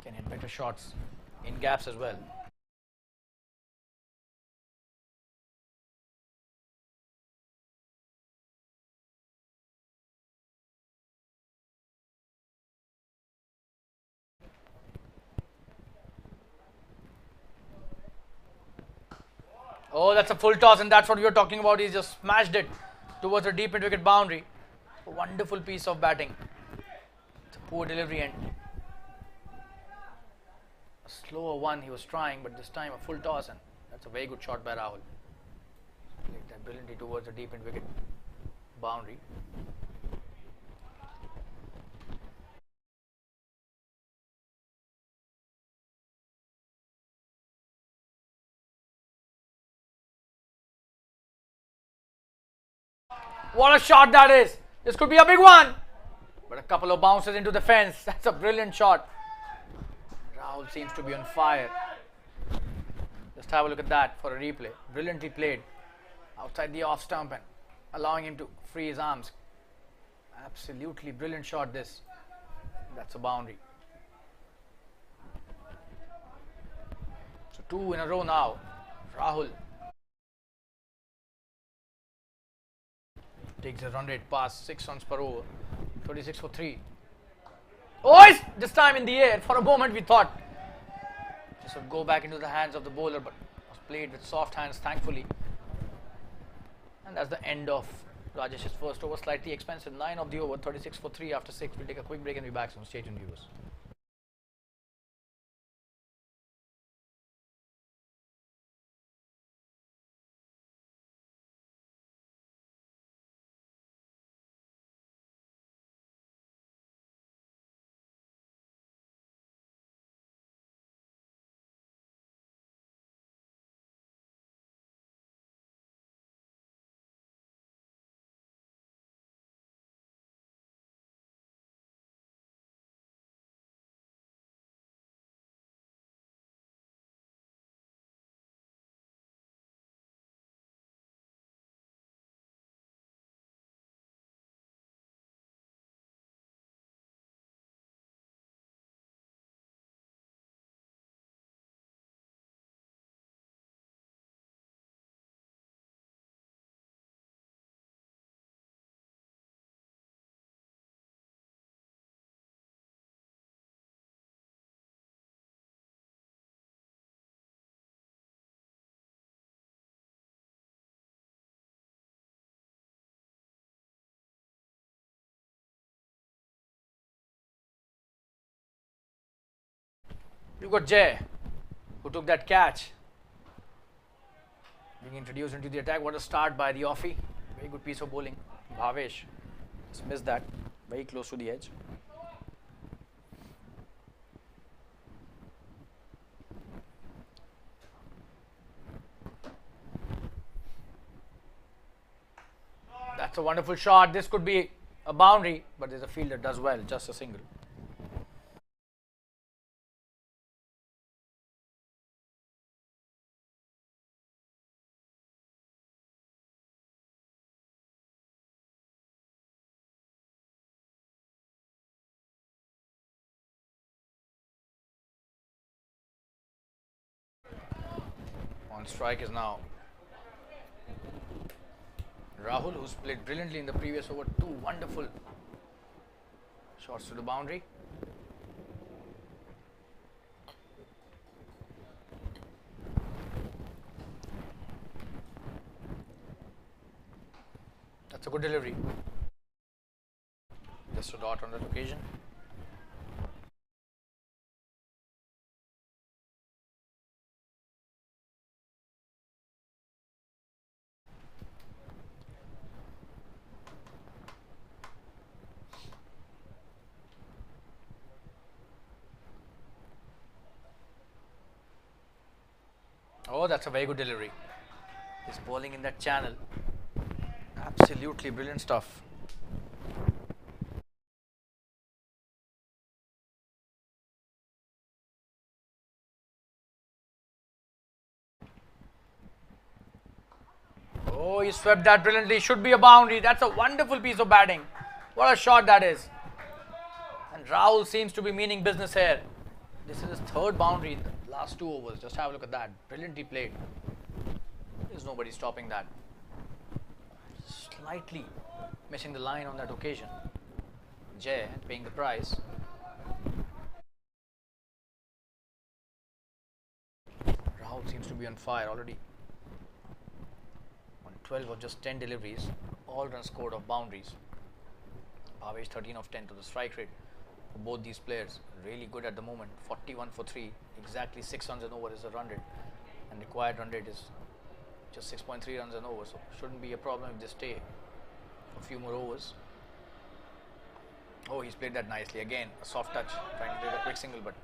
Can hit better shots in gaps as well. Oh, that's a full toss, and that's what we were talking about. He's just smashed it towards the deep mid-wicket boundary. A wonderful piece of batting. It's a poor delivery and a slower one he was trying, but this time a full toss, and that's a very good shot by Rahul. Played that brilliantly towards the deep mid-wicket boundary. What a shot that is. This could be a big one. But a couple of bounces into the fence. That's a brilliant shot. Rahul seems to be on fire. Just have a look at that for a replay. Brilliantly played. Outside the off stump and allowing him to free his arms. Absolutely brilliant shot this. That's a boundary. So 2 in a row now. Rahul takes a run rate past 6 runs per over. 36 for 3. Oh, it's this time in the air. For a moment we thought this would go back into the hands of the bowler, but was played with soft hands thankfully. And that's the end of Rajesh's first over. Slightly expensive. 9 of the over. 36 for 3 after 6. We'll take a quick break and be back soon. Stay tuned, viewers. You've got Jay, who took that catch. Being introduced into the attack. What a start by the offie. Very good piece of bowling. Bhavesh just missed that. Very close to the edge. That's a wonderful shot. This could be a boundary, but there's a fielder does well. Just a single. On strike is now Rahul, who's played brilliantly in the previous over. 2 wonderful shots to the boundary. That's a good delivery. Just a dot on that occasion. Oh, that's a very good delivery. He's bowling in that channel. Absolutely brilliant stuff. Oh, he swept that brilliantly. Should be a boundary. That's a wonderful piece of batting. What a shot that is. And Rahul seems to be meaning business here. This is his 3rd boundary in the last 2 overs. Just have a look at that. Brilliantly played. There's nobody stopping that. Slightly missing the line on that occasion. Jay paying the price. Rahul seems to be on fire already. On 12 of just 10 deliveries. All runs scored off boundaries. Bhavesh 13 of 10 to the strike rate. For both these players, really good at the moment. 41 for 3, exactly 6 runs an over is the run rate, and required run rate is just 6.3 runs an over, so shouldn't be a problem if they stay a few more overs. Oh, he's played that nicely. Again, a soft touch, trying to take a quick single, but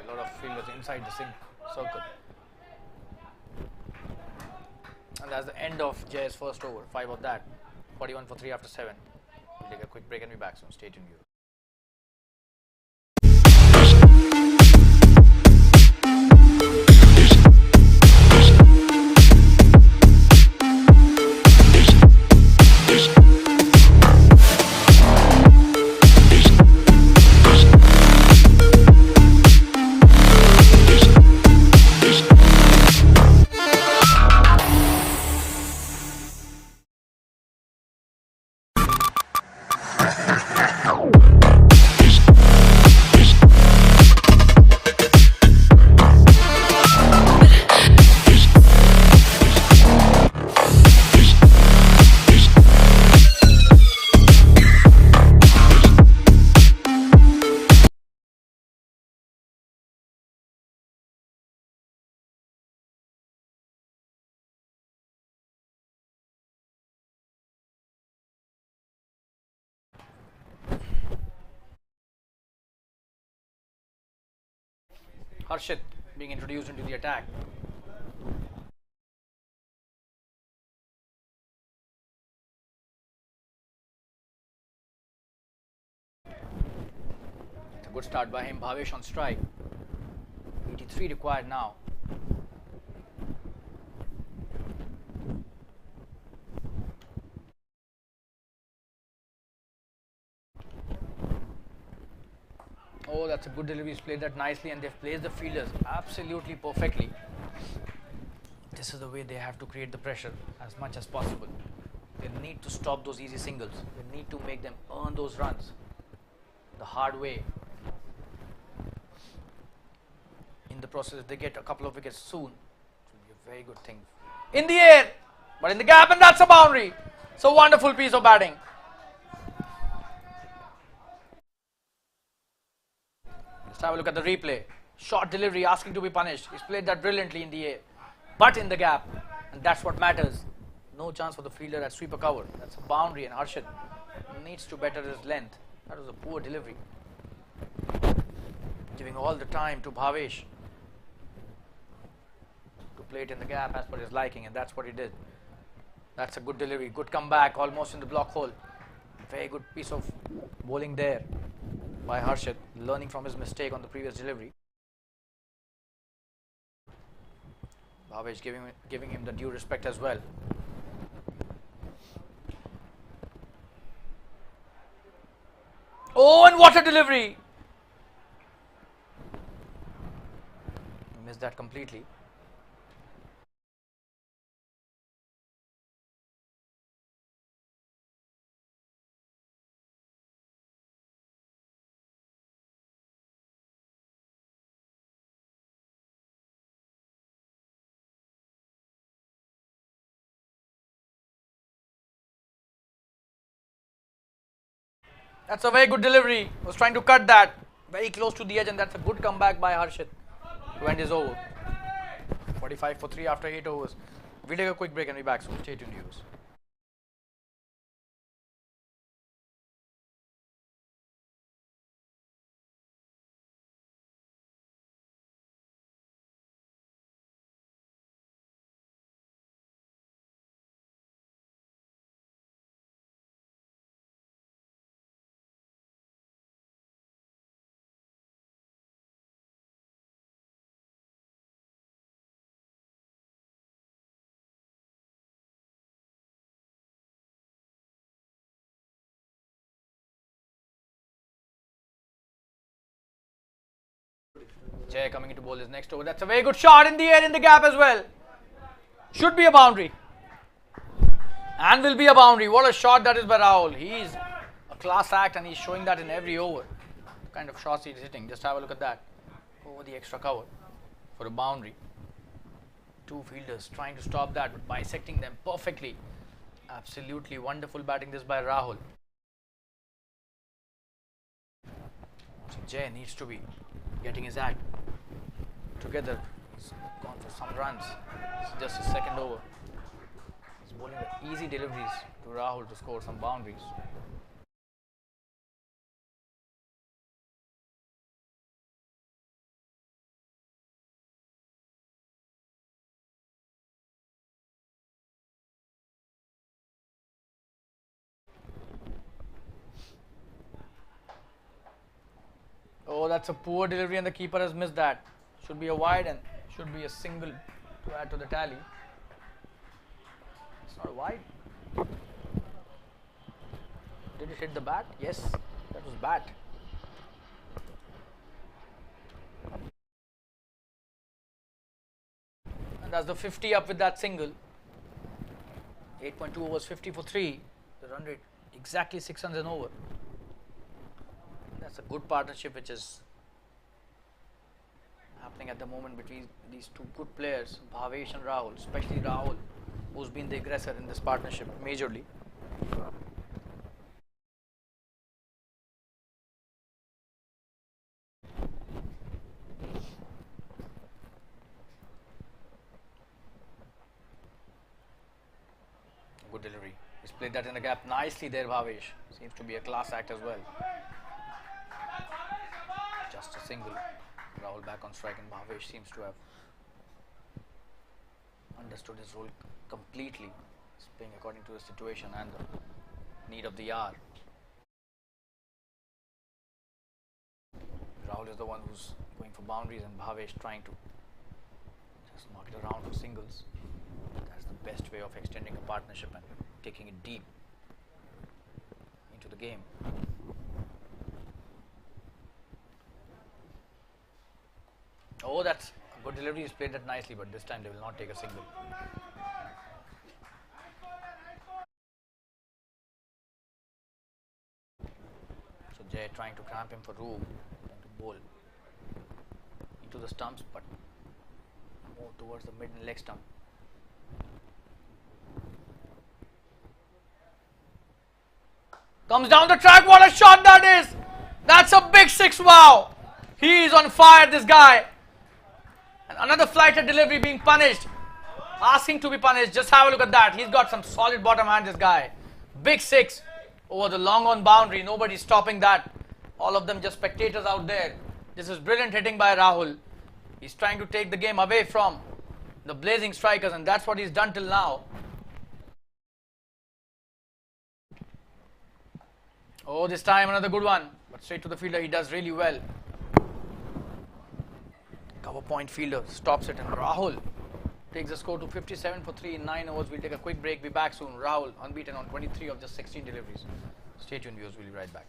a lot of fielders inside the circle. And that's the end of Jay's first over. 5 of that. 41 for 3 after 7. We'll take a quick break and be back soon. Stay tuned, viewers. Harshit being introduced into the attack. It's a good start by him. Bhavesh on strike. 83 required now. Oh, that's a good delivery. He's played that nicely, and they've placed the fielders absolutely perfectly. This is the way they have to create the pressure as much as possible. They need to stop those easy singles. They need to make them earn those runs the hard way. In the process, if they get a couple of wickets soon, it will be a very good thing. In the air, but in the gap, and that's a boundary. It's a wonderful piece of batting. Let's have a look at the replay. Short delivery, asking to be punished. He's played that brilliantly in the air, but in the gap, and that's what matters. No chance for the fielder at sweeper cover. That's a boundary, and Harshit needs to better his length. That was a poor delivery. Giving all the time to Bhavesh to play it in the gap as per his liking, and that's what he did. That's a good delivery. Good comeback, almost in the block hole. Very good piece of bowling there by Harshit, learning from his mistake on the previous delivery. Bhavesh giving him the due respect as well. Oh, and what a delivery! He missed that completely. That's a very good delivery. Was trying to cut that very close to the edge, and that's a good comeback by Harshit to end his over. 45 for 3 after 8 overs. We'll take a quick break and be back soon. Stay tuned, viewers. Jay coming into bowl his next over. That's a very good shot in the air, in the gap as well. Should be a boundary. And will be a boundary. What a shot that is by Rahul. He's a class act, and he's showing that in every over. The kind of shots he's hitting. Just have a look at that. Over the extra cover for a boundary. Two fielders trying to stop that, but bisecting them perfectly. Absolutely wonderful batting this by Rahul. So Jay needs to be getting his act together. He's gone for some runs. It's just his second over. He's bowling the easy deliveries to Rahul to score some boundaries. Oh, that's a poor delivery and the keeper has missed that. Should be a wide and should be a single to add to the tally. It's not a wide. Did it hit the bat? Yes, that was bat. And that's the 50 up with that single. 8.2 overs, 50 for 3. The run rate exactly 6 runs an over. That's a good partnership which is happening at the moment between these two good players, Bhavesh and Rahul, especially Rahul, who's been the aggressor in this partnership majorly. Good delivery. He's played that in the gap nicely there, Bhavesh. Seems to be a class act as well. Just a single. Rahul back on strike and Bhavesh seems to have understood his role completely. He's playing according to the situation and the need of the hour. Rahul is the one who's going for boundaries and Bhavesh trying to just knock it around for singles. That's the best way of extending a partnership and taking it deep into the game. Oh, that's a good delivery. He's played that nicely, but this time they will not take a single. So Jay trying to cramp him for room, trying to bowl into the stumps, but more towards the mid and leg stump. Comes down the track. What a shot that is! That's a big 6. Wow! He is on fire, this guy. And another flighted delivery being punished. Asking to be punished. Just have a look at that. He's got some solid bottom hand, this guy. Big 6 over the long on boundary. Nobody's stopping that. All of them just spectators out there. This is brilliant hitting by Rahul. He's trying to take the game away from the blazing strikers, and that's what he's done till now. Oh, this time another good one, but straight to the fielder. He does really well. Cover point fielder stops it, and Rahul takes the score to 57 for 3 in 9 overs. We'll take a quick break. Be back soon. Rahul unbeaten on 23 of just 16 deliveries. Stay tuned, viewers. We'll be right back.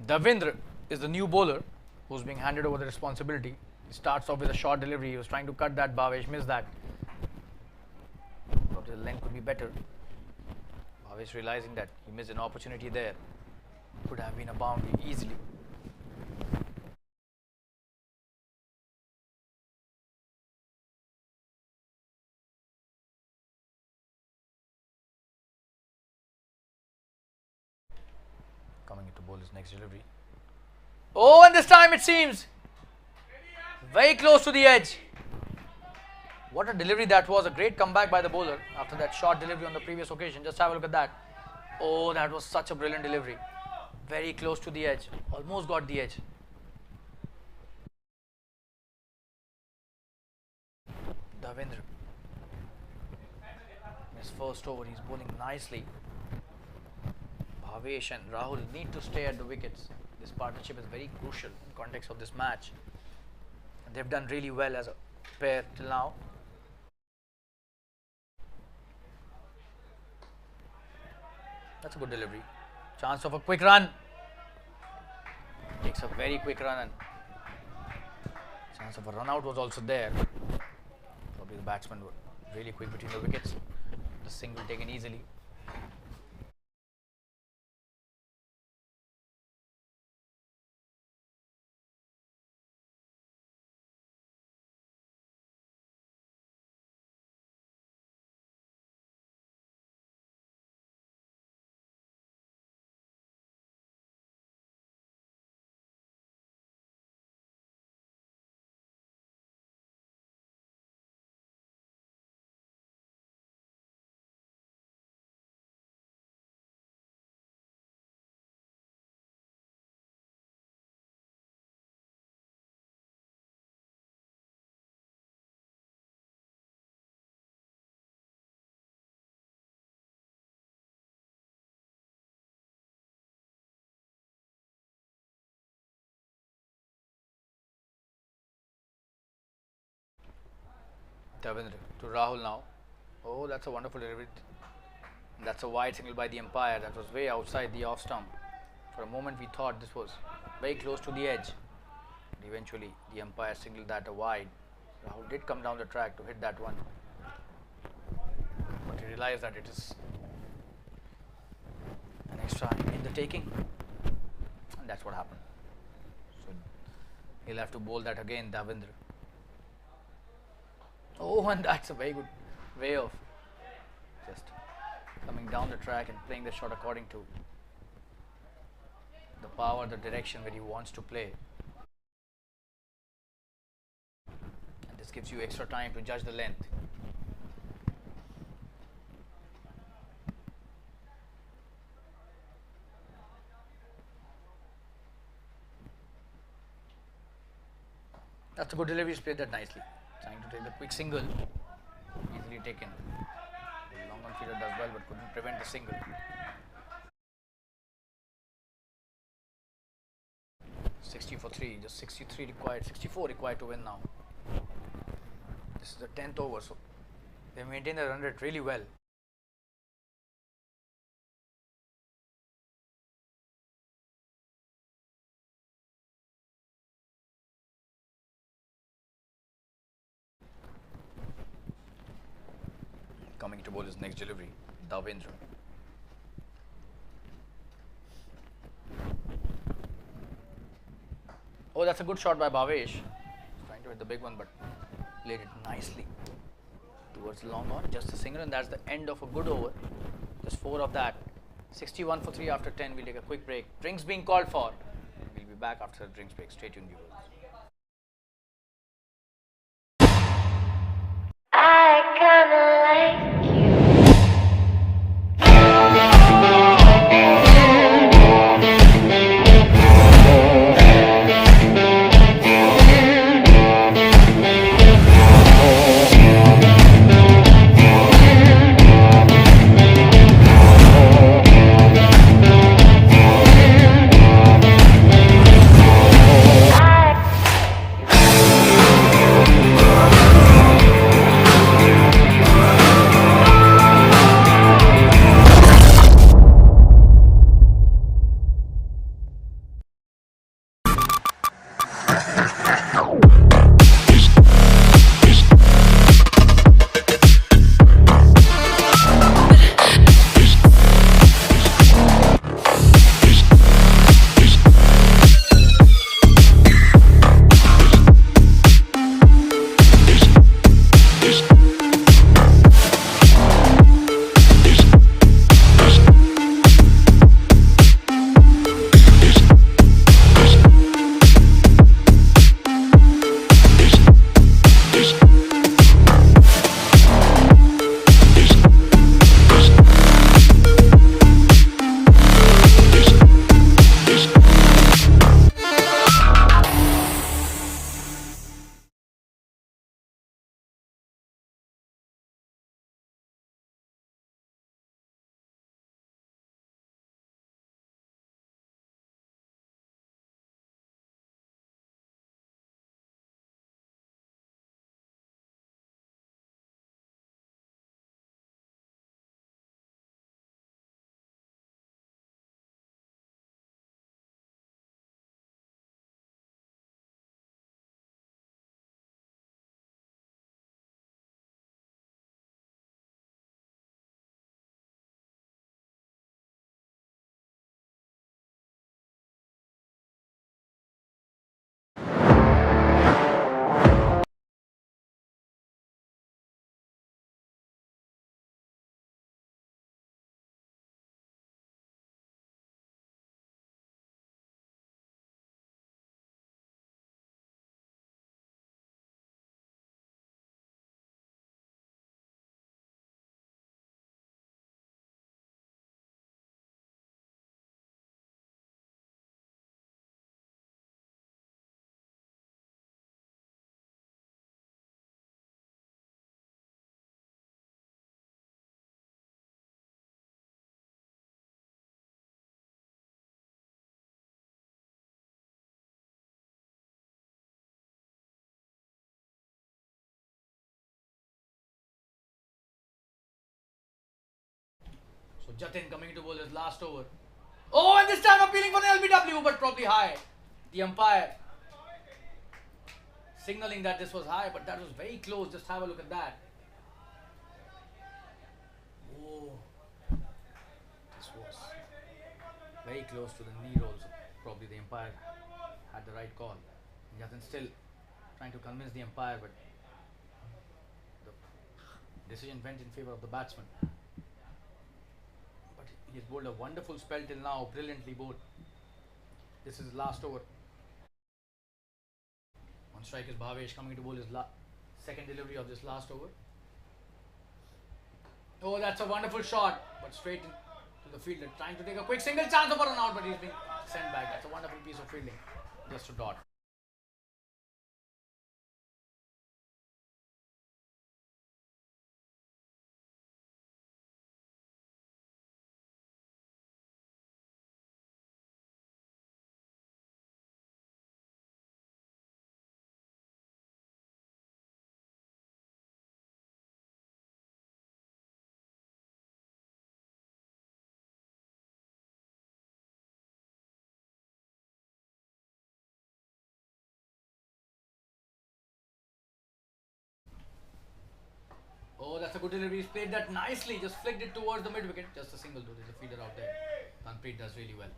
Davendra is the new bowler who's being handed over the responsibility. He starts off with a short delivery. He was trying to cut that. Bhavesh missed that. Thought the length could be better. Bhavesh realizing that he missed an opportunity there. Could have been a boundary easily. Coming into bowl his next delivery. Oh, and this time it seems very close to the edge. What a delivery that was. A great comeback by the bowler after that short delivery on the previous occasion. Just have a look at that. Oh, that was such a brilliant delivery. Very close to the edge. Almost got the edge. Davendra. His first over, he's bowling nicely. Bhavesh and Rahul need to stay at the wickets. This partnership is very crucial in context of this match. And they've done really well as a pair till now. That's a good delivery. Chance of a quick run. Takes a very quick run, and chance of a run out was also there. Probably the batsmen were really quick between the wickets. The single taken easily. Davendra to Rahul now. Oh, that's a wonderful delivery. That's a wide signal by the umpire. That was way outside the off stump. For a moment we thought this was very close to the edge. But eventually the umpire signaled that a wide. Rahul did come down the track to hit that one. But he realized that it is an extra in the taking. And that's what happened. So he'll have to bowl that again, Davendra. Oh, and that's a very good way of just coming down the track and playing the shot according to the power, the direction where he wants to play. And this gives you extra time to judge the length. That's a good delivery. He's played that nicely. Trying to take the quick single, easily taken. The long on fielder does well, but couldn't prevent the single. 60 for 3, just 63 required, 64 required to win now. This is the 10th over, so they maintain the run rate really well. Coming to bowl his next delivery, Davendra. Oh, that's a good shot by Bhavesh. Trying to hit the big one, but played it nicely towards the long on. Just a single, and that's the end of a good over. Just 4 of that. 61 for 3 after 10. We'll take a quick break. Drinks being called for. We'll be back after the drinks break. Stay tuned, viewers. I kinda like you. Jatin coming to bowl his last over. Oh, and this time appealing for the LBW, but probably high. The umpire signaling that this was high, but that was very close. Just have a look at that. Oh, this was very close to the knee rolls. Probably the umpire had the right call. Jatin still trying to convince the umpire, but the decision went in favor of the batsman. But he has bowled a wonderful spell till now, brilliantly bowled. This is his last over. On strike is Bhavesh coming to bowl his second delivery of this last over. Oh, that's a wonderful shot, but straight into the fielder, trying to take a quick single chance of a run out, but he's been sent back. That's a wonderful piece of fielding, just to dot. Oh, that's a good delivery. He's played that nicely. Just flicked it towards the mid wicket. Just a single though. There's a fielder out there. Tanpreet does really well.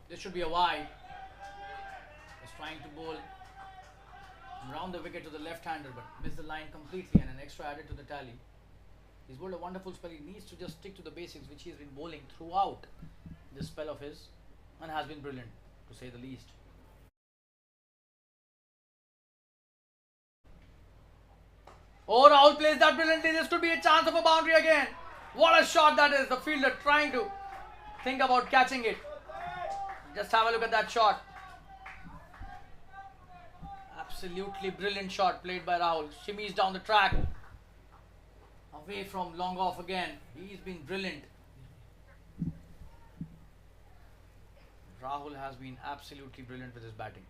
This should be a wide. He's trying to bowl round the wicket to the left-hander, but missed the line completely, and an extra added to the tally. He's bowled a wonderful spell. He needs to just stick to the basics, which he's been bowling throughout this spell of his, and has been brilliant, to say the least. Oh, Rahul plays that brilliantly. This could be a chance of a boundary again. What a shot that is. The fielder trying to think about catching it. Just have a look at that shot. Absolutely brilliant shot played by Rahul. Shimmies down the track. Away from long off again. He's been brilliant. Rahul has been absolutely brilliant with his batting.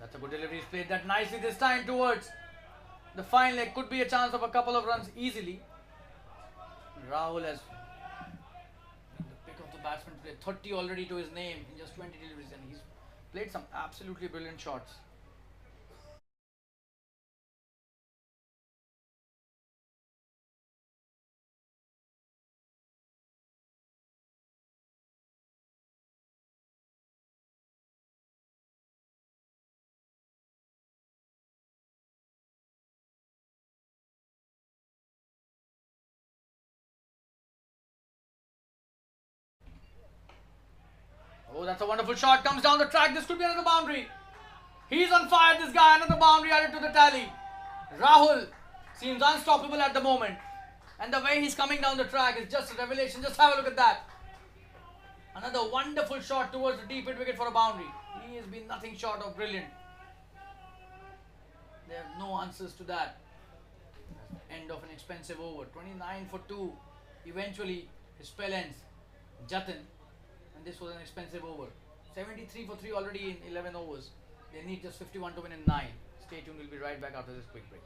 That's a good delivery. He's played that nicely this time towards the fine leg. Could be a chance of a couple of runs easily. Rahul has been the pick of the batsman today. 30 already to his name in just 20 deliveries, and he's played some absolutely brilliant shots. Oh, that's a wonderful shot. Comes down the track. This could be another boundary. He's on fire, this guy. Another boundary added to the tally. Rahul seems unstoppable at the moment. And the way he's coming down the track is just a revelation. Just have a look at that. Another wonderful shot towards the deep mid wicket for a boundary. He has been nothing short of brilliant. There are no answers to that. End of an expensive over. 29 for 2. Eventually, his spell ends. Jatin. And this was an expensive over. 73 for 3 already in 11 overs. They need just 51 to win in 9. Stay tuned. We'll be right back after this quick break.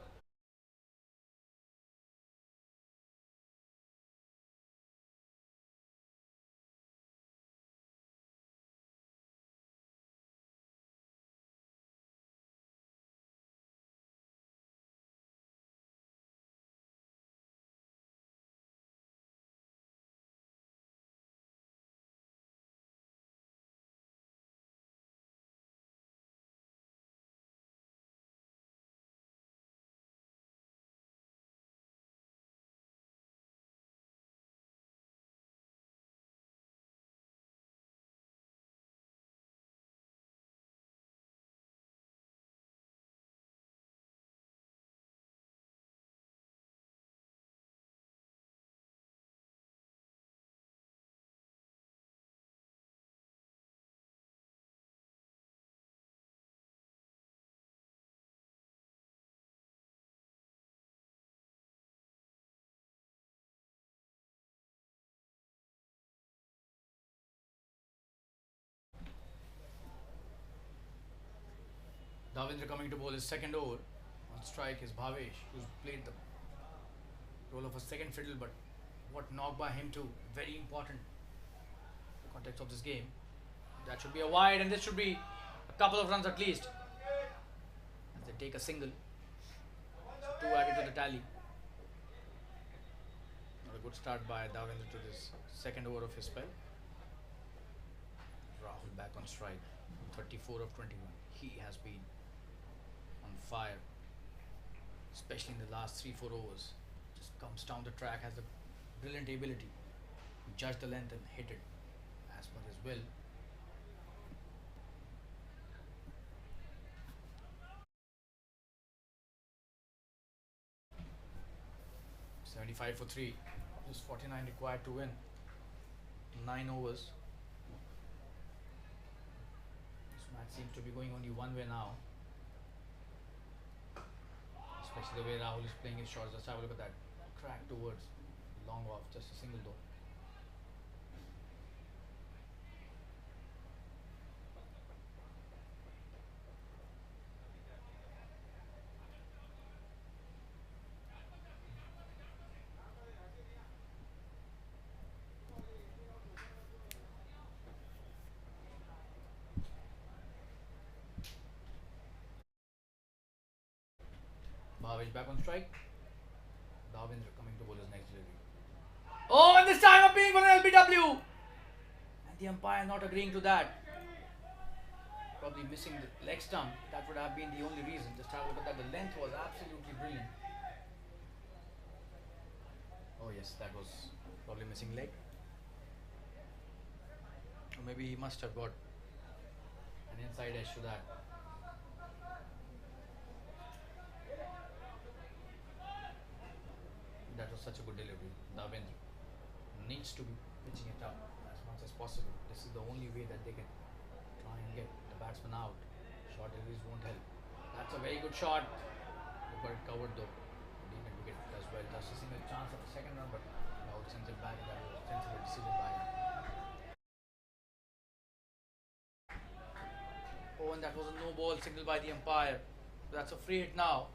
Davendra coming to bowl his second over. On strike is Bhavesh, who's played the role of a second fiddle, but what knocked by him too, very important in the context of this game. That should be a wide, and this should be a couple of runs at least. As they take a single. So 2 added to the tally. Not a good start by Davendra to this second over of his spell. Rahul back on strike. 34 of 21. He has been on fire, especially in the last 3-4 overs. Just comes down the track, has a brilliant ability to judge the length and hit it as per his will. $75 for 3. Just 49 required to win. 9 overs. This match seems to be going only one way now. Especially the way Rahul is playing his shots. Just have a look at that. Crack towards. Long off. Just a single though. Bhavesh back on strike. Davendra coming to bowl his next delivery. Oh, and this time appealing for an LBW! And the umpire not agreeing to that. Probably missing the leg stump. That would have been the only reason. Just have a look at that. The length was absolutely brilliant. Oh yes, that was probably missing leg. Or maybe he must have got an inside edge to that. That was such a good delivery. Davendra needs to be pitching it up as much as possible. This is the only way that they can try and get the batsman out. Short deliveries won't help. That's a very good shot. They got it covered though. Deep mid wicket as well. Just a single chance of the second run, but Rahul sends it back. That was a sensible decision by him. Oh, and that was a no ball signal by the umpire. That's a free hit now.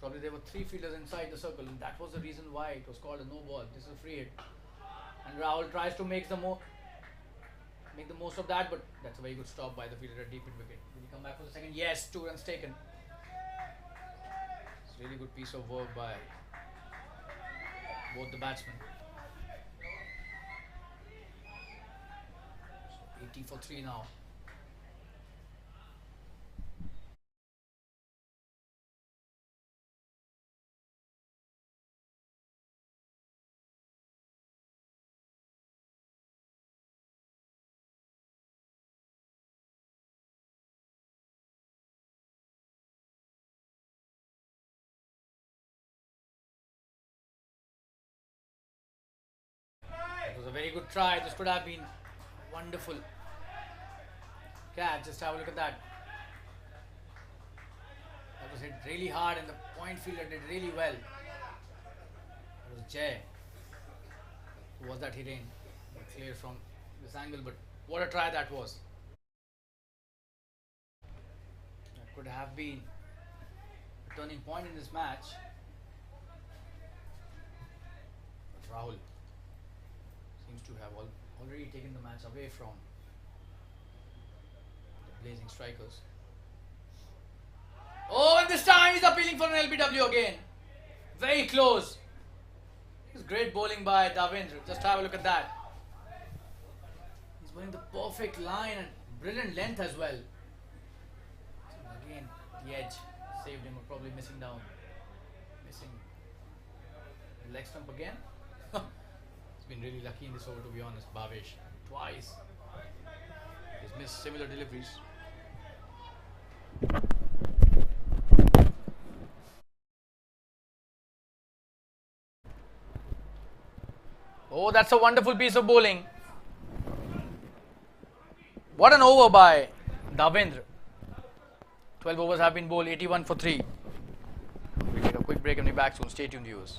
Probably there were 3 fielders inside the circle, and that was the reason why it was called a no ball. This is a free hit, and Rahul tries to make the most of that, but that's a very good stop by the fielder at deep mid wicket. Will he come back for the second? Yes, 2 runs taken. It's a really good piece of work by both the batsmen. So 80 for 3 now. It was a very good try. This could have been wonderful catch. Just have a look at that. That was hit really hard, and the point fielder did really well. It was Jay who was that hitting. Clear from this angle, but what a try that was. That could have been a turning point in this match. But Rahul seems to have already taken the match away from the blazing strikers. Oh, and this time he's appealing for an LBW again. Very close. It's great bowling by Davendra. Just have a look at that. He's bowling the perfect line and brilliant length as well. So again, the edge saved him, probably missing the leg stump again. He's been really lucky in this over, to be honest. Bhavesh twice. He's missed similar deliveries. Oh, that's a wonderful piece of bowling. What an over by Davendra. 12 overs have been bowled, 81 for 3. We'll take a quick break and be back soon. Stay tuned, viewers.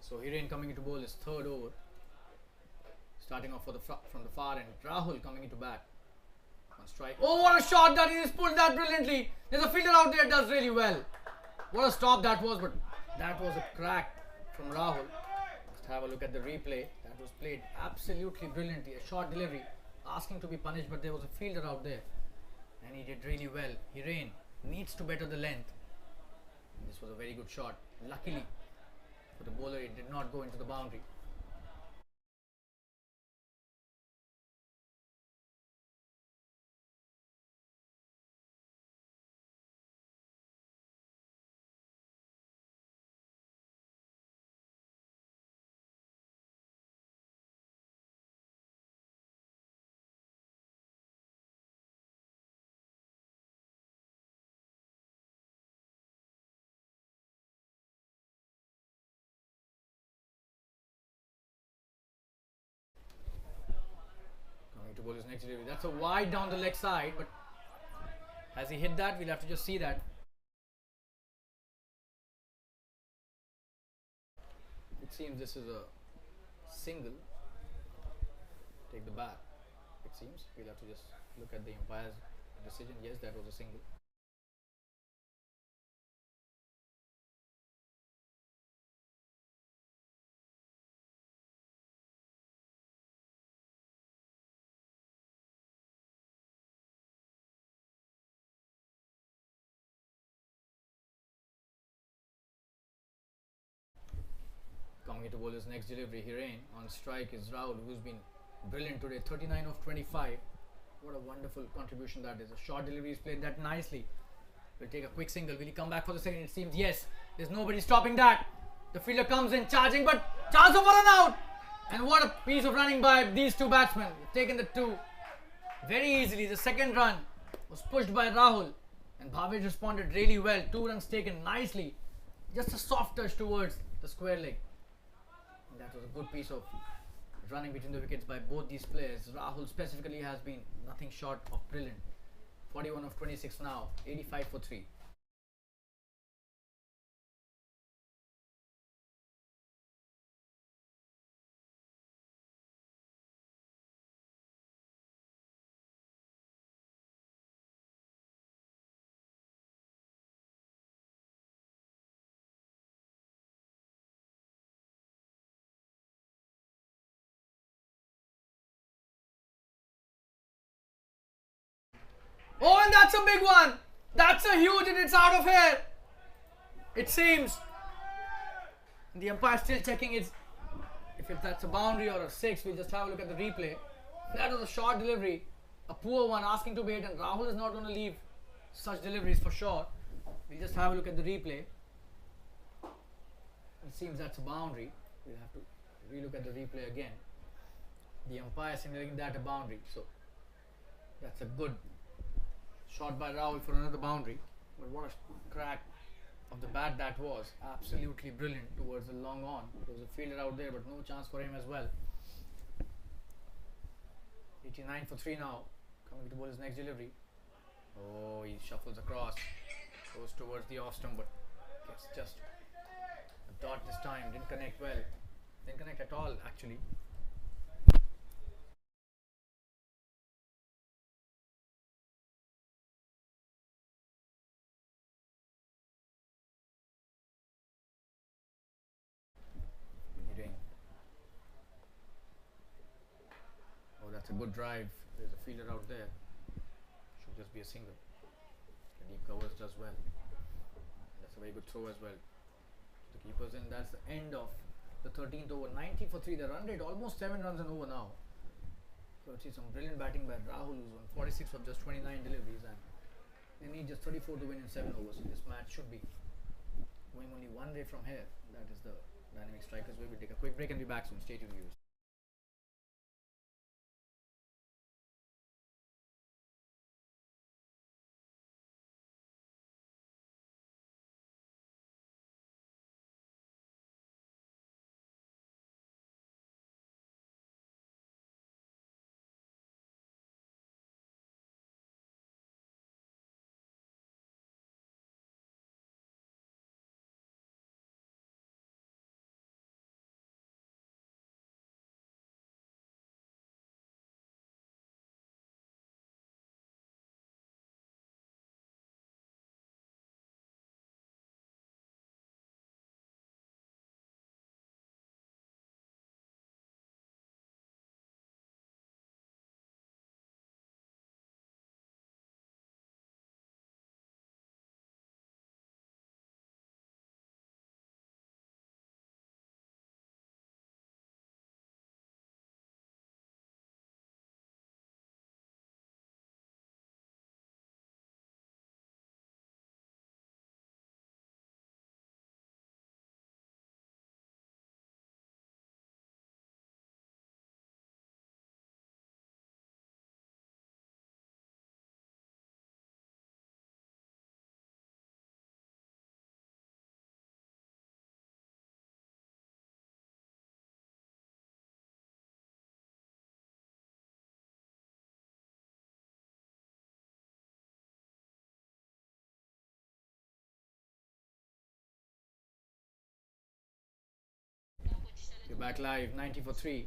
So Hiren coming into bowl his third over. Starting off from the far end. Rahul coming into bat. On strike. Oh, what a shot that he has pulled that brilliantly. There's a fielder out there that does really well. What a stop that was, but that was a crack from Rahul. Just have a look at the replay. That was played absolutely brilliantly. A short delivery, asking to be punished, but there was a fielder out there. And he did really well. Hiren needs to better the length. This was a very good shot. Luckily for the bowler, it did not go into the boundary. Coming to bowl his next delivery. That's a wide down the leg side, but has he hit that? We'll have to just see that. It seems this is a single. Take the bat. It seems we'll have to just look at the umpire's decision. Yes, that was a single. Coming into bowler's next delivery, Hiren. On strike is Rahul, who's been brilliant today. 39 of 25. What a wonderful contribution that is. A short delivery is played that nicely. We'll take a quick single. Will he come back for the second? It seems yes. There's nobody stopping that. The fielder comes in charging, but chance of a run out. And what a piece of running by these two batsmen. Taken the two very easily. The second run was pushed by Rahul, and Bhavesh responded really well. 2 runs taken nicely. Just a soft touch towards the square leg. That was a good piece of running between the wickets by both these players. Rahul specifically has been nothing short of brilliant. 41 of 26 now, 85 for 3. Oh, and that's a big one. That's a huge, and it's out of here. It seems The umpire still checking if that's a boundary or a six. We'll just have a look at the replay. That was a short delivery, a poor one asking to be hit, and Rahul is not going to leave such deliveries for sure. We'll just have a look at the replay. It seems that's a boundary. We'll have to relook at the replay again. The umpire signaling that a boundary. So that's a good shot by Rahul for another boundary. But what a crack of the bat that was. Absolutely brilliant towards the long on. There was a fielder out there, but no chance for him as well. 89 for 3 now. Coming to bowl his next delivery. Oh, he shuffles across. Goes towards the off stump, but gets just a dot this time. Didn't connect well. Didn't connect at all, actually. Oh, that's a good drive. There's a fielder out there. Should just be a single. The deep covers does well. That's a very good throw as well. The keeper's in. That's the end of the 13th over. 90 for 3. The run rate almost 7 runs and over now. So it's some brilliant batting by Rahul, who's on 46 of just 29 deliveries, and they need just 34 to win in 7 overs. So this match should be going only one way from here. That is the dynamic strikers way. We'll take a quick break and be back soon. Stay tuned, viewers. You're back live, 90 for 3.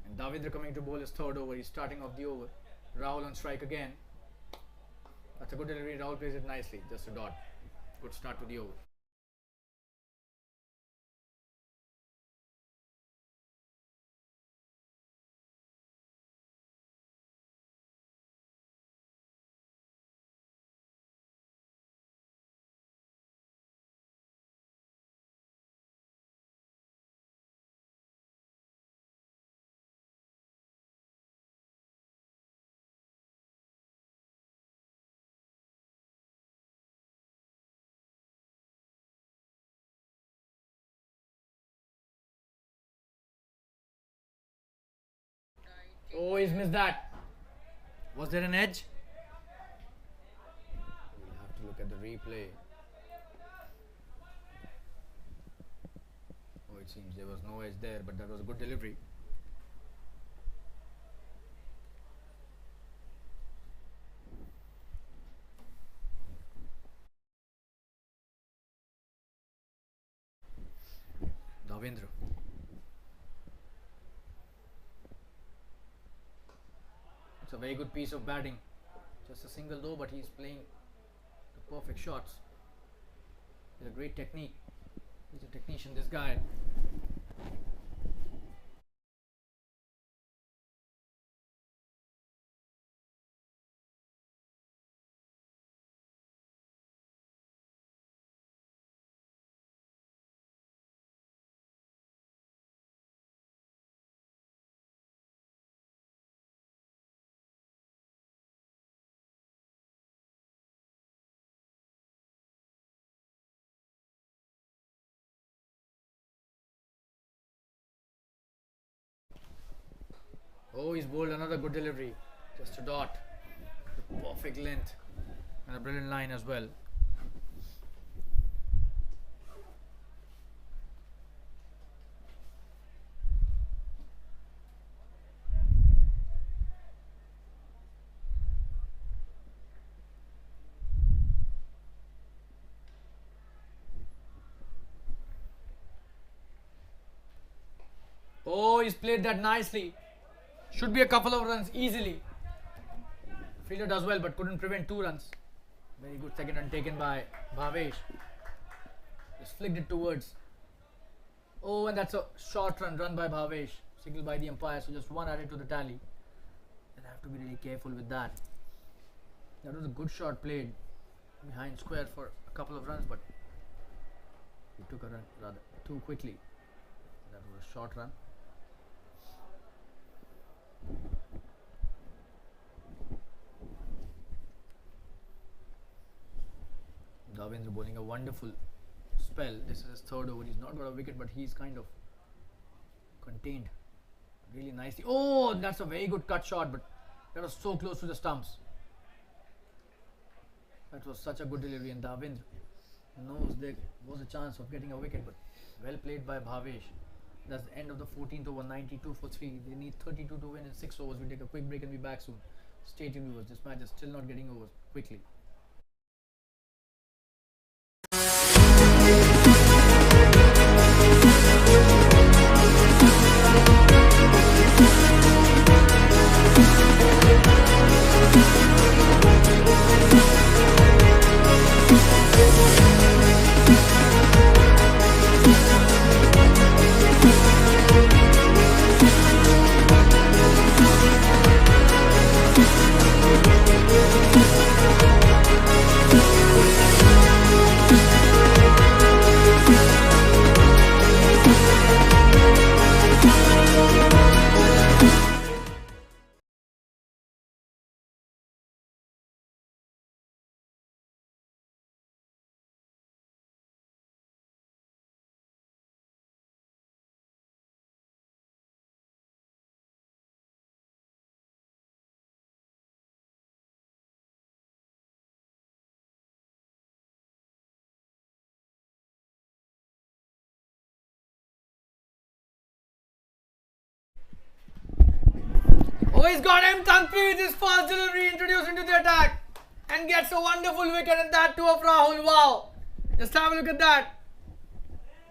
And Davendra coming to bowl his third over. He's starting off the over. Rahul on strike again. That's a good delivery. Rahul plays it nicely. Just a dot. Good start to the over. Oh, he's missed that. Was there an edge? We'll have to look at the replay. Oh, it seems there was no edge there, but that was a good delivery. Davendra. It's a very good piece of batting. Just a single though, but he's playing the perfect shots. He's a great technique. He's a technician, this guy. Oh, he's bowled another good delivery. Just a dot. The perfect length. And a brilliant line as well. Oh, he's played that nicely. Should be a couple of runs easily. Fielder does well but couldn't prevent 2 runs. Very good second run taken by Bhavesh. Just flicked it towards. Oh, and that's a short run by Bhavesh. Signaled by the umpire, so just 1 added to the tally. And I have to be really careful with that. That was a good shot played behind square for a couple of runs, but he took a run rather too quickly. That was a short run. Davendra bowling a wonderful spell. This is his 3rd over. He's not got a wicket, but he's kind of contained really nicely. Oh, that's a very good cut shot, but that was so close to the stumps. That was such a good delivery, and Davendra knows there was a chance of getting a wicket, but well played by Bhavesh. That's the end of the 14th over, 92 for 3. They need 32 to win in 6 overs. We'll take a quick break and be back soon. Stay tuned, viewers. This match is still not getting over quickly. Oh, he's got him. Tanpi with his first delivery introduced into the attack and gets a wonderful wicket, and that too of Rahul. Wow. Just have a look at that.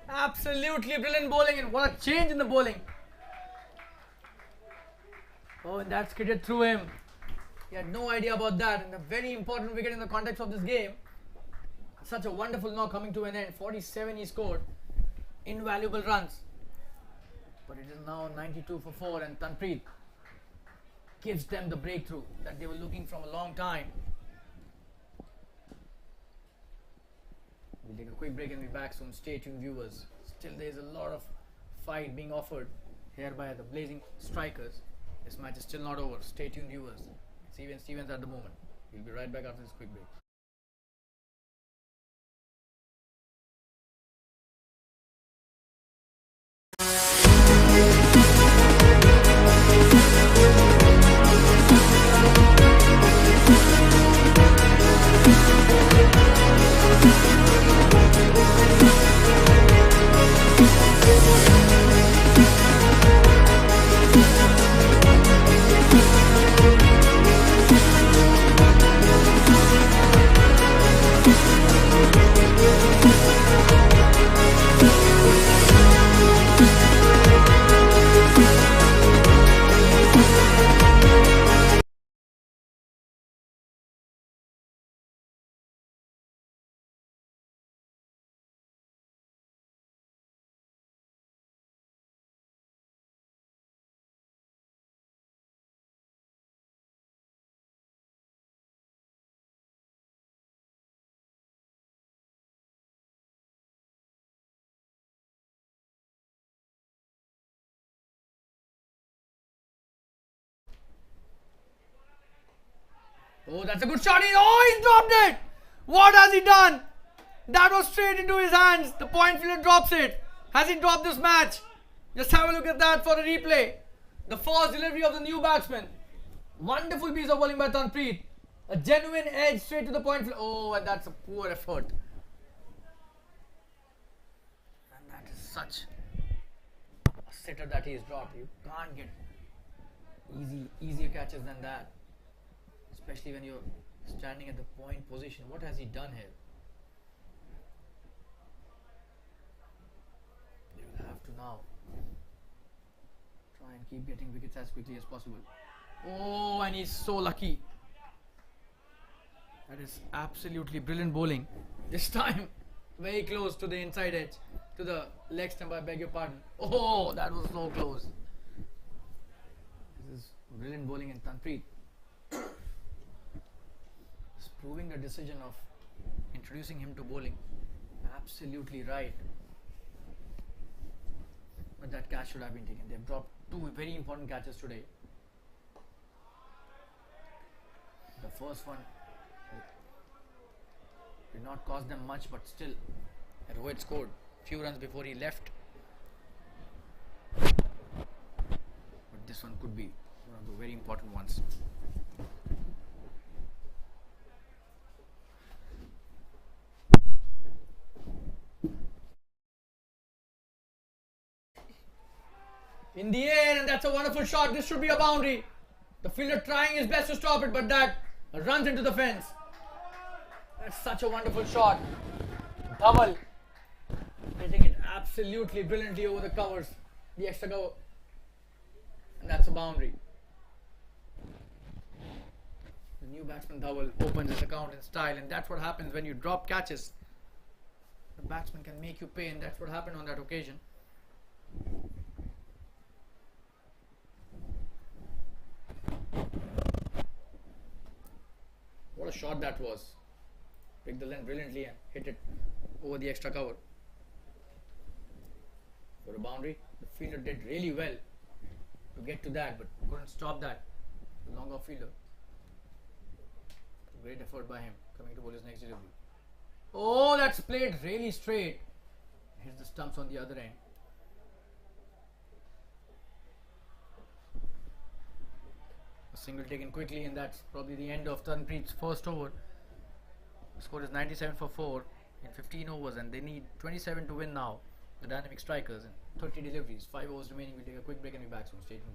Absolutely brilliant bowling, and what a change in the bowling. Oh, and that's skidded through him. He had no idea about that, and a very important wicket in the context of this game. Such a wonderful knock coming to an end. 47 he scored. Invaluable runs. But it is now 92 for 4, and Tanpreet gives them the breakthrough that they were looking from a long time. We'll take a quick break and be back soon. Stay tuned, viewers. Still there's a lot of fight being offered here by the blazing strikers. This match is still not over. Stay tuned, viewers. It's even Stevens at the moment. We'll be right back after this quick break. Oh, that's a good shot. He's dropped it. What has he done? That was straight into his hands. The point fielder drops it. Has he dropped this match? Just have a look at that for a replay. The first delivery of the new batsman. Wonderful piece of bowling by Tanpreet. A genuine edge straight to the point. Oh, and that's a poor effort. And that is such a sitter that he has dropped. You can't get easier catches than that. Especially when you're standing at the point position. What has he done here? They will have to now try and keep getting wickets as quickly as possible. Oh, and he's so lucky. That is absolutely brilliant bowling. This time, very close to the inside edge, to the leg stump, I beg your pardon. Oh, that was so close. This is brilliant bowling in Tanpreet. It's proving the decision of introducing him to bowling. Absolutely right. But that catch should have been taken. They've dropped two very important catches today. The first one did not cost them much, but still, Rohit scored a few runs before he left. But this one could be one of the very important ones. In the air, and that's a wonderful shot. This should be a boundary. The fielder trying his best to stop it, but that runs into the fence. That's such a wonderful shot. Double. Hitting it absolutely brilliantly over the covers. The extra cover. And that's a boundary. The new batsman double opens his account in style, and that's what happens when you drop catches. The batsman can make you pay, and that's what happened on that occasion. What a shot that was. Picked the length brilliantly and hit it over the extra cover. For a boundary, the fielder did really well to get to that, but couldn't stop that. The longer fielder. Great effort by him coming to bowl his next delivery. Oh, that's played really straight. Hits the stumps on the other end. A single taken quickly, and that's probably the end of Tanpreet's first over. The score is 97 for 4 in 15 overs, and they need 27 to win now. The dynamic strikers and 30 deliveries. 5 overs remaining. We'll take a quick break and be back soon. Stay tuned.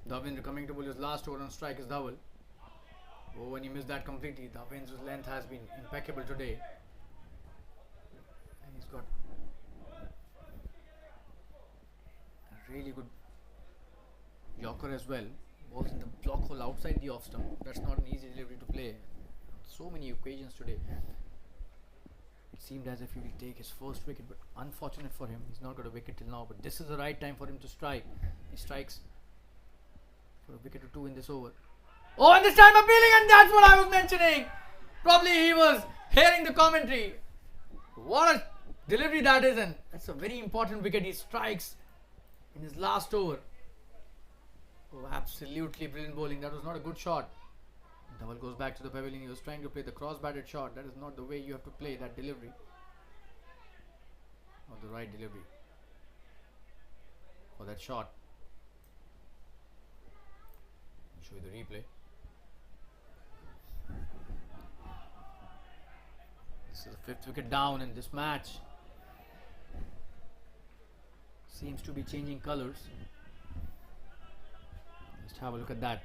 Dhawinder coming to bowl his last over on strike is Dhawal. Oh, when he missed that completely. Dhawin's length has been impeccable today. And he's got a really good Yorker as well. Balls in the block hole outside the off stump. That's not an easy delivery to play. So many occasions today. It seemed as if he will take his first wicket, but unfortunate for him, he's not got a wicket till now. But this is the right time for him to strike. He strikes for a wicket or two in this over. Oh, and this time appealing, and that's what I was mentioning. Probably he was hearing the commentary. What a delivery that is, and that's a very important wicket. He strikes in his last over. Oh, absolutely brilliant bowling. That was not a good shot. Double goes back to the pavilion. He was trying to play the cross-batted shot. That is not the way you have to play that delivery. Not the right delivery for that shot. I'll show you the replay. This is the 5th wicket down in this match. Seems to be changing colors. Just have a look at that.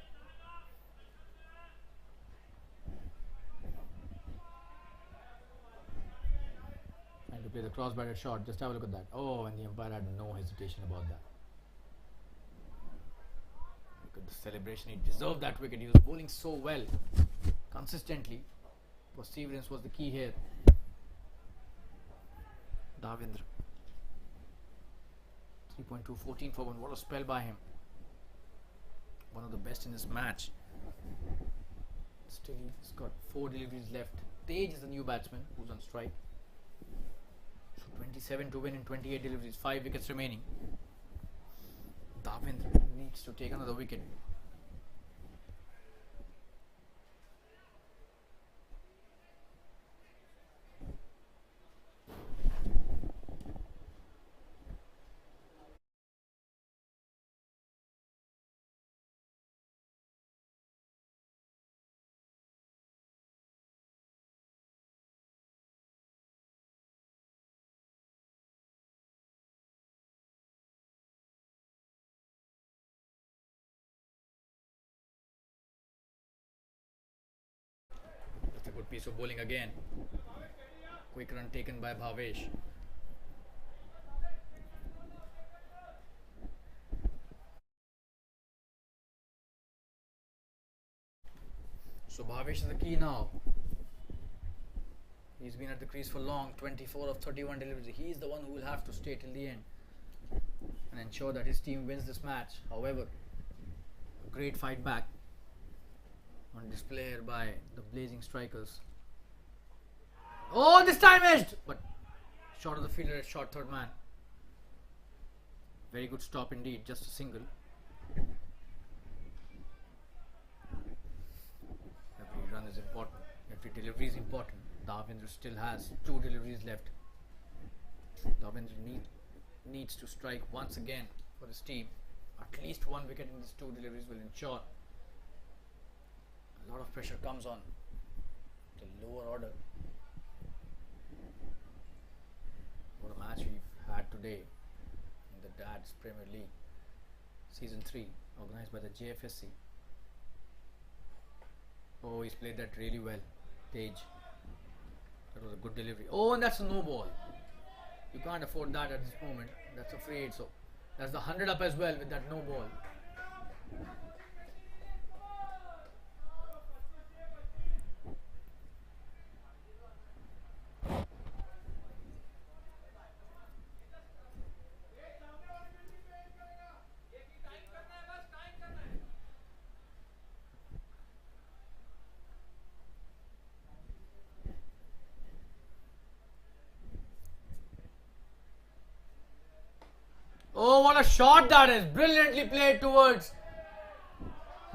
Trying to play the cross-batted shot. Just have a look at that. Oh, and the umpire had no hesitation about that. Look at the celebration. He deserved that wicket. He was bowling so well, consistently. Perseverance was the key here. Davendra. 3.2, 14 for 1. What a spell by him. One of the best in this match. Still, he's got 4 deliveries left. Tej is the new batsman who's on strike. So 27 to win in 28 deliveries. 5 wickets remaining. Davendra needs to take another wicket. That's a good piece of bowling again. Quick run taken by Bhavesh. So Bhavesh is the key now. He's been at the crease for long. 24 of 31 deliveries. He's the one who will have to stay till the end and ensure that his team wins this match. However, a great fight back on display here by the blazing strikers. Oh, this time edged! But short of the fielder, short third man. Very good stop indeed, just a single. Every run is important, every delivery is important. Davendra still has 2 deliveries left. Davendra needs to strike once again for his team. At least 1 wicket in these 2 deliveries will ensure a lot of pressure comes on the lower order. What a match we've had today in the Dads Premier League Season 3, organized by the Jfsc. Oh, he's played that really well. Tej. That was a good delivery. Oh, and that's a no ball. You can't afford that at this moment. That's a free hit. So that's the 100 up as well with that no ball. Oh, what a shot that is. Brilliantly played towards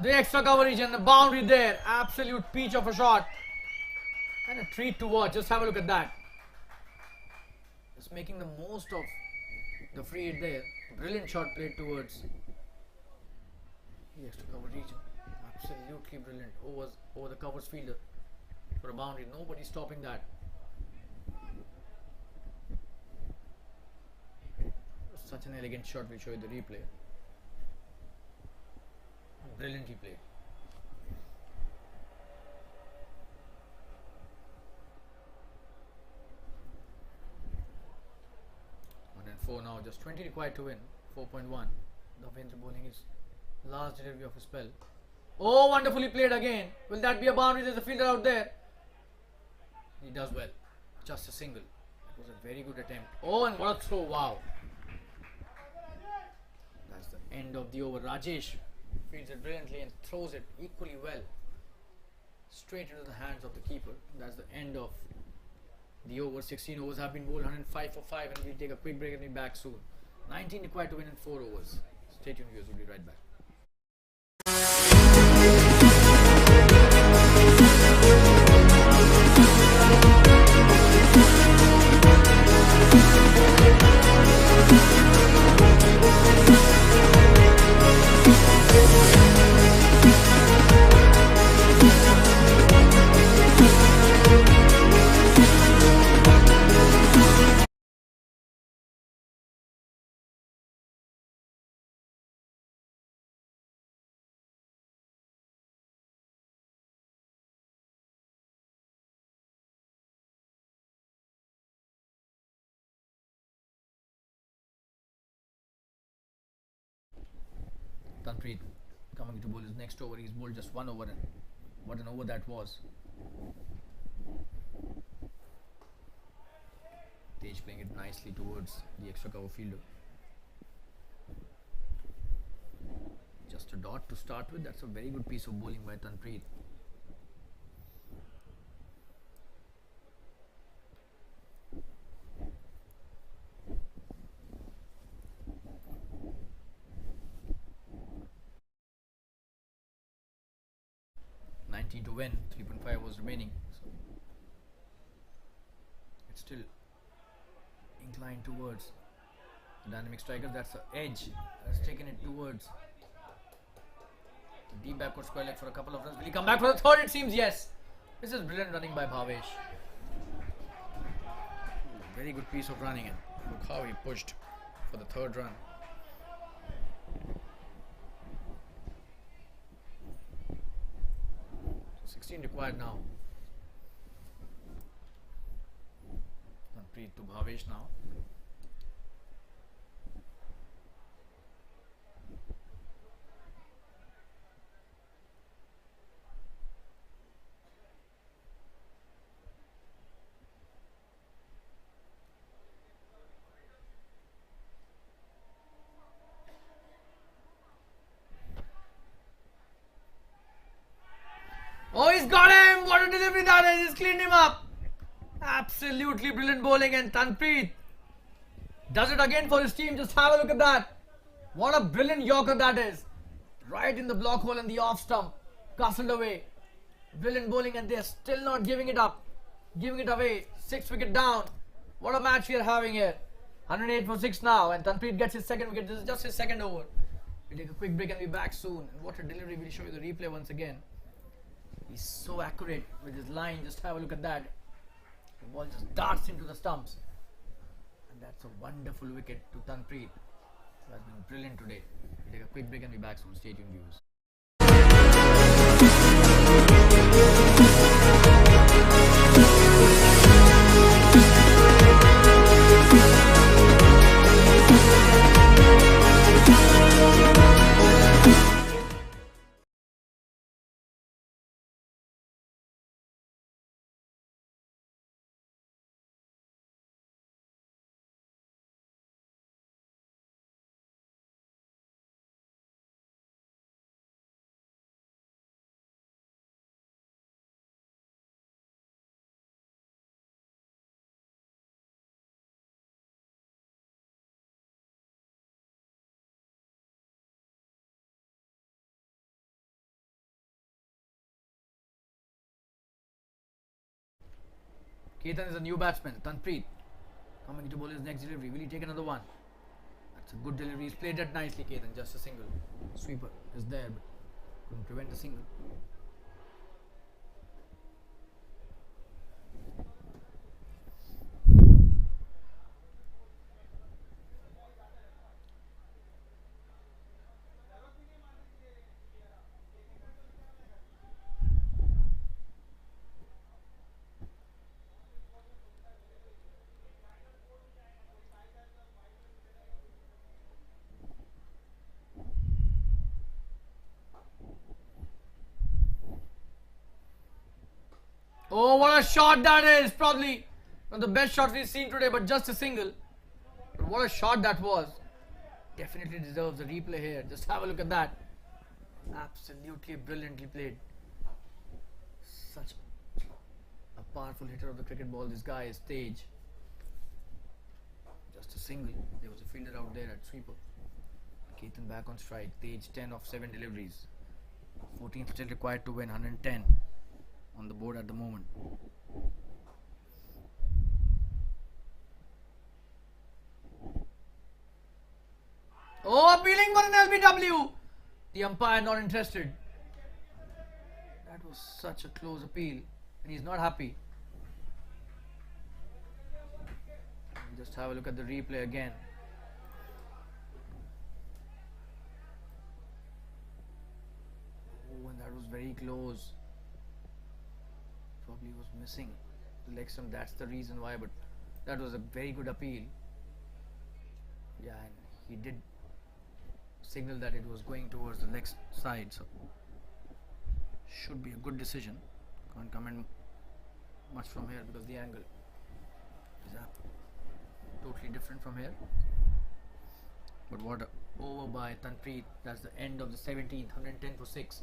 the extra coverage and the boundary there. Absolute peach of a shot. And a treat to watch. Just have a look at that. Just making the most of the free hit there. Brilliant shot played towards the extra cover region. Absolutely brilliant. Over the covers fielder for a boundary. Nobody stopping that. Such an elegant shot. We'll show you the replay. Brilliantly played. And 4 now, just 20 required to win. 4.1. Davendra bowling his last delivery of his spell. Oh, wonderfully played again. Will that be a boundary? There's a fielder out there. He does well. Just a single. It was a very good attempt. Oh, and what a throw. Wow. That's the end of the over. Rajesh fields it brilliantly and throws it equally well straight into the hands of the keeper. That's the end of the over. 16 overs have been bowled, 105 for 5, and we'll take a quick break and be back soon. 19 required to win in 4 overs. Stay tuned, viewers. We'll be right back. Tanpreet coming to bowl his next over. He's bowled just 1 over, and what an over that was. Tej playing it nicely towards the extra cover fielder. Just a dot to start with. That's a very good piece of bowling by Tanpreet. To win, 3.5 was remaining, so it's still inclined towards the dynamic striker. That's the edge, has taken it towards the deep backward square leg for a couple of runs. Will he come back for the third? It seems yes. This is brilliant running by Bhavesh. Very good piece of running, and look how he pushed for the third run. 16 required now. Tanpreet to Bhavesh now. Oh, he's got him! What a delivery that is! He's cleaned him up! Absolutely brilliant bowling, and Tanpreet does it again for his team. Just have a look at that. What a brilliant Yorker that is. Right in the block hole and the off stump. Castled away. Brilliant bowling, and they're still not giving it up. Giving it away. 6 wicket down. What a match we are having here. 108 for 6 now, and Tanpreet gets his second wicket. This is just his second over. We'll take a quick break and be back soon. And what a delivery. We'll show you the replay once again. He's so accurate with his line. Just have a look at that. The ball just darts into the stumps. And that's a wonderful wicket to Tanpreet, who has been brilliant today. We'll take a quick break and be back soon. Stay tuned, viewers. Ketan is a new batsman. Tanpreet coming to bowl his next delivery. Will he take another one? That's a good delivery. He's played that nicely, Ketan. Just a single. Sweeper is there, but couldn't prevent a single. Oh, what a shot that is! Probably not the best shot we've seen today, but just a single. But what a shot that was. Definitely deserves a replay here. Just have a look at that. Absolutely brilliantly played. Such a powerful hitter of the cricket ball. This guy is Tej. Just a single. There was a fielder out there at sweeper. Ketan back on strike. Tej 10 of 7 deliveries. 14th still required to win. 110 on the board at the moment. Oh, appealing for an LBW. The umpire not interested. That was such a close appeal, and he's not happy. Just have a look at the replay again. Oh, and that was very close. Probably was missing the leg stump. That's the reason why, but that was a very good appeal. Yeah, and he did signal that it was going towards the leg side, so should be a good decision. Can't comment much from here because the angle is totally different from here. But what a over by Tanpreet. That's the end of the 17th. 110 for 6.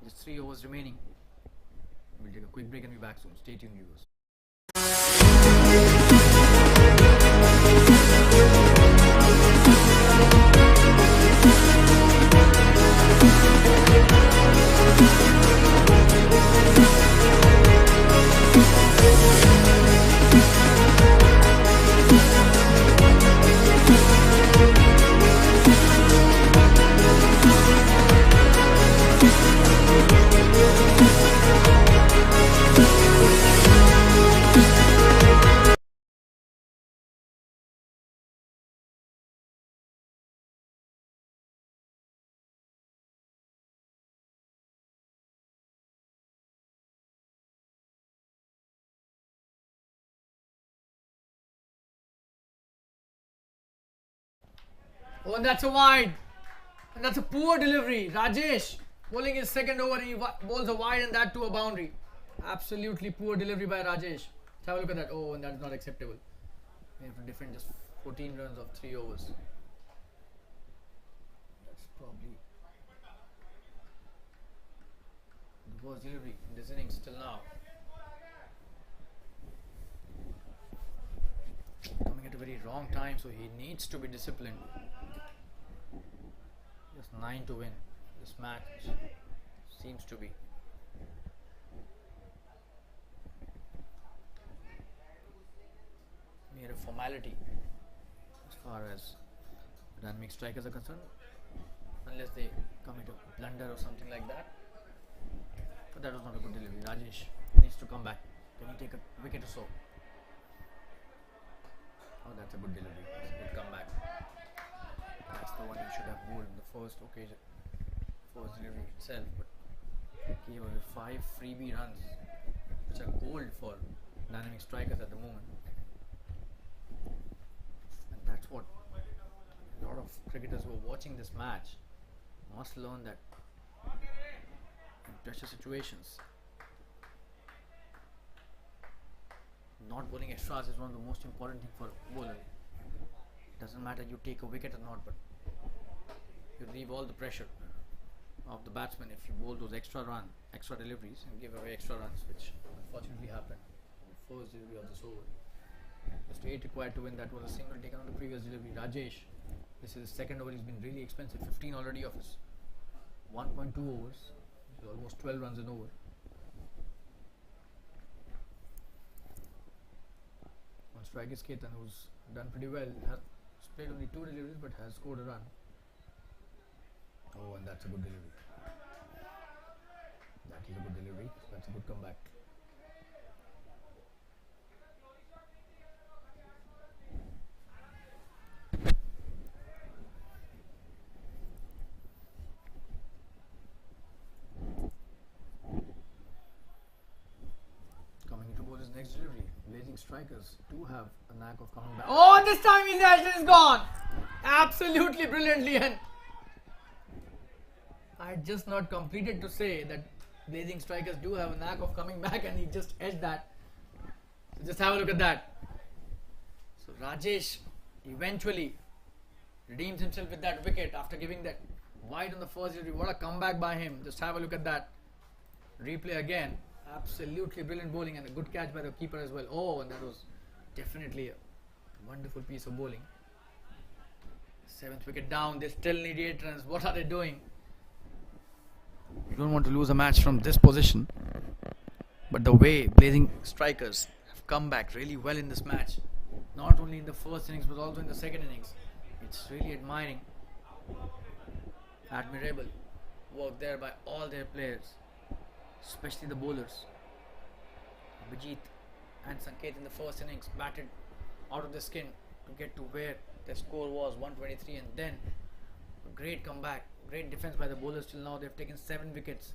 Just 3 overs remaining. We'll take a quick break and be back soon. Stay tuned, viewers. Oh, and that's a wide. And that's a poor delivery. Rajesh bowling his second over and he bowls a wide and that to a boundary. Absolutely poor delivery by Rajesh. Let's have a look at that. Oh, and that's not acceptable. We have to defend just 14 runs of 3 overs. That's probably the worst delivery in this innings till now. Coming at a very wrong time, so he needs to be disciplined. Just 9 to win this match seems to be. Mere a formality as far as dynamic strikers are concerned, unless they commit a blunder or something like that. But that was not a good delivery. Rajesh needs to come back. Can he take a wicket or so? Oh, that's a good delivery. That's a good comeback. That's the one he should have bowled in the first occasion, first delivery itself. But he gave away 5 freebie runs, which are gold for dynamic strikers at the moment. And that's what a lot of cricketers who are watching this match must learn, that in pressure situations, not bowling extras is one of the most important things for a bowler. It doesn't matter you take a wicket or not, but you relieve all the pressure of the batsman if you bowl those extra deliveries and give away extra runs, which unfortunately happened in the first delivery of this over. Just 8 required to win. That was a single taken on the previous delivery. Rajesh, this is his second over. He's been really expensive. 15 already of his 1.2 overs. So almost 12 runs an over. On strike is Ketan, who's done pretty well. Has played only 2 deliveries but has scored a run. Oh, and that's a good delivery. That is a good delivery. That's a good comeback. Coming into bowl his next delivery. Blazing strikers do have a knack of coming back. Oh, this time his action is gone. Absolutely brilliantly, and I had just not completed to say that blazing strikers do have a knack of coming back, and he just edged that. So just have a look at that. So Rajesh eventually redeems himself with that wicket after giving that wide on the first delivery. What a comeback by him. Just have a look at that. Replay again. Absolutely brilliant bowling and a good catch by the keeper as well. Oh, and that was definitely a wonderful piece of bowling. 7th wicket down. They still need 8 runs. What are they doing? You don't want to lose a match from this position. But the way blazing strikers have come back really well in this match, not only in the first innings but also in the second innings, it's really admirable work there by all their players, especially the bowlers. Abhijit and Sanket in the first innings batted out of the skin to get to where their score was, 123, and then a great comeback, great defense by the bowlers. Till now they've taken 7 wickets.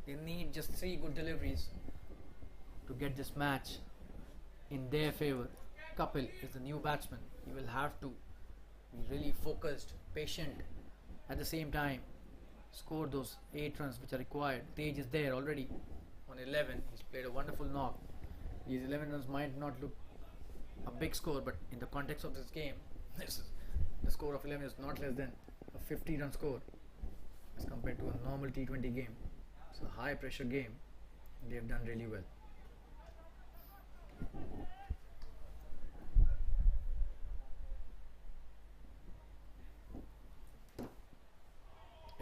They need just 3 good deliveries to get this match in their favour. Kapil is the new batsman. He will have to be really focused, patient, at the same time score those 8 runs which are required. The age is there already on 11. He's played a wonderful knock. These 11 runs might not look a big score, but in the context of this game, the score of 11 is not less than a 50-run score as compared to a normal T20 game. It's a high pressure game. They have done really well.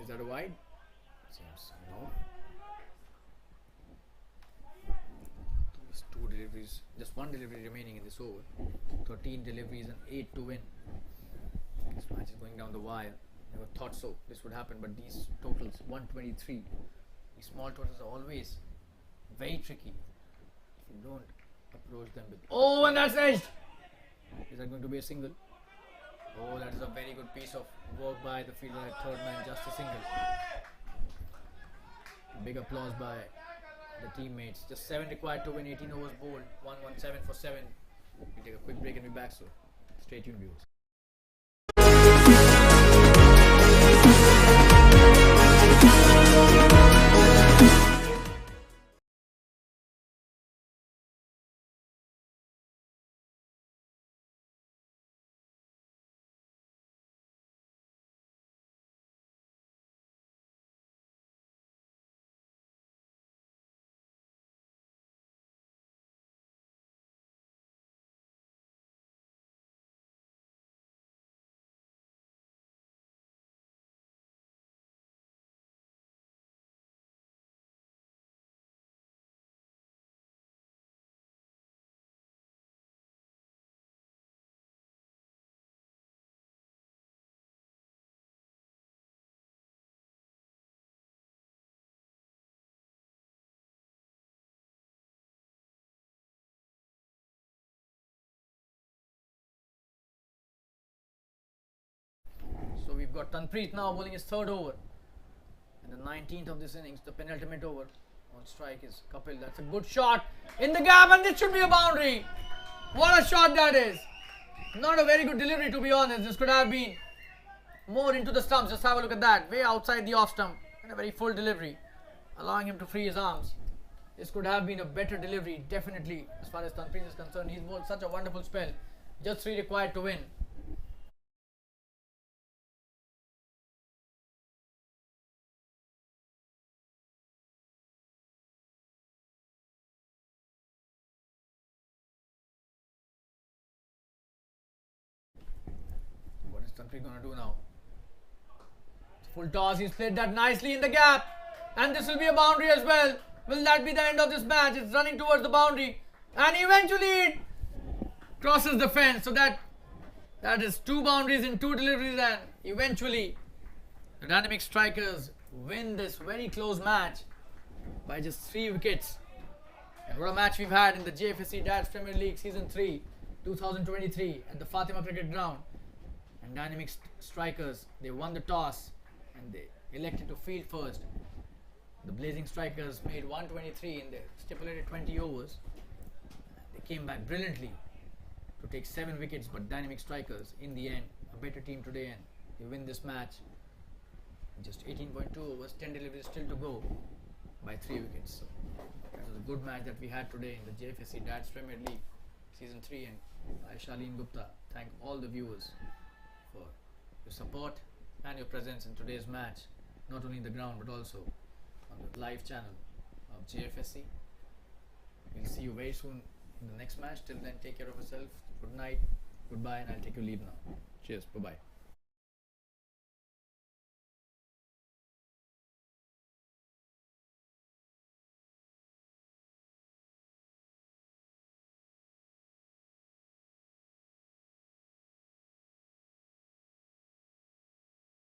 Is that a wide? Seems no. There's 2 deliveries, just 1 delivery remaining in this over. 13 deliveries and 8 to win. This match is going down the wire. Never thought so this would happen, but these totals 123. These small totals are always very tricky if you don't approach them with. Oh, and that's edged. Is that going to be a single? Oh, that is a very good piece of work by the fielder at third man, just a single. Big applause by the teammates. Just 7 required to win, 18 overs bowled, 117 for 7. We'll take a quick break and be back, so stay tuned, viewers. So we've got Tanpreet now bowling his 3rd over. And the 19th of this innings, the penultimate over. On strike is Kapil. That's a good shot in the gap, and this should be a boundary. What a shot that is. Not a very good delivery, to be honest. This could have been more into the stumps. Just have a look at that. Way outside the off stump. And a very full delivery, allowing him to free his arms. This could have been a better delivery, definitely, as far as Tanpreet is concerned. He's bowled such a wonderful spell. Just 3 required to win. What is Tanpreet going to do now? Full toss, he's played that nicely in the gap, and this will be a boundary as well. Will that be the end of this match? It's running towards the boundary, and eventually it crosses the fence. So that is 2 boundaries in 2 deliveries, and eventually the Dynamic Strikers win this very close match by just 3 wickets. And what a match we've had in the Jfsc Dads Premier League Season 3 2023 at the Fatima Cricket Ground. And Dynamic Strikers, they won the toss and they elected to field first. The Blazing Strikers made 123 in their stipulated 20 overs. They came back brilliantly to take 7 wickets, but Dynamic Strikers, in the end, a better team today, and they win this match in just 18.2 overs, 10 deliveries still to go, by 3 wickets. So that was a good match that we had today in the Jfsc Dads Premier League Season 3, and I, Shaleen Gupta, thank all the viewers for your support and your presence in today's match, not only in the ground but also on the live channel of Jfsc. We'll see you very soon in the next match. Till then, take care of yourself. Good night, goodbye, and I'll take your leave now. Cheers, bye bye.